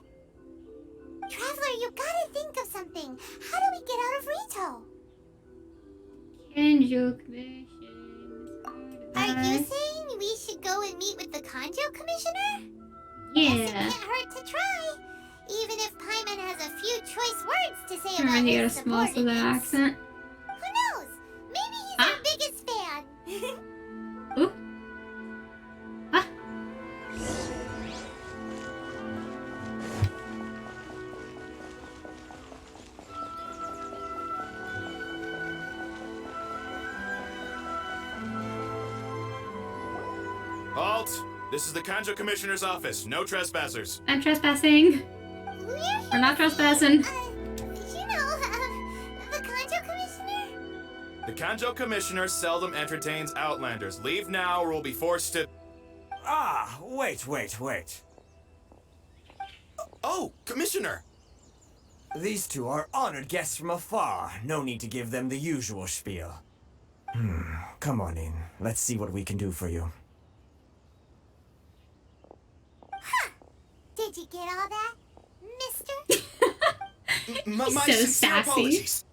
Traveler, you gotta think of something. How do we get out of Rito? Kanjo Commission. Are you saying we should go and meet with the Kanjo Commissioner? Yeah. Guess it can't hurt to try. Even if Paimon has a few choice words to say about He got a his small southern subordinates. accent. Who knows? Maybe he's our biggest fan. Ooh. Halt! This is the Kanjo Commissioner's office. No trespassers. I'm trespassing. We're not trespassing. The Kanjo Commissioner? The Kanjo Commissioner seldom entertains Outlanders. Leave now or we'll be forced to... Ah, wait. Oh, Commissioner! These two are honored guests from afar. No need to give them the usual spiel. Come on in. Let's see what we can do for you. Did you get all that, mister? My so sincere sassy. apologies.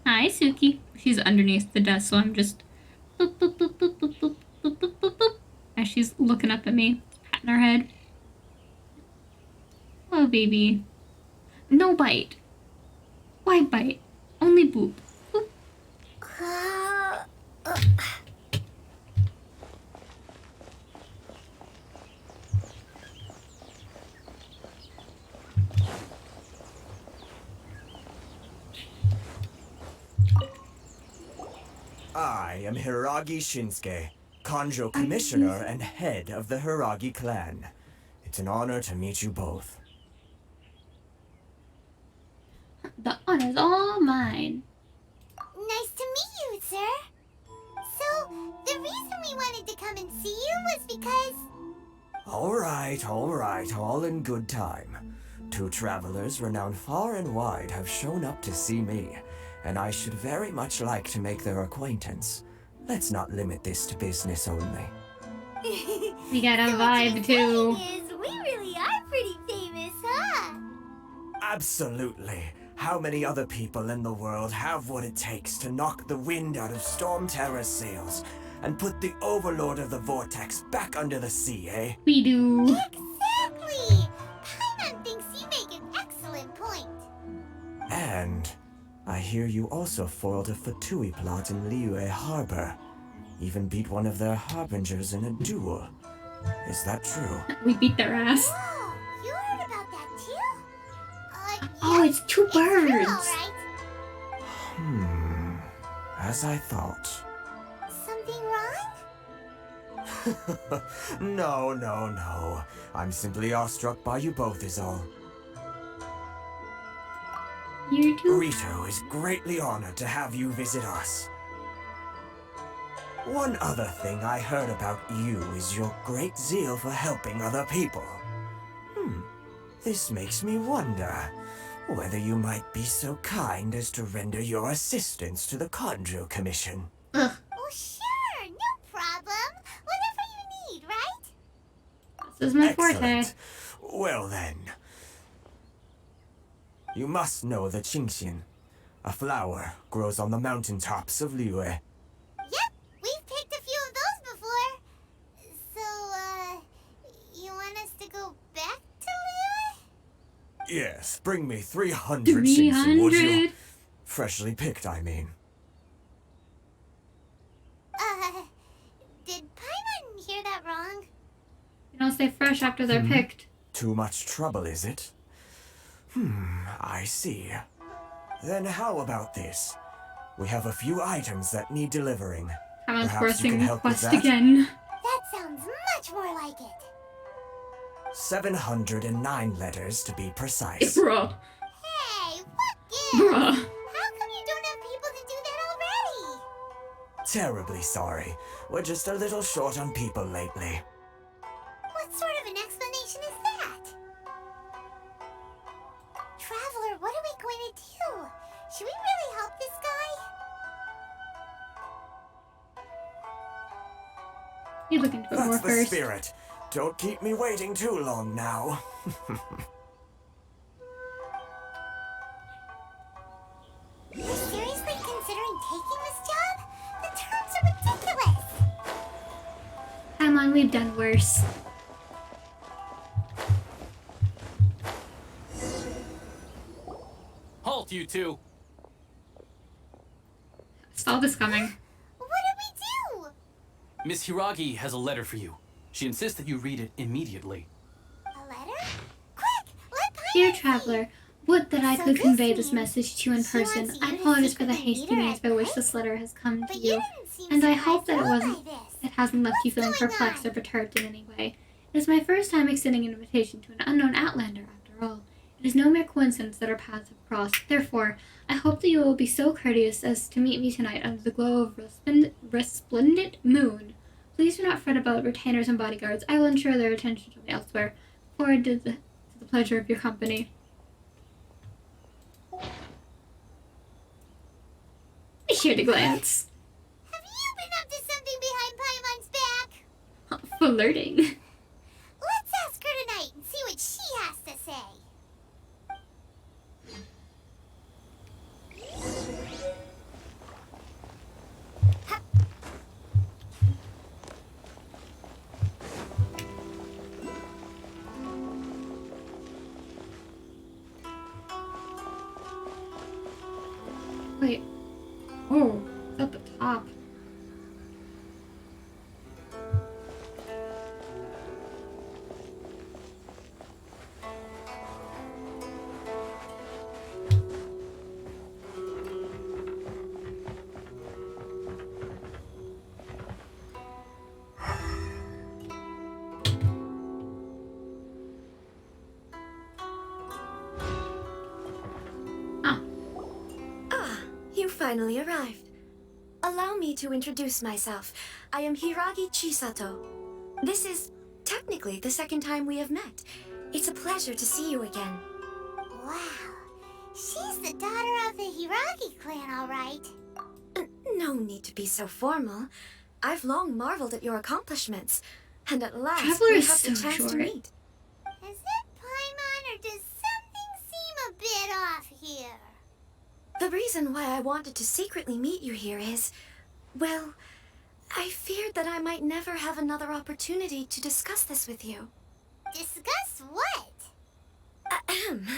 Hi, Suki. She's underneath the desk, so I'm just as she's looking up at me, patting her head. Oh, baby. No bite. Why bite? Only boop. Boop. I am Hiragi Shinsuke, Kanjo Commissioner and head of the Hiragi clan. It's an honor to meet you both. The honor's all mine. Nice to meet you, sir. So, the reason we wanted to come and see you was because... All right, all in good time. Two travelers renowned far and wide have shown up to see me, and I should very much like to make their acquaintance. Let's not limit this to business only. We got a vibe, too. We really are pretty famous, huh? Absolutely. How many other people in the world have what it takes to knock the wind out of Storm Terror's sails and put the Overlord of the Vortex back under the sea, eh? We do. Exactly! Paimon thinks you make an excellent point. And I hear you also foiled a Fatui plot in Liyue Harbor. Even beat one of their harbingers in a duel. Is that true? We beat their ass. Whoa, you heard about that too? Oh, it's two birds. Alright. As I thought. Something wrong? No. I'm simply awestruck by you both is all. You too. Rito is greatly honored to have you visit us. One other thing I heard about you is your great zeal for helping other people. This makes me wonder whether you might be so kind as to render your assistance to the Conjo Commission. Oh, sure, no problem. Whatever you need, right? This is my Excellent. forte. Well then. You must know the Qingxian. A flower grows on the mountaintops of Liyue. Yep, we've picked a few of those before. So, you want us to go back to Liyue? Yes, bring me 300 Qingxian, would you? 300. Freshly picked, I mean. Did Paimon hear that wrong? You don't stay fresh after they're picked. Too much trouble, is it? I see. Then how about this? We have a few items that need delivering. I'm Perhaps you can forcing help with quest that? again. That sounds much more like it. 709 letters to be precise. Bruh. Hey, what gives? Bruh. How come you don't have people to do that already? Terribly sorry. We're just a little short on people lately. What sort of an explanation is that? Traveler, what are we going to do? Should we really help this guy? You look into it more That's the first. spirit. Don't keep me waiting too long now. You're seriously considering taking this job? The terms are ridiculous. Come on, we've done worse. Halt, you two! Saw this coming. What did we do? Miss Hiragi has a letter for you. She insists that you read it immediately. A letter? Quick, let Paimon Dear see. Traveler, would that I So could this convey this means message to you in she wants person. you I to apologize for the secretly hasty meet her means at by which night? this letter has come to But you, you didn't seem and I surprised hope that at it all wasn't. by this. It hasn't left you feeling What's going perplexed on? or perturbed in any way. It is my first time extending an invitation to an unknown outlander, after all. It is no mere coincidence that our paths have crossed. Therefore, I hope that you will be so courteous as to meet me tonight under the glow of resplendent moon. Please do not fret about retainers and bodyguards. I will ensure their attention to me elsewhere. Forward to the pleasure of your company. I shared a glance. Have you been up to something behind Paimon's back? Flirting. Let's ask her tonight and see what she has to say. Wait. Oh, it's at the top. You finally arrived. Allow me to introduce myself. I am Hiragi Chisato. This is technically the second time we have met. It's a pleasure to see you again. Wow. She's the daughter of the Hiragi clan, all right. No need to be so formal. I've long marveled at your accomplishments. And at last, Traveler we is have the so chance to short. meet. Is it Paimon or does something seem a bit off here? The reason why I wanted to secretly meet you here is, well, I feared that I might never have another opportunity to discuss this with you. Discuss what? Ahem.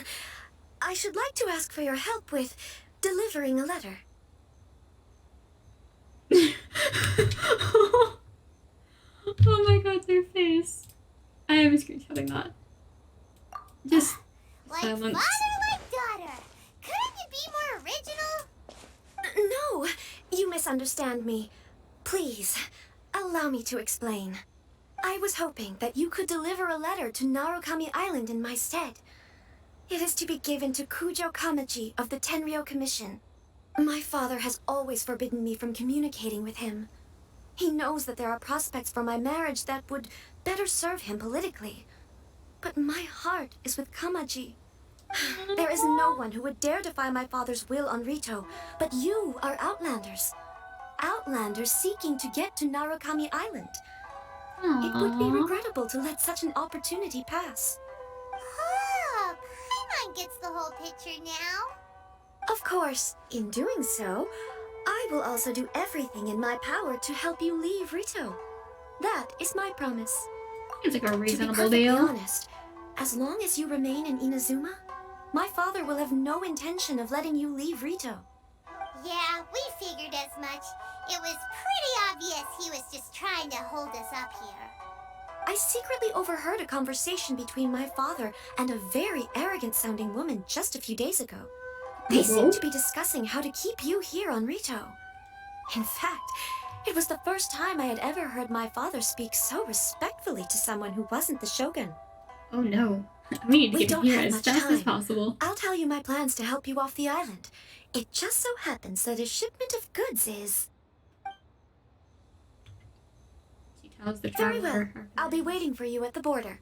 I should like to ask for your help with delivering a letter. Oh my god, their face. I am screenshotting that. Just Like silence. father, like daughter. Couldn't you be more original? No, you misunderstand me. Please, allow me to explain. I was hoping that you could deliver a letter to Narukami Island in my stead. It is to be given to Kujo Kamaji of the Tenryou Commission. My father has always forbidden me from communicating with him. He knows that there are prospects for my marriage that would better serve him politically. But my heart is with Kamaji. There is no one who would dare defy my father's will on Rito, but you are Outlanders. Outlanders seeking to get to Narukami Island. It would be regrettable to let such an opportunity pass. Oh, Paimon gets the whole picture now. Of course, in doing so, I will also do everything in my power to help you leave Rito. That is my promise. It's like a reasonable to be perfectly deal. honest, as long as you remain in Inazuma, my father will have no intention of letting you leave Rito. Yeah, we figured as much. It was pretty obvious he was just trying to hold us up here. I secretly overheard a conversation between my father and a very arrogant-sounding woman just a few days ago. They seemed to be discussing how to keep you here on Rito. In fact, it was the first time I had ever heard my father speak so respectfully to someone who wasn't the Shogun. Oh no. We need to get don't here have as much fast as time. possible. I'll tell you my plans to help you off the island. It just so happens that a shipment of goods is... She tells the Very well. traveler. I'll be waiting for you at the border.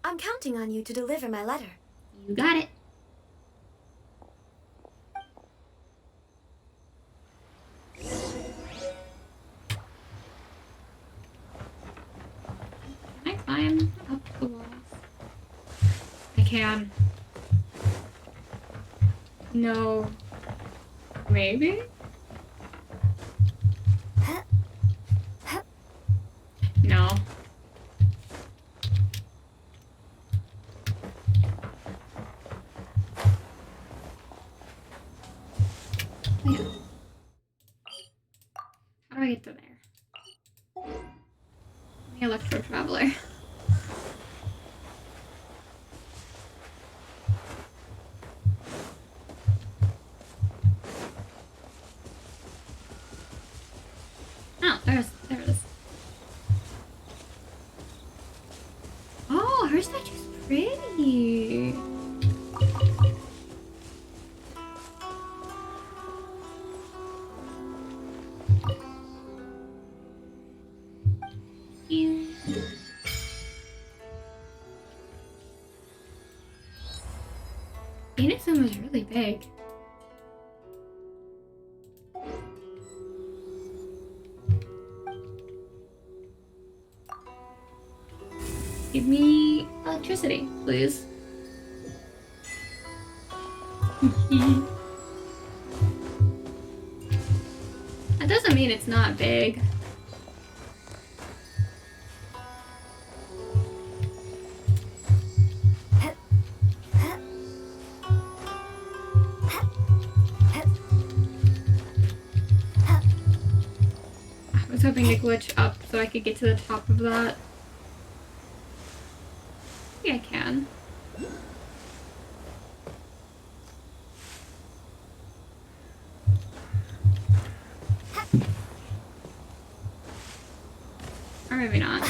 I'm counting on you to deliver my letter. You got it. Can I climb up the walls? I can. No. Maybe? No. Yeah. How do I get to there? The Electro Traveler. Oh, there it is. Oh, her statue's pretty. Cute. Inazuma is really big. Give me electricity, please. That doesn't mean it's not big. I was hoping to glitch up so I could get to the top of that. I think I can. Or maybe not.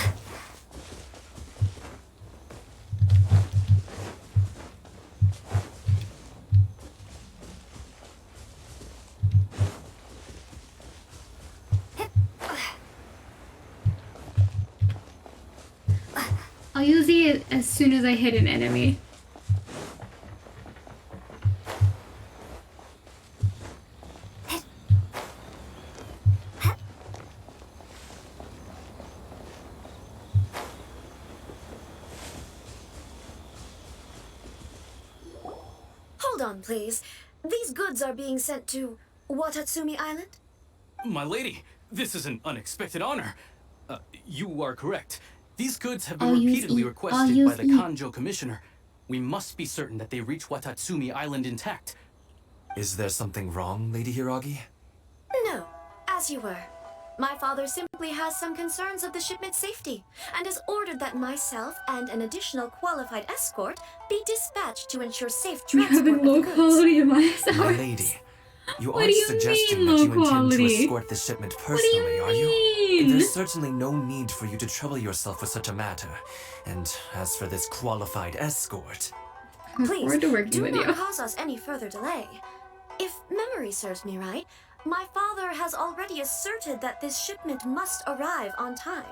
I'll use it as soon as I hit an enemy. Hold on, please. These goods are being sent to Watatsumi Island? My lady, this is an unexpected honor. You are correct. These goods have been repeatedly requested by the Kanjo Commissioner. We must be certain that they reach Watatsumi Island intact. Is there something wrong, Lady Hiragi? No, as you were. My father simply has some concerns of the shipment's safety, and has ordered that myself and an additional qualified escort be dispatched to ensure safe You're transport having of the low goods. quality of my sound. My lady, you What aren't do you suggesting mean, that low you intend to quality? escort the shipment What do you personally, are you? mean? There's certainly no need for you to trouble yourself with such a matter. And as for this qualified escort... look forward to working do with not you. cause us any further delay. If memory serves me right, my father has already asserted that this shipment must arrive on time.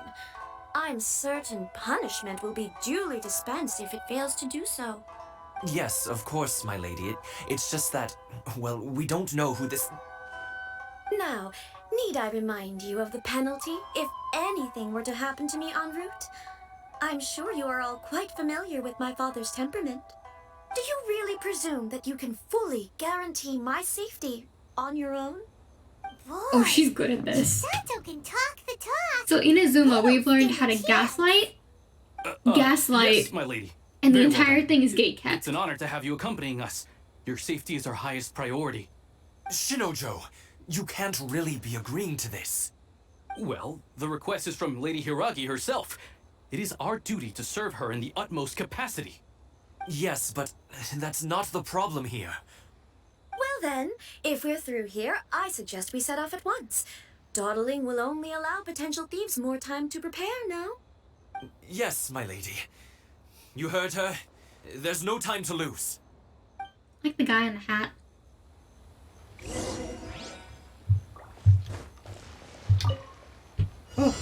I'm certain punishment will be duly dispensed if it fails to do so. Yes, of course, my lady. It's just that, well, we don't know who this... Now, need I remind you of the penalty if anything were to happen to me en route? I'm sure you are all quite familiar with my father's temperament. Do you really presume that you can fully guarantee my safety on your own? Oh, she's good at this. Sato can talk the talk. So Inazuma, we've learned how to gaslight, Yes, my lady. and the Very well entire done. thing is gatekept. It's an honor to have you accompanying us. Your safety is our highest priority. Shinojo, you can't really be agreeing to this. Well, the request is from Lady Hiragi herself. It is our duty to serve her in the utmost capacity. Yes, but that's not the problem here. Well then, if we're through here, I suggest we set off at once. Dawdling will only allow potential thieves more time to prepare, no? Yes, my lady. You heard her. There's no time to lose. Like the guy in the hat. Oh.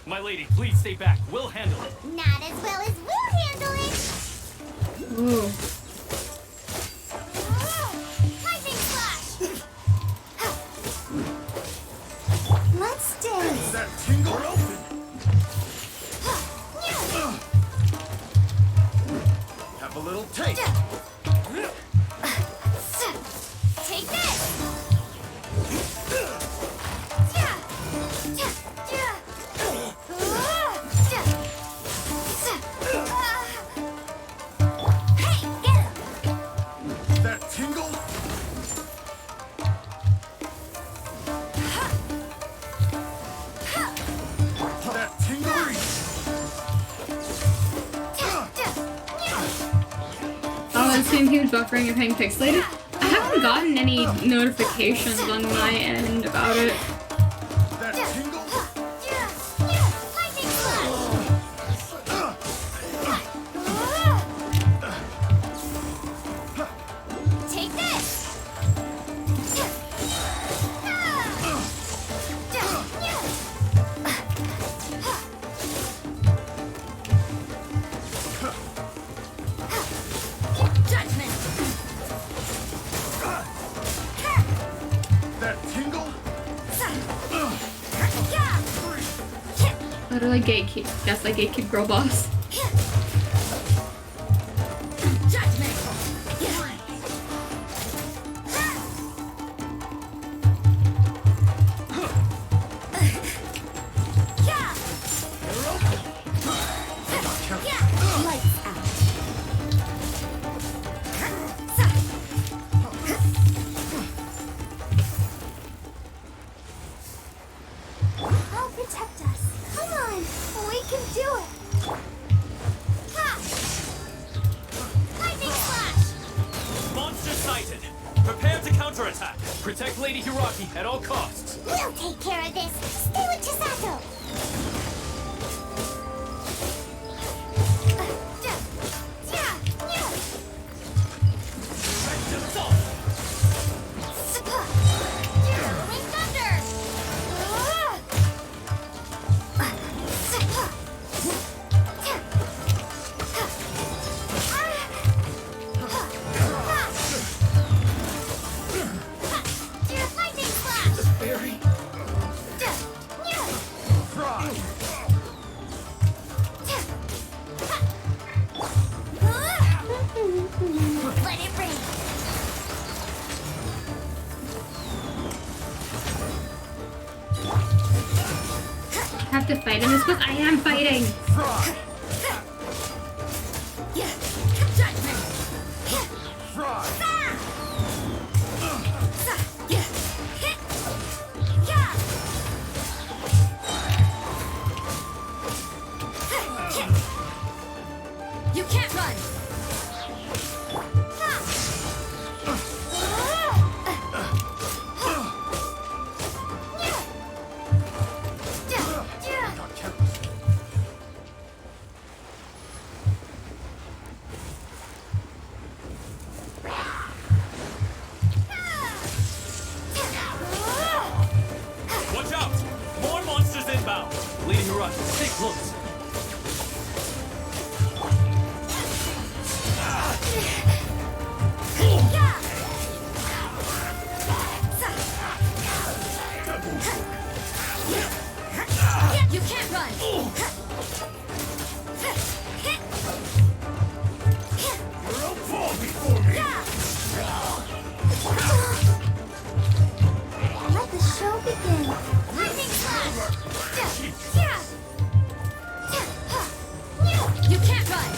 My lady, please stay back. We'll handle it. Not as well as we'll handle it. Ooh. Lightning flash. Let's dance. That tingle open. Have a little taste. Take this. That tingle. That tingle. Oh, it seems he was buffering and paying pixelated. I haven't gotten any notifications on my end about it. That tingle. Lightning flash. Take this. Judgment! That tingle. Literally gatekeep. Yes, like gatekeep girl boss. Judgment! Lights out. I'll protect us. Come on, we can do it. Ha! Lightning flash. Monster sighted. Prepare to counterattack. Protect Lady Hiragi at all costs. We'll take care of this. Stay with Chisato. Rolling thunder. Lightning flash. Berry. Fry. Let it rain. I have to fight in this book. I am fighting. Fry. Judgment! Fry. You can't run! close. You can't run! You'll fall before me! Let the show begin. Lightning slash! You can't run!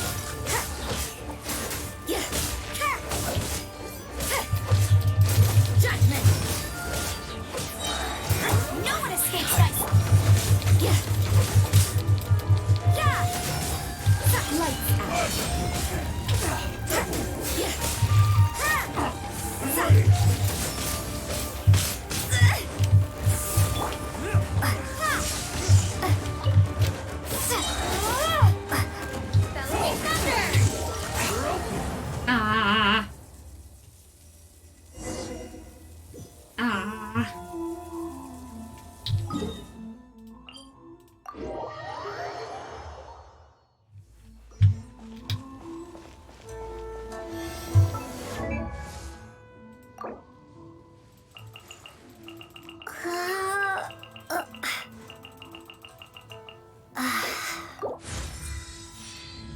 Judgment! No one escapes us! Lights Ah. Ah.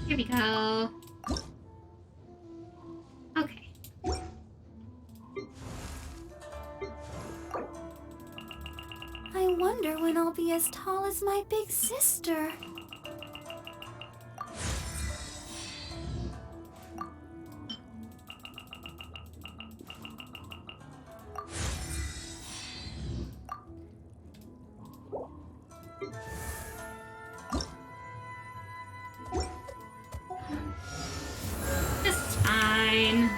Here we go. Okay. I wonder when I'll be as tall as my big sister. It's fine.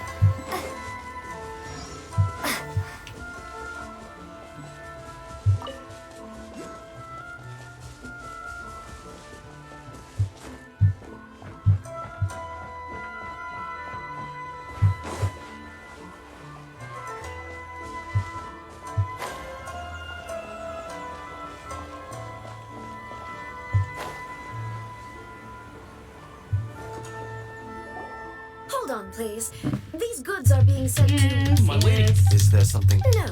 Hold on, please. These goods are being sent to... My lady. Is there something? No.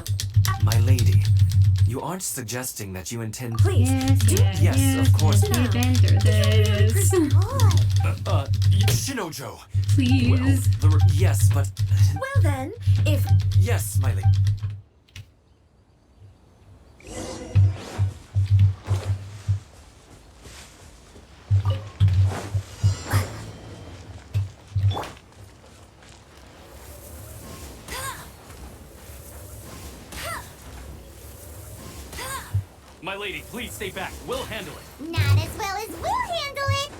My lady, you aren't suggesting that you intend. Please. Yes, of course. Bender this. Shinojo. Please. Well, yes, but. Well then, if... Yes, my lady. My lady, please stay back. We'll handle it. Not as well as we'll handle it.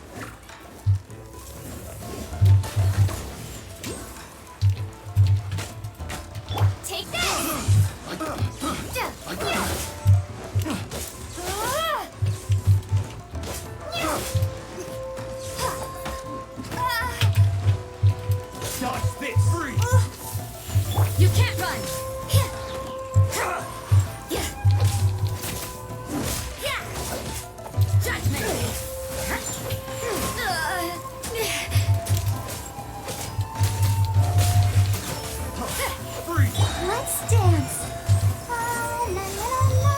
Take this! Dodge this! Freeze! You can't run! Let's dance. La, la, la, la.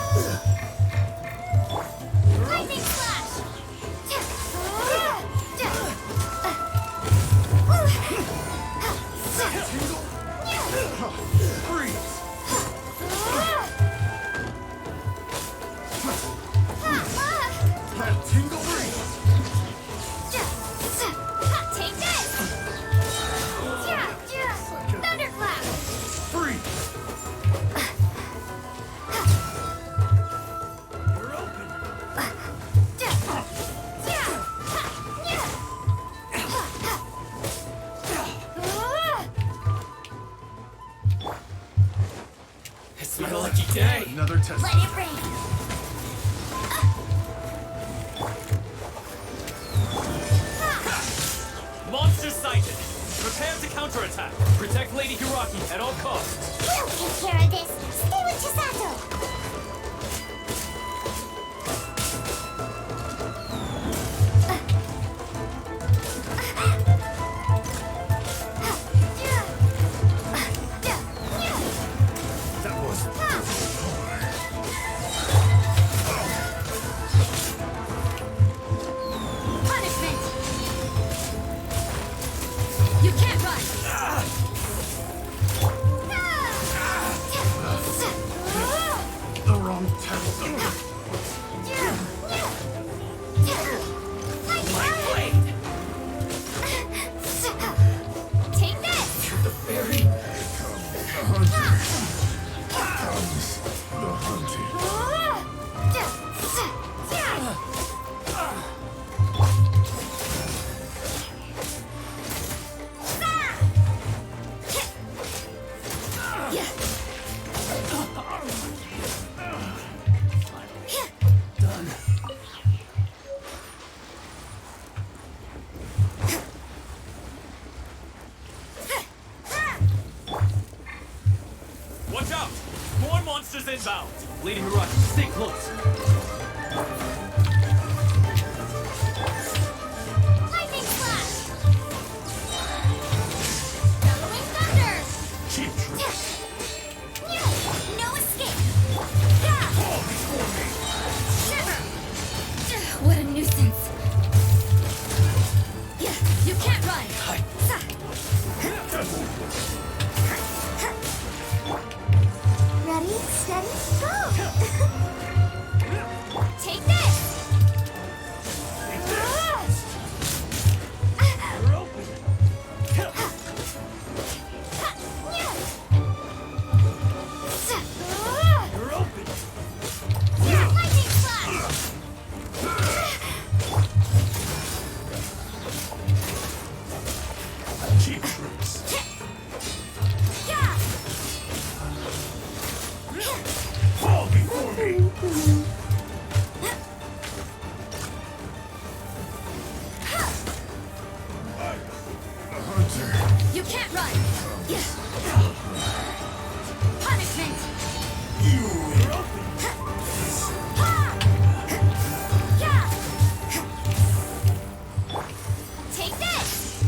Lightning slash! Tingle breeze! Take this! Thunderclap! Freeze! You're open! It's my lucky day. Another test. Let it rain! Monster sighted! Prepare to counterattack! Protect Lady Hiraki at all costs! We'll take care of this. Stay with Chisato. Watch out! More monsters inbound! Lady Hiragi, stay close. Lightning flash! Bellowing thunder! Cheap tricks! No escape! Shiver! What a nuisance. Yeah, you can't run. Ready, steady, go! Take this! You're open! Lightning flash! Cheap tricks! Fall before me! Hunter! You can't run. Yeah. Punishment. You're open! Take this!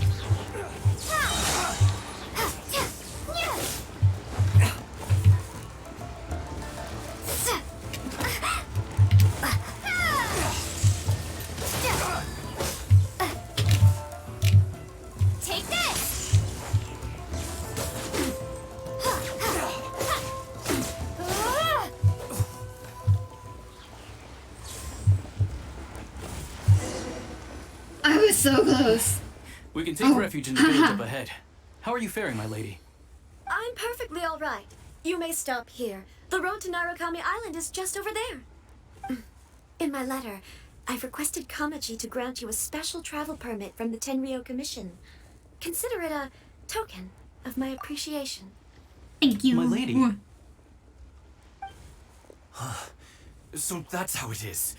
Take this! I was so close. We can take refuge in the village up ahead. How are you faring, my lady? I'm perfectly all right. You may stop here. The road to Narukami Island is just over there. In my letter, I've requested Kamaji to grant you a special travel permit from the Tenryou Commission. Consider it a token of my appreciation. Thank you. My lady. So that's how it is.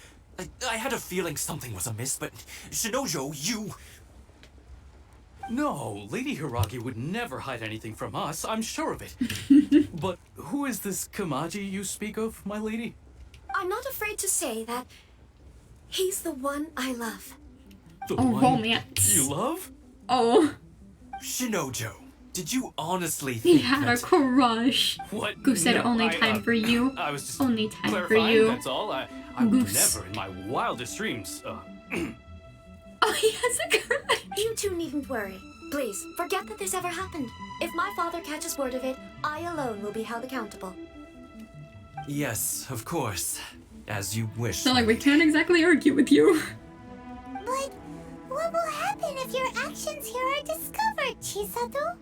I had a feeling something was amiss, but Shinojo, you... No, Lady Hiragi would never hide anything from us, I'm sure of it. But who is this Kamaji you speak of, my lady? I'm not afraid to say that he's the one I love. The Oh, one romance. you love? Oh, Shinojo, did you honestly he think had a that... crush. What? Goose said No, only time for you. I was just Only time for clarifying, you. that's all. I would Goose. never in my wildest dreams, Oh, he has a crush. You two needn't worry. Please, forget that this ever happened. If my father catches word of it, I alone will be held accountable. Yes, of course. As you wish. So, like, we can't exactly argue with you. But what will happen if your actions here are discovered, Chisato?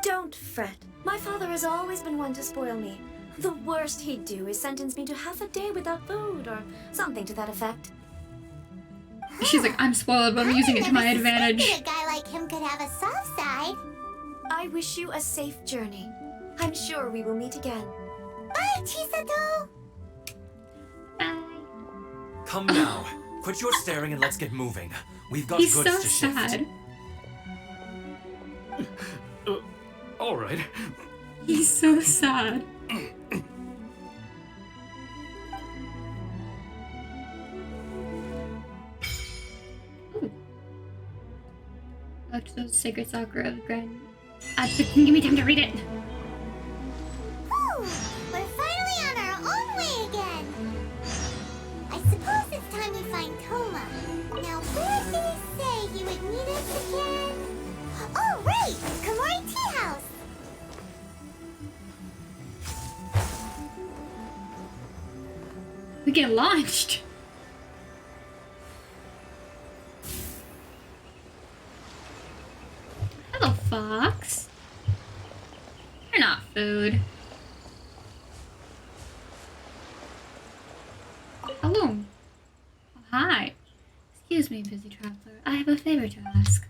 Don't fret. My father has always been one to spoil me. The worst he'd do is sentence me to half a day without food or something to that effect. She's like, I'm spoiled, but I'm using it to my advantage. A guy like him could have a soft side. I wish you a safe journey. I'm sure we will meet again. Bye, Chisato! Come now. Quit your staring and let's get moving. We've got He's goods so to shift. sad. all right. He's so sad. Ooh. Go to the Sacred Sakura of Grand. Give me time to read it. Whew, we're finally on our own way again. I suppose it's time we find Toma. Now, where did he say he would meet us again? Oh, right! Komori Tea House! We get launched. Hello, Fox. You're not food. Hello. hi. Excuse me, busy traveler. I have a favor to ask.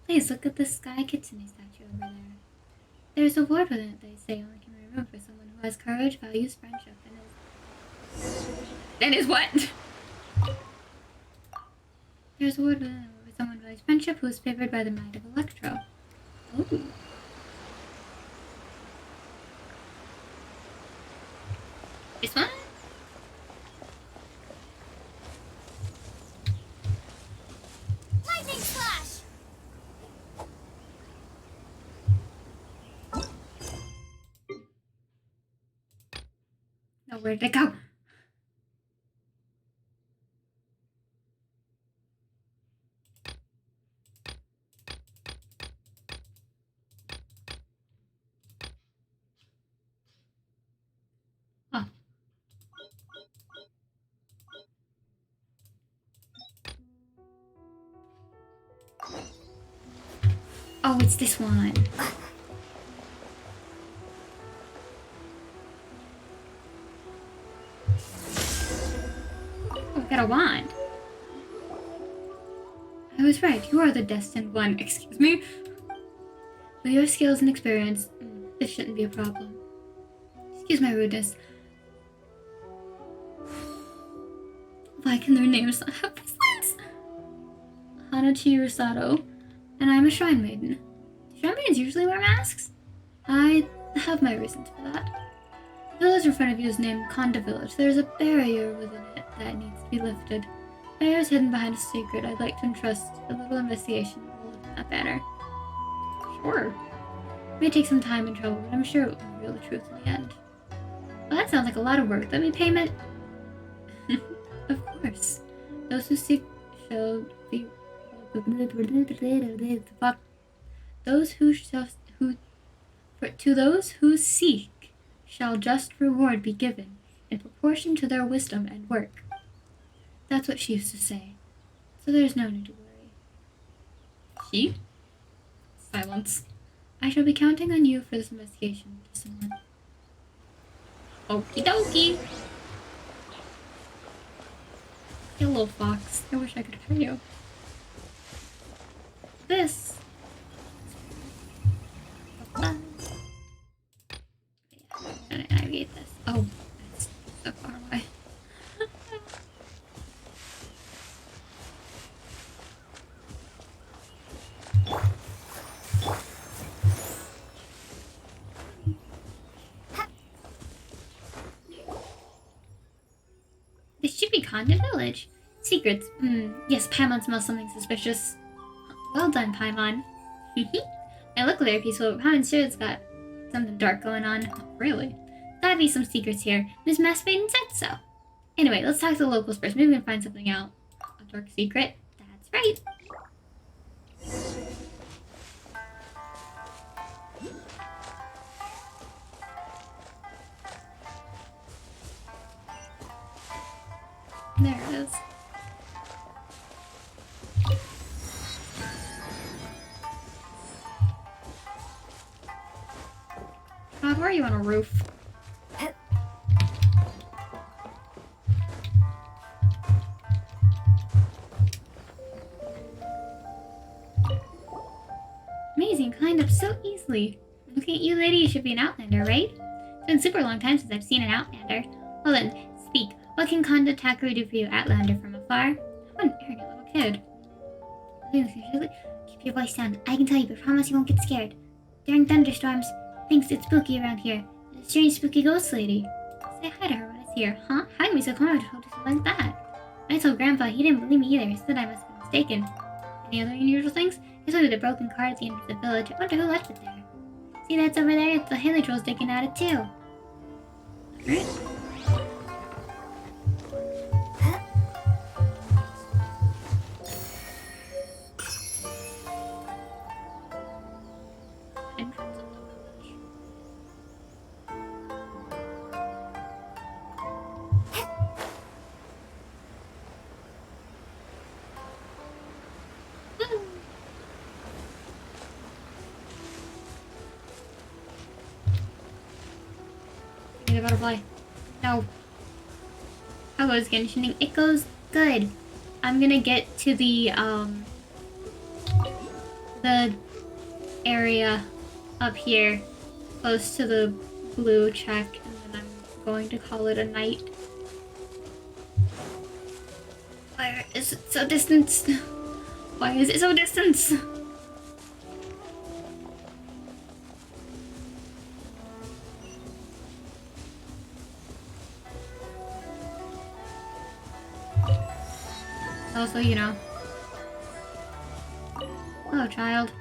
Please look at the sky kitsune statue over there. There's a word within it they say only can be removed for someone who has courage, values friendship, and is what? There's a word within it for someone who values friendship who is favored by the might of Electro. Ooh. This one? Lightning slash! No, where did it go? Oh. Oh, it's this one. Oh, I got a wand. I was right. You are the destined one. Excuse me? With your skills and experience, this shouldn't be a problem. Excuse my rudeness. Why can their names not have bracelets? Hanachi Rusato, and I'm a shrine maiden. Do shrine maidens usually wear masks? I have my reasons for that. The village in front of you is named Konda Village. There's a barrier within it that needs to be lifted. The barrier is hidden behind a secret. I'd like to entrust a little investigation to look at that better. Sure. It may take some time and trouble, but I'm sure it will reveal the truth in the end. Well, that sounds like a lot of work. Let me payment. Of course. Those who seek shall be. To those who seek shall just reward be given in proportion to their wisdom and work. That's what she used to say. So there's no need to worry. She? Silence. I shall be counting on you for this investigation to someone. Okie dokie. You little fox. I wish I could pet you. This. Yeah, I navigate this. Oh, that's so far away. This should be Konda Village. Secrets. Yes, Paimon smells something suspicious. Well done, Paimon. I look very peaceful, but Paimon's sure it's got something dark going on. Oh, really? Gotta be some secrets here. Miss Mask Maiden said so. Anyway, let's talk to the locals first. Maybe we can find something out. A dark secret? That's right. There it is. God, why are you on a roof? Amazing, climbed up so easily. Looking at you, lady, you should be an outlander, right? It's been super long time since I've seen an outlander. Well then, speak. What can Konda Takuri do for you, outlander from afar? What an arrogant little kid. Keep your voice down. I can tell you, but promise you won't get scared. During thunderstorms, things get spooky around here. There's a strange spooky ghost lady. Say hi to her when it's here, huh? How can be so calm to hold something like that? I told Grandpa, he didn't believe me either. He said I must be mistaken. Any other unusual things? He told me the broken car at the end of the village. I wonder who left it there. See, that's over there? It's the Haley Troll's digging at it too. Alright. The butterfly. No. How goes Genshin? It goes good. I'm gonna get to the area up here, close to the blue check, and then I'm going to call it a night. Why is it so distant? Why is it so distant? Also, you know. Hello, child.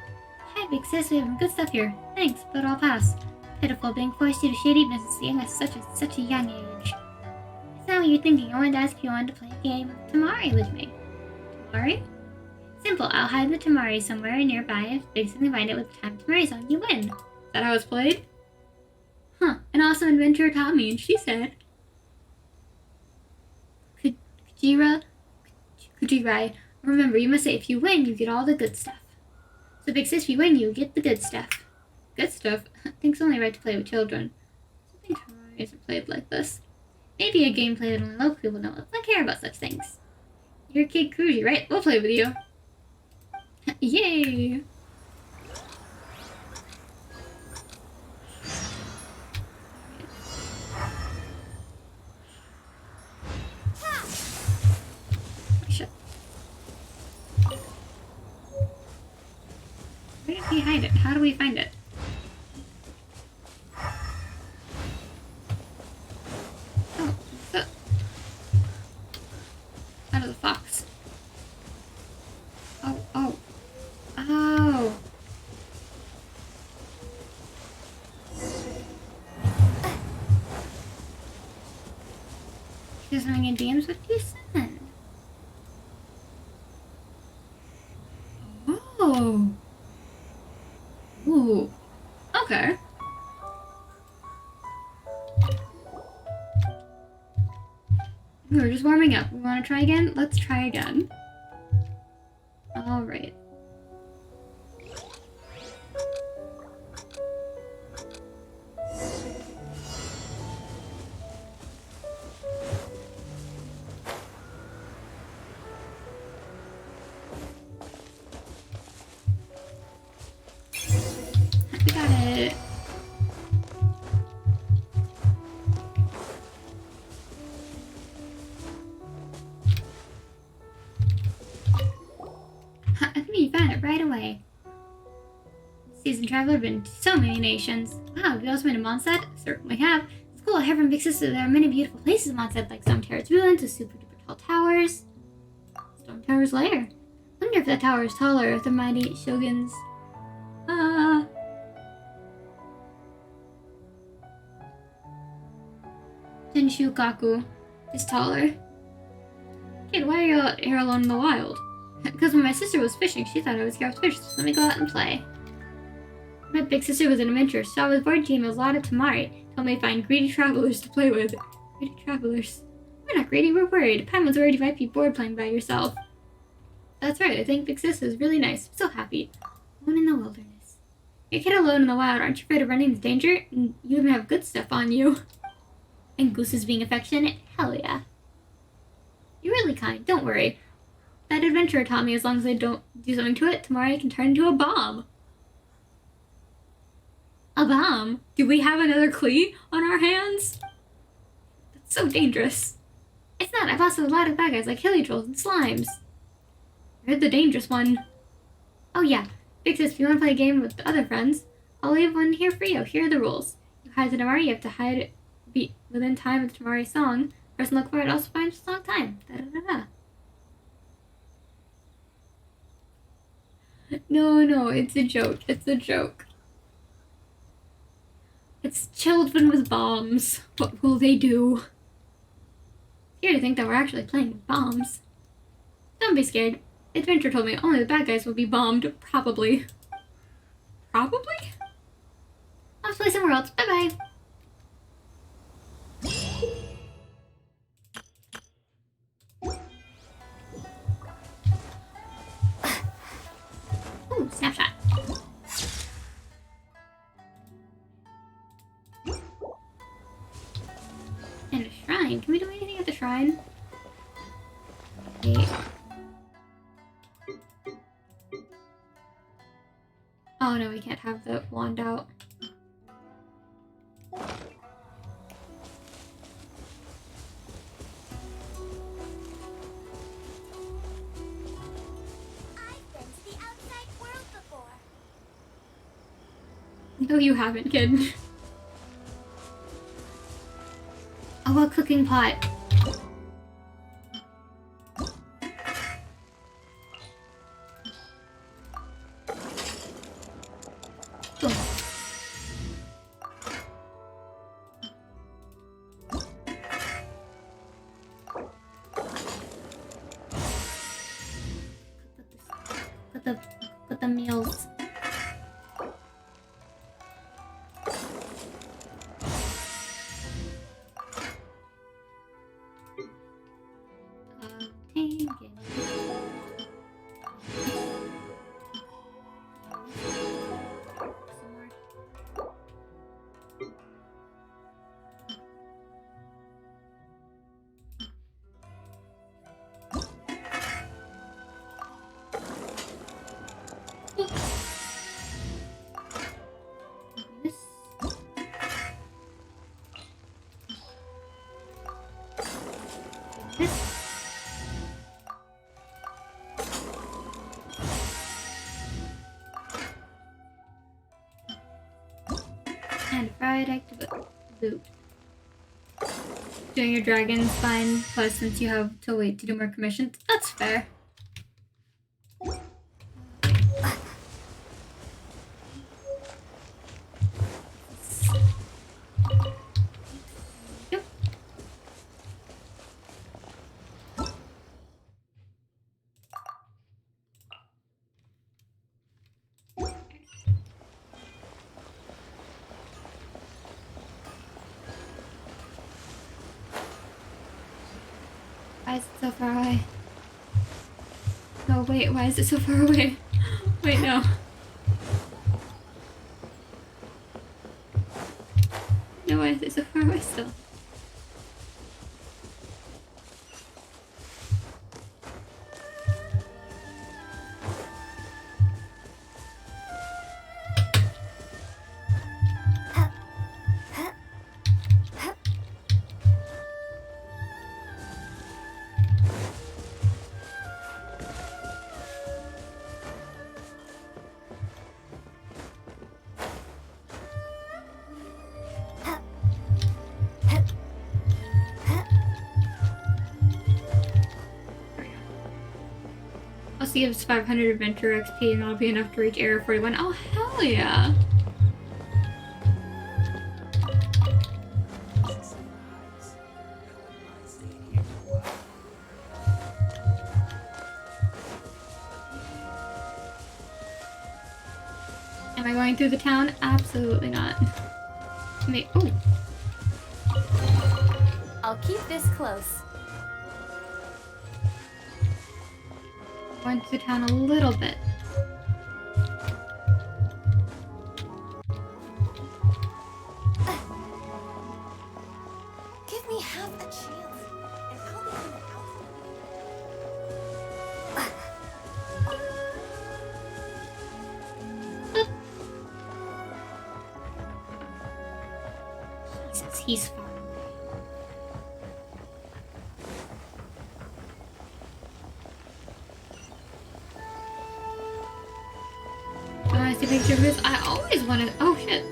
Hi, big sis. We have some good stuff here. Thanks, but I'll pass. Pitiful being forced into shady business at such a young age. Is that what you're thinking? I wanted to ask if you wanted to play a game of Tamari with me. Tamari? Simple. I'll hide the Tamari somewhere nearby. If Big Sis can find it with the time Tamari song, you win. Is that how it's played? Huh. An awesome adventurer taught me, and she said... Kujirai, remember, you must say if you win, you get all the good stuff. So Big Sis, if you win, you get the good stuff. Good stuff? Think's only right to play with children. I think Tamari isn't played like this. Maybe a gameplay that only local people know. Let's not care about such things. You're Kid Kuji, right? We'll play with you. Yay! Where did he hide it? How do we find it? Oh, so... Out of the fox. Oh, oh. Oh! She's having a DMs with you, son. Oh! Ooh. Okay. We were just warming up. We want to try again? Let's try again. Alright. We got it. I think you found it right away. Seasoned traveler, been to so many nations. Wow, have you also been to Mondstadt? Certainly have. It's cool, I heard from Big Sister there are many beautiful places in Mondstadt, like some terrace ruins with super duper tall towers. Stone Tower's lair. Wonder if that tower is taller if the mighty shoguns. Tenshukaku is taller. Kid, why are you out here alone in the wild? Because when my sister was fishing, she thought I was scared of fish, so let me go out and play. My big sister was an adventurer, so I was bored game with a lot of Tamari. Told me to find greedy travelers to play with. Greedy travelers? We're not greedy, we're worried. Paimon's worried you might be bored playing by yourself. That's right, I think Big Sis is really nice. I'm so happy. Alone in the wilderness. You're a kid alone in the wild, aren't you afraid of running into danger? And you even have good stuff on you. And Goose is being affectionate? Hell yeah. You're really kind, don't worry. That adventurer taught me as long as I don't do something to it, tomorrow I can turn into a bomb. A bomb? Do we have another Klee on our hands? That's so dangerous. It's not, I've also a lot of bad guys like hilly trolls and slimes. You're the dangerous one. Oh yeah, Big Sis, if you want to play a game with the other friends, I'll leave one here for you. Here are the rules. You hide the Tamari, you have to hide it within time of the Tamari song. Person look for it also finds the song time. Da-da-da-da. No, it's a joke. It's a joke. It's children with bombs. What will they do? Here to think that we're actually playing with bombs. Don't be scared. Adventure told me only the bad guys will be bombed. Probably. Probably? Let's play somewhere else. Bye-bye. Ooh, snapshot. And a shrine. Can we do anything at the shrine? Okay. Oh no, we can't have the wand out. No, you haven't, kid. Oh, a cooking pot. Put the meals. And fried activate loot. Doing your dragon's fine, plus since you have to wait to do more commissions, that's fair. Yep. Why is it so far away? No, wait, why is it so far away? Wait, no. No, why is it so far away still? Also gives 500 adventure XP and that'll be enough to reach Area 41. Oh, hell yeah! Am I going through the town? Absolutely not. Oh! I'll keep this close. Going through the town a little bit. Give me half a chance, and I'll be on the Jesus, he's far away. I see a picture of this. I always wanted. Oh shit.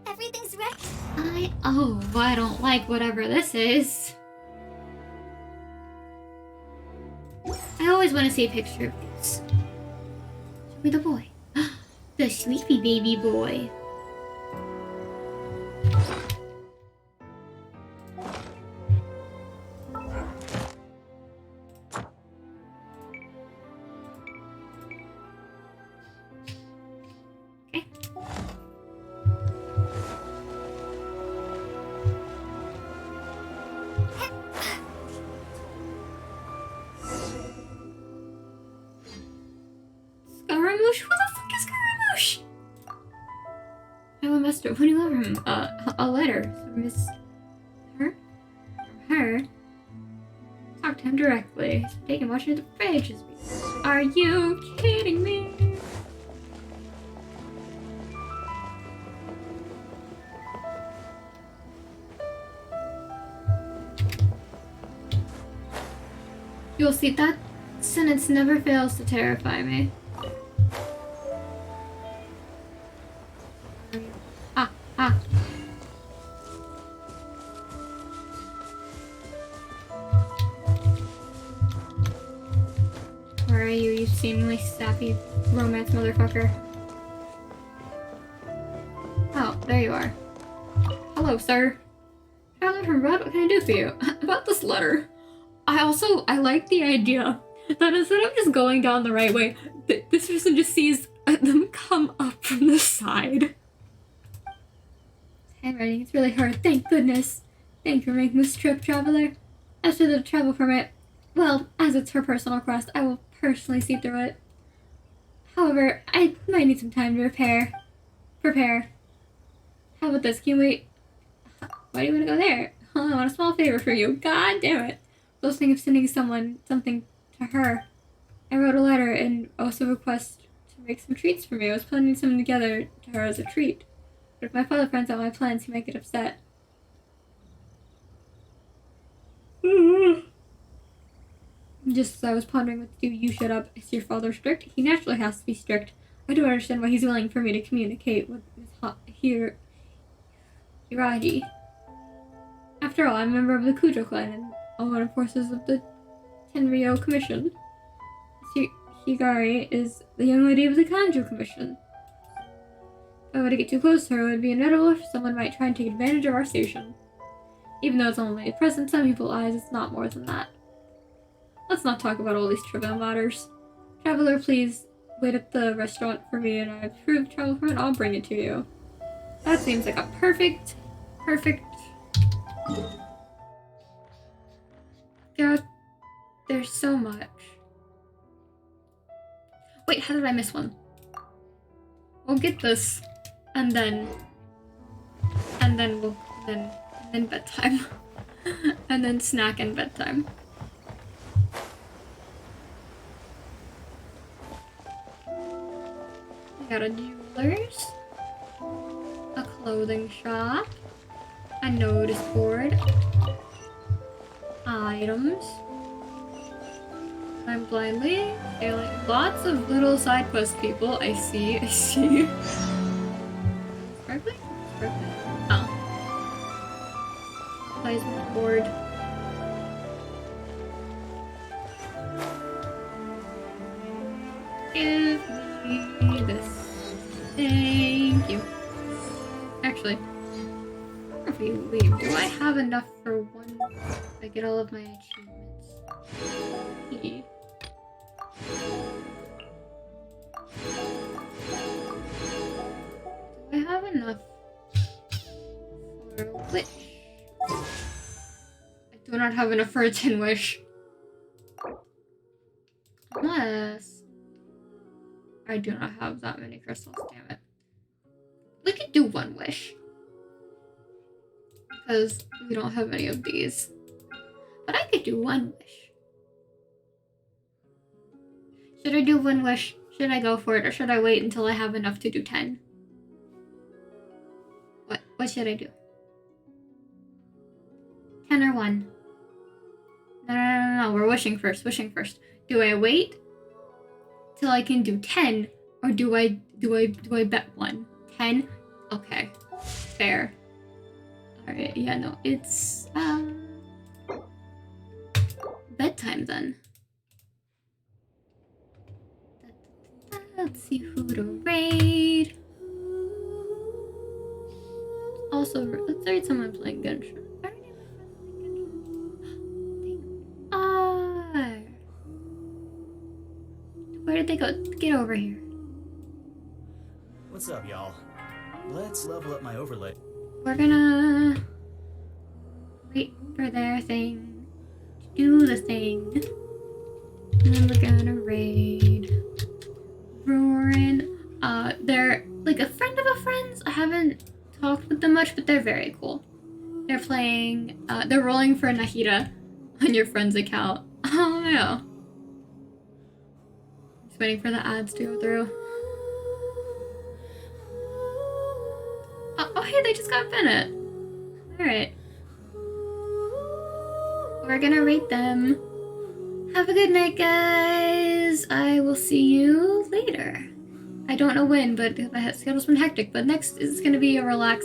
Everything's ready. I don't like whatever this is. I always want to see a picture of this. Show me the boy. The sleepy baby boy. Scaramouche? Who the fuck is Scaramouche? I must have putting over him a letter from Miss her. From her. Talk to him directly. Take him watching the fridge. Are you kidding me? You'll see, that sentence never fails to terrify me. Ah, ah. Where are you, you seemingly sappy romance motherfucker? Oh, there you are. Hello, sir. Traveler from Red, what can I do for you? About this letter. I like the idea that instead of just going down the right way, this person just sees them come up from the side. Handwriting, it's really hard, thank goodness. Thank you for making this trip, traveler. As for the travel permit, well, as it's her personal request, I will personally see through it. However, I might need some time to prepare. How about this, can you wait? Why do you want to go there? Oh, I want a small favor for you, god damn it. I was thinking of sending someone something to her. I wrote a letter and also request to make some treats for me. I was planning something together to her as a treat. But if my father finds out my plans, he might get upset. Just as I was pondering what to do, you shut up. Is your father strict? He naturally has to be strict. I don't understand why he's willing for me to communicate with Hiragi. After all, I'm a member of the Kujo clan and one of the forces of the Tenryou Commission. Higari is the young lady of the Kanjo Commission. If I were to get too close to her, it would be inevitable if someone might try and take advantage of our station. Even though it's only a present in some people's eyes, it's not more than that. Let's not talk about all these trivial matters. Traveler, please wait at the restaurant for me and I approve travel permit. I'll bring it to you. That seems like a perfect. God, there's so much. Wait, how did I miss one? We'll get this, and then bedtime, and then snack and bedtime. We got a jeweler's, a clothing shop, a notice board, items. I'm blindly failing. Lots of little side quest people. I see. Sparkling? Oh. Placement board. Give me this. Thank you. Actually, if we leave, do I have enough for one? I get all of my achievements. Yeah. Do I have enough for a wish? I do not have enough for a tin wish. Unless I do not have that many crystals, damn it. We could do one wish. Because we don't have any of these. But I could do one wish. Should I do one wish? Should I go for it? Or should I wait until I have enough to do 10? What should I do? 10 or 1? No. We're wishing first. Do I wait till I can do 10? Or do I bet 1? 10? Okay. Fair. Alright, yeah, no, it's bedtime then. Let's see who to raid. Also, let's raid someone playing Genshin. Where did they go? Get over here. What's up, y'all? Let's level up my overlay. We're gonna wait for their thing to do the thing. And then we're gonna raid Roarin. They're like a friend of a friend's. I haven't talked with them much, but they're very cool. They're playing, they're rolling for Nahida on your friend's account. Oh no. Just waiting for the ads to go through. Oh, hey, they just got Bennett. Alright. We're gonna rate them. Have a good night, guys. I will see you later. I don't know when, but the schedule's been hectic. But next is gonna be a relaxed